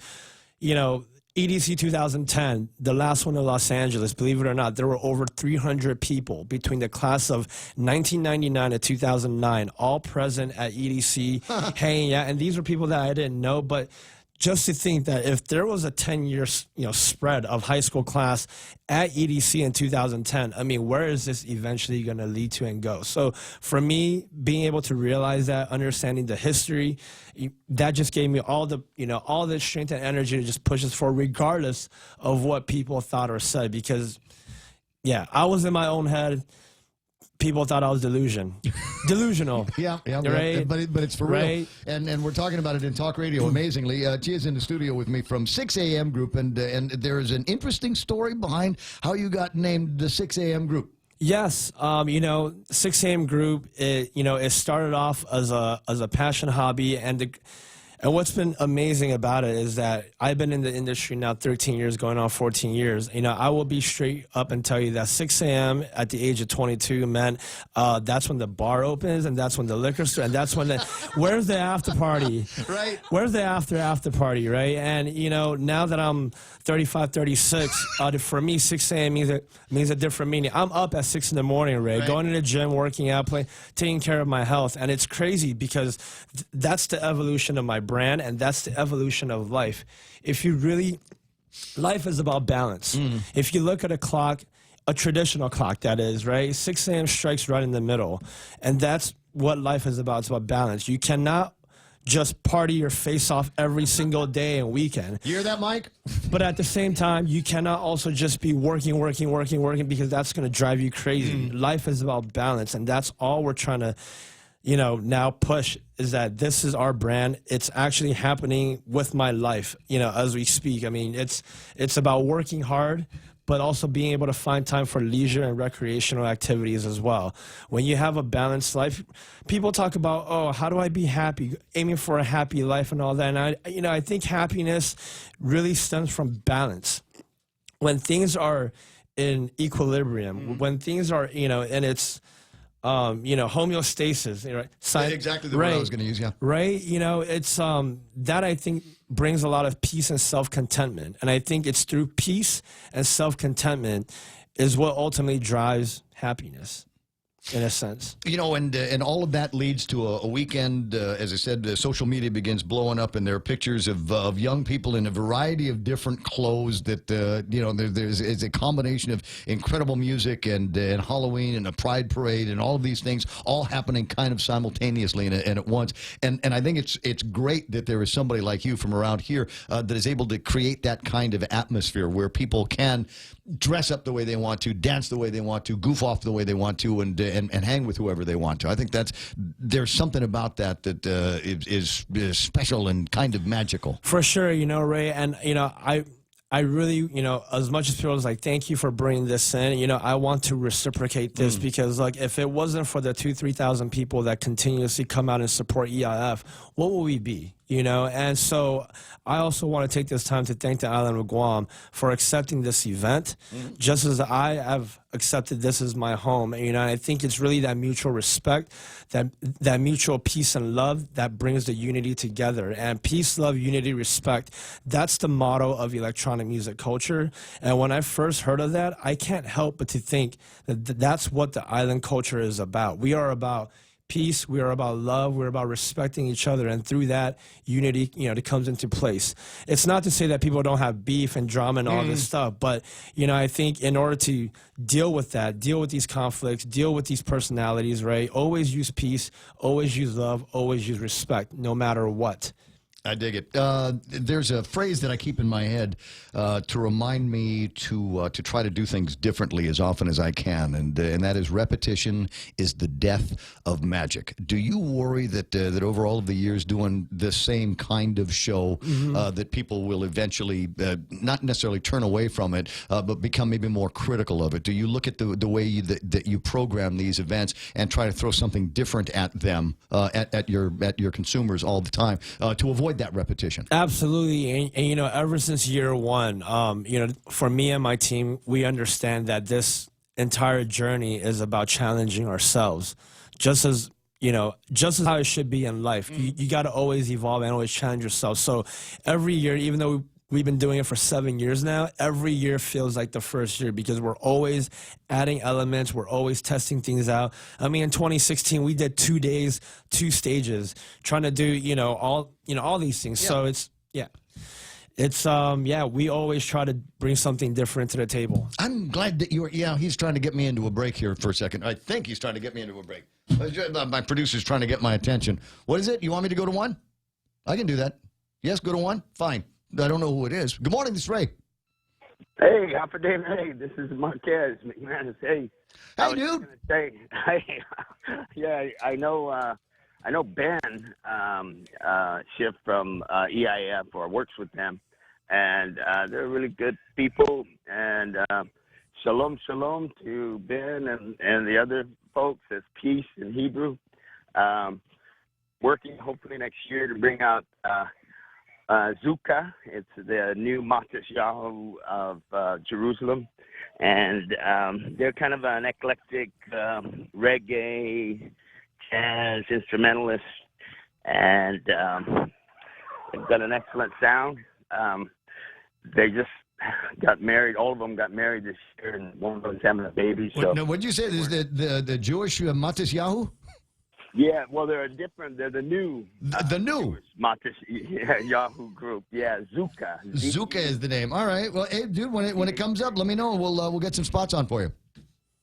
you know, EDC 2010, the last one in Los Angeles, believe it or not, there were over 300 people between the class of 1999 to 2009, all present at EDC, hanging out. And these were people that I didn't know, but just to think that if there was a 10-year, you know, spread of high school class at EDC in 2010, I mean, where is this eventually going to lead to and go? So for me, being able to realize that, understanding the history, that just gave me all the, you know, all the strength and energy to just push us forward, regardless of what people thought or said. Because, yeah, I was in my own head. People thought I was delusional. Yeah, right? But it's for real. And we're talking about it in talk radio. Amazingly, Tia's in the studio with me from 6 a.m. Group, and there is an interesting story behind how you got named the 6 a.m. Group. Yes, you know, 6 a.m. Group. You know, it started off as a passion hobby, and what's been amazing about it is that I've been in the industry now 13 years, going on 14 years. You know, I will be straight up and tell you that 6 a.m. at the age of 22 meant that's when the bar opens, and that's when the liquor store, and that's when where's the after party? Right. Where's the after party, right? And, you know, now that I'm 35, 36, for me, 6 a.m. means a different meaning. I'm up at 6 in the morning, right? Going to the gym, working out, taking care of my health. And it's crazy because that's the evolution of my brand, and that's the evolution of life. If you really, life is about balance. If you look at a clock, a traditional clock that is, right? 6 a.m. strikes right in the middle. And that's what life is about. It's about balance. You cannot just party your face off every single day and weekend. You hear that, Mike? But at the same time, you cannot also just be working, because that's going to drive you crazy. Life is about balance, and that's all we're trying to, you know, now push, is that this is our brand. It's actually happening with my life, you know, as we speak. I mean, it's about working hard, but also being able to find time for leisure and recreational activities as well. When you have a balanced life, people talk about, oh, how do I be happy, aiming for a happy life and all that. And I think happiness really stems from balance. When things are in equilibrium, when things are, you know, and it's, you know, homeostasis, right? Exactly the word I was going to use, yeah. Right? You know, it's that I think brings a lot of peace and self-contentment. And I think it's through peace and self-contentment is what ultimately drives happiness, in a sense. You know, and all of that leads to a weekend, as I said, social media begins blowing up, and there are pictures of young people in a variety of different clothes that, you know, there's a combination of incredible music and Halloween and a pride parade and all of these things all happening kind of simultaneously and at once. And I think it's great that there is somebody like you from around here that is able to create that kind of atmosphere where people can dress up the way they want to, dance the way they want to, goof off the way they want to, and hang with whoever they want to. I think there's something about that is special and kind of magical. For sure, you know, Ray, and, you know, I really, you know, as much as people is like, thank you for bringing this in, you know, I want to reciprocate this because, like, if it wasn't for the 2,000-3,000 people that continuously come out and support EIF, what will we be? You know, and so I also want to take this time to thank the island of Guam for accepting this event, just as I have accepted this as my home. You know, I think it's really that mutual respect, that mutual peace and love that brings the unity together. And peace, love, unity, respect, that's the motto of electronic music culture. And when I first heard of that, I can't help but to think that that's what the island culture is about. We are about peace, we are about love, we're about respecting each other, and through that, unity, you know, it comes into place. It's not to say that people don't have beef and drama and all this stuff, but, you know, I think in order to deal with that, deal with these conflicts, deal with these personalities, right, always use peace, always use love, always use respect, no matter what. I dig it. There's a phrase that I keep in my head to remind me to try to do things differently as often as I can, and that is repetition is the death of magic. Do you worry that that over all of the years doing the same kind of show that people will eventually not necessarily turn away from it, but become maybe more critical of it? Do you look at the way that you program these events and try to throw something different at them, at your consumers all the time to avoid that repetition? Absolutely. And ever since year one, for me and my team, we understand that this entire journey is about challenging ourselves, just as how it should be in life. You got to always evolve and always challenge yourself. So every year, even though we've been doing it for 7 years now, every year feels like the first year because we're always adding elements. We're always testing things out. I mean, in 2016, we did 2 days, 2 stages, trying to do, all these things. Yeah. So we always try to bring something different to the table. I'm glad that he's trying to get me into a break here for a second. I think he's trying to get me into a break. My producer's trying to get my attention. What is it? You want me to go to 1? I can do that. Yes, go to 1? Fine. I don't know who it is. Good morning, this is Ray. Hey, David. Hey, this is Marquez McManus. Hey, dude. I know Ben Schiff from EIF or works with them, and they're really good people. And shalom to Ben and the other folks. That's peace in Hebrew. Working hopefully next year to bring out Zuka. It's the new Matisyahu of Jerusalem, and they're kind of an eclectic reggae, jazz instrumentalist, and they've got an excellent sound. They just got married. All of them got married this year, and one of them's having a baby. So, what did you say? Is the Jewish Matisyahu? Yeah, well, they're the new. The new Yahoo group. Yeah, Zuka. Zuka is the name. All right. Well, hey, dude, when it comes up, let me know. We'll get some spots on for you.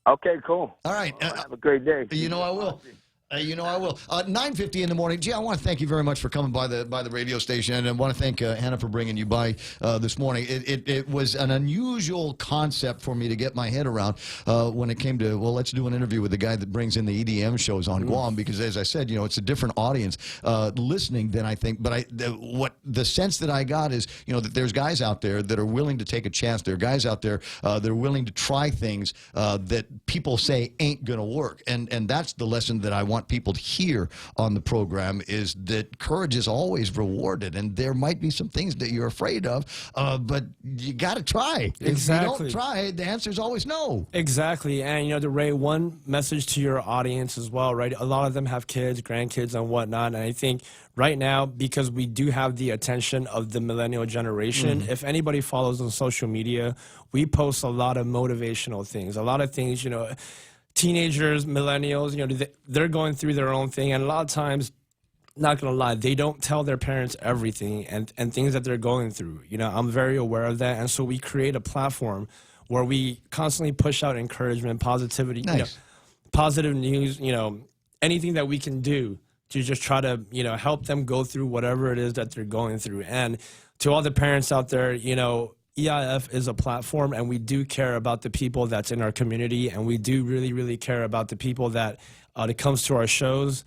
Okay, cool. All right. Have a great day. I will. I will. 9:50 in the morning. Gee, I want to thank you very much for coming by the radio station, and I want to thank Hannah for bringing you by this morning. It was an unusual concept for me to get my head around when it came to, let's do an interview with the guy that brings in the EDM shows on Guam, because as I said, it's a different audience listening than I think. But the sense that I got is, that there's guys out there that are willing to take a chance. There are guys out there that are willing to try things that people say ain't going to work, and that's the lesson that I want people to hear on the program, is that courage is always rewarded, and there might be some things that you're afraid of, but you got to try. Exactly. If you don't try, the answer is always no. Exactly. And, Ray, one message to your audience as well, right? A lot of them have kids, grandkids, and whatnot, and I think right now, because we do have the attention of the millennial generation, if anybody follows on social media, we post a lot of motivational things, a lot of things, teenagers, millennials, they're going through their own thing. And a lot of times, not going to lie, they don't tell their parents everything and things that they're going through. I'm very aware of that. And so we create a platform where we constantly push out encouragement, positivity, nice. Positive news, anything that we can do to just try to, help them go through whatever it is that they're going through. And to all the parents out there, EIF is a platform, and we do care about the people that's in our community, and we do really, really care about the people that comes to our shows.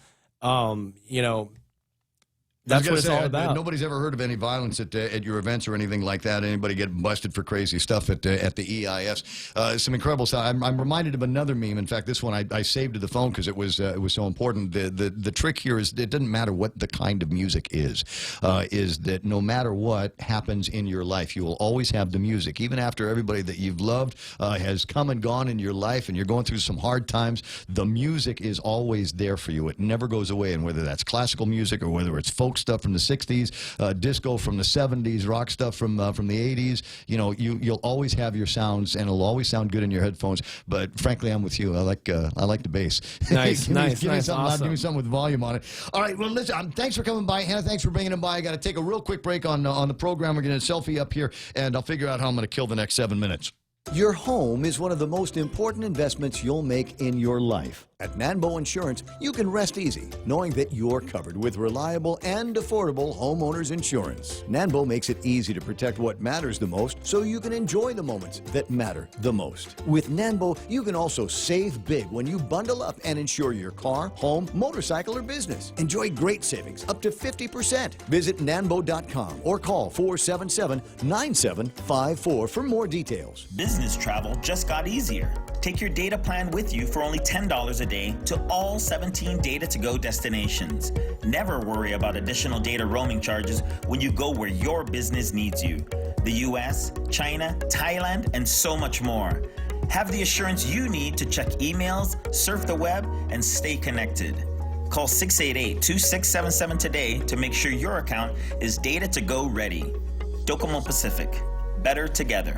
That's what it's all about. Nobody's ever heard of any violence at your events or anything like that. Anybody get busted for crazy stuff at the EIFs? Some incredible stuff. I'm reminded of another meme. In fact, this one I saved to the phone because it was so important. The trick here is it doesn't matter what the kind of music is that no matter what happens in your life, you will always have the music. Even after everybody that you've loved has come and gone in your life, and you're going through some hard times, the music is always there for you. It never goes away. And whether that's classical music or whether it's folk stuff from the 60s, disco from the 70s, rock stuff from the 80s, you'll always have your sounds, and it'll always sound good in your headphones. But frankly, I'm with you. I like the bass. Nice, give nice, me something, awesome. Give me something with volume on it. All right, well, listen, thanks for coming by, Hannah. Thanks for bringing him by. I got to take a real quick break on the program. We're going to selfie up here, and I'll figure out how I'm going to kill the next 7 minutes. Your home is one of the most important investments you'll make in your life. At Nanbo Insurance, you can rest easy knowing that you're covered with reliable and affordable homeowners insurance. Nanbo makes it easy to protect what matters the most so you can enjoy the moments that matter the most. With Nanbo, you can also save big when you bundle up and insure your car, home, motorcycle, or business. Enjoy great savings up to 50%. Visit nanbo.com or call 477-9754 for more details. Business travel just got easier. Take your data plan with you for only $10 a day to all 17 Data to Go destinations. Never worry about additional data roaming charges when you go where your business needs you. The US, China, Thailand, and so much more. Have the assurance you need to check emails, surf the web, and stay connected. Call 688-2677 today to make sure your account is Data to Go ready. Docomo Pacific. Better together.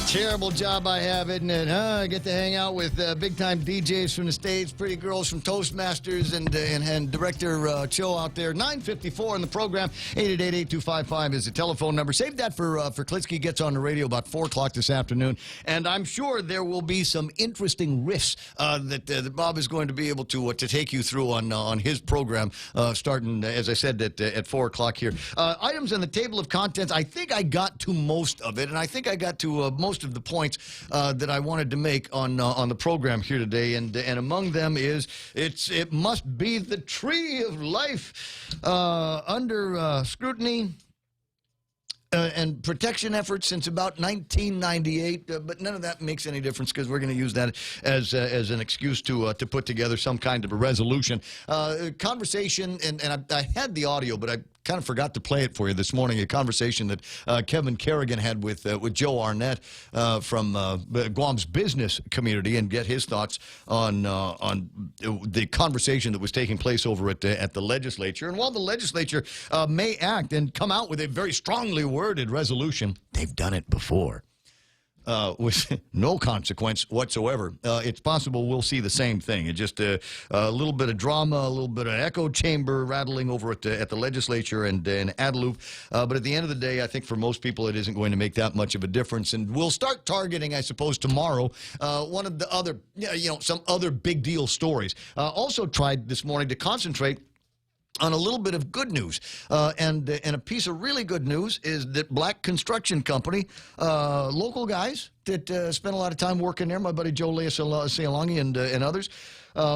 Terrible job I have, isn't it? I get to hang out with big-time DJs from the States, pretty girls from Toastmasters, and Director Cho out there. 9:54 in the program. 888-8255 is the telephone number. Save that for Klitsky gets on the radio about 4 o'clock this afternoon. And I'm sure there will be some interesting riffs that Bob is going to be able to take you through on his program, starting, as I said, at 4 o'clock here. Items on the table of contents, I think I got to most of it, and I think I got to most of the points that I wanted to make on the program here today, and among them is it must be the tree of life under scrutiny and protection efforts since about 1998, but none of that makes any difference because we're going to use that as an excuse to put together some kind of a resolution. Conversation, and I had the audio, but I kind of forgot to play it for you this morning. A conversation that Kevin Kerrigan had with Joe Arnett from Guam's business community, and get his thoughts on the conversation that was taking place over at the legislature. And while the legislature may act and come out with a very strongly worded resolution, they've done it before. With no consequence whatsoever. It's possible we'll see the same thing. It's just a little bit of drama, a little bit of echo chamber rattling over at the legislature and Adelup. But at the end of the day, I think for most people it isn't going to make that much of a difference. And we'll start targeting, I suppose, tomorrow one of the other, some other big deal stories. Also tried this morning to concentrate on a little bit of good news, and a piece of really good news is that Black Construction Company, local guys that spent a lot of time working there, my buddy Joe Leasalangi and others,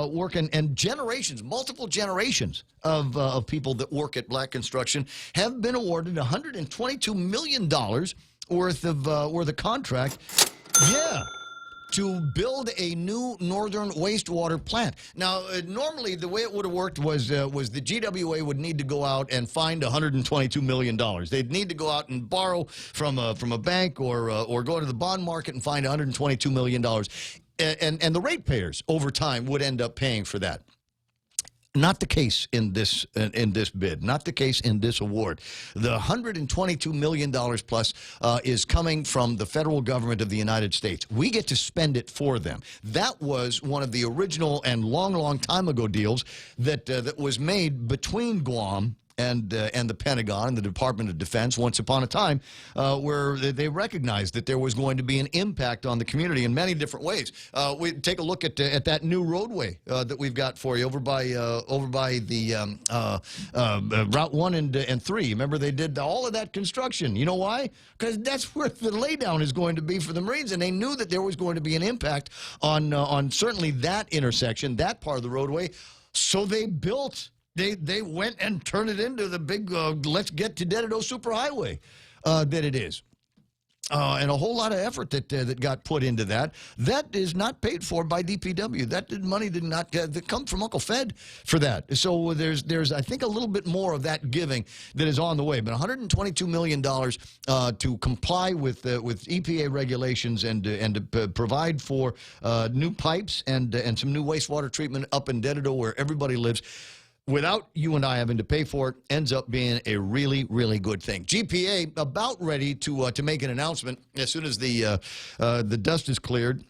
working, and generations, multiple generations of people that work at Black Construction have been awarded $122 million worth of contract. Yeah. To build a new northern wastewater plant. Now, normally the way it would have worked was the GWA would need to go out and find $122 million. They'd need to go out and borrow from a bank or go to the bond market and find $122 million. And the ratepayers over time would end up paying for that. Not the case in this bid. Not the case in this award. The $122 million plus is coming from the federal government of the United States. We get to spend it for them. That was one of the original and long time ago deals that was made between Guam and the Pentagon and the Department of Defense once upon a time, where they recognized that there was going to be an impact on the community in many different ways. We take a look at that new roadway that we've got for you over by the Route 1 and 3. Remember, they did all of that construction. You know why? Because that's where the laydown is going to be for the Marines, and they knew that there was going to be an impact on certainly that intersection, that part of the roadway. So they built. They went and turned it into the big let's get to Dededo superhighway that it is. And a whole lot of effort that got put into that. That is not paid for by DPW. That money did not come from Uncle Fed for that. So there's I think a little bit more of that giving that is on the way. But $122 million to comply with EPA regulations and to provide for new pipes and some new wastewater treatment up in Dededo where everybody lives, without you and I having to pay for it, ends up being a really, really good thing. GPA about ready to make an announcement as soon as the dust is cleared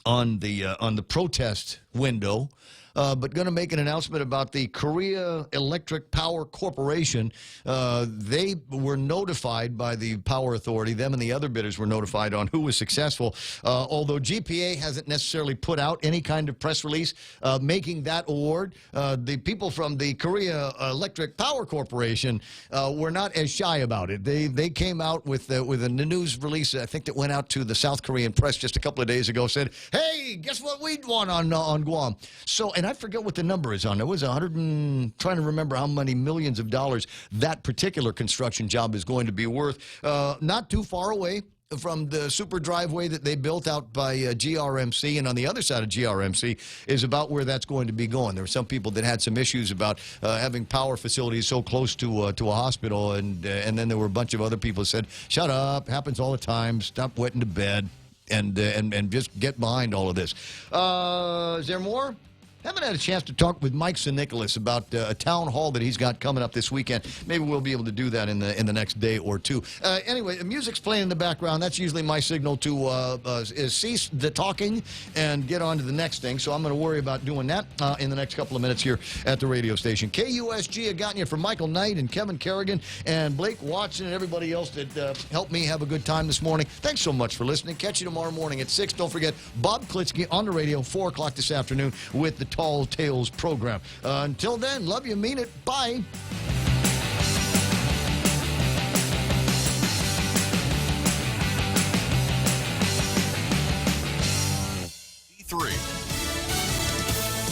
on the protest window but going to make an announcement about the Korea Electric Power Corporation. They were notified by the Power Authority. Them and the other bidders were notified on who was successful. Although GPA hasn't necessarily put out any kind of press release making that award, the people from the Korea Electric Power Corporation were not as shy about it. They came out with a news release, I think, that went out to the South Korean press just a couple of days ago, said, hey, guess what we won on Guam? So, and I forget what the number is on. It was trying to remember how many millions of dollars that particular construction job is going to be worth. Not too far away from the super driveway that they built out by GRMC, and on the other side of GRMC is about where that's going to be going. There were some people that had some issues about having power facilities so close to a hospital, and then there were a bunch of other people who said, shut up, happens all the time, stop wetting the bed, and just get behind all of this. Is there more? Haven't had a chance to talk with Mike St. Nicholas about a town hall that he's got coming up this weekend. Maybe we'll be able to do that in the next day or two. Anyway, the music's playing in the background. That's usually my signal to cease the talking and get on to the next thing. So I'm going to worry about doing that in the next couple of minutes here at the radio station. KUSG, I got you for Michael Knight and Kevin Kerrigan and Blake Watson and everybody else that helped me have a good time this morning. Thanks so much for listening. Catch you tomorrow morning at 6. Don't forget, Bob Klitsky on the radio, 4 o'clock this afternoon with the Tall Tales program. Until then, love you, mean it. Bye.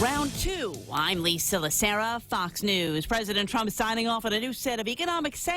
Round 2. I'm Lisa Lacera, Fox News. President Trump signing off on a new set of economic sanctions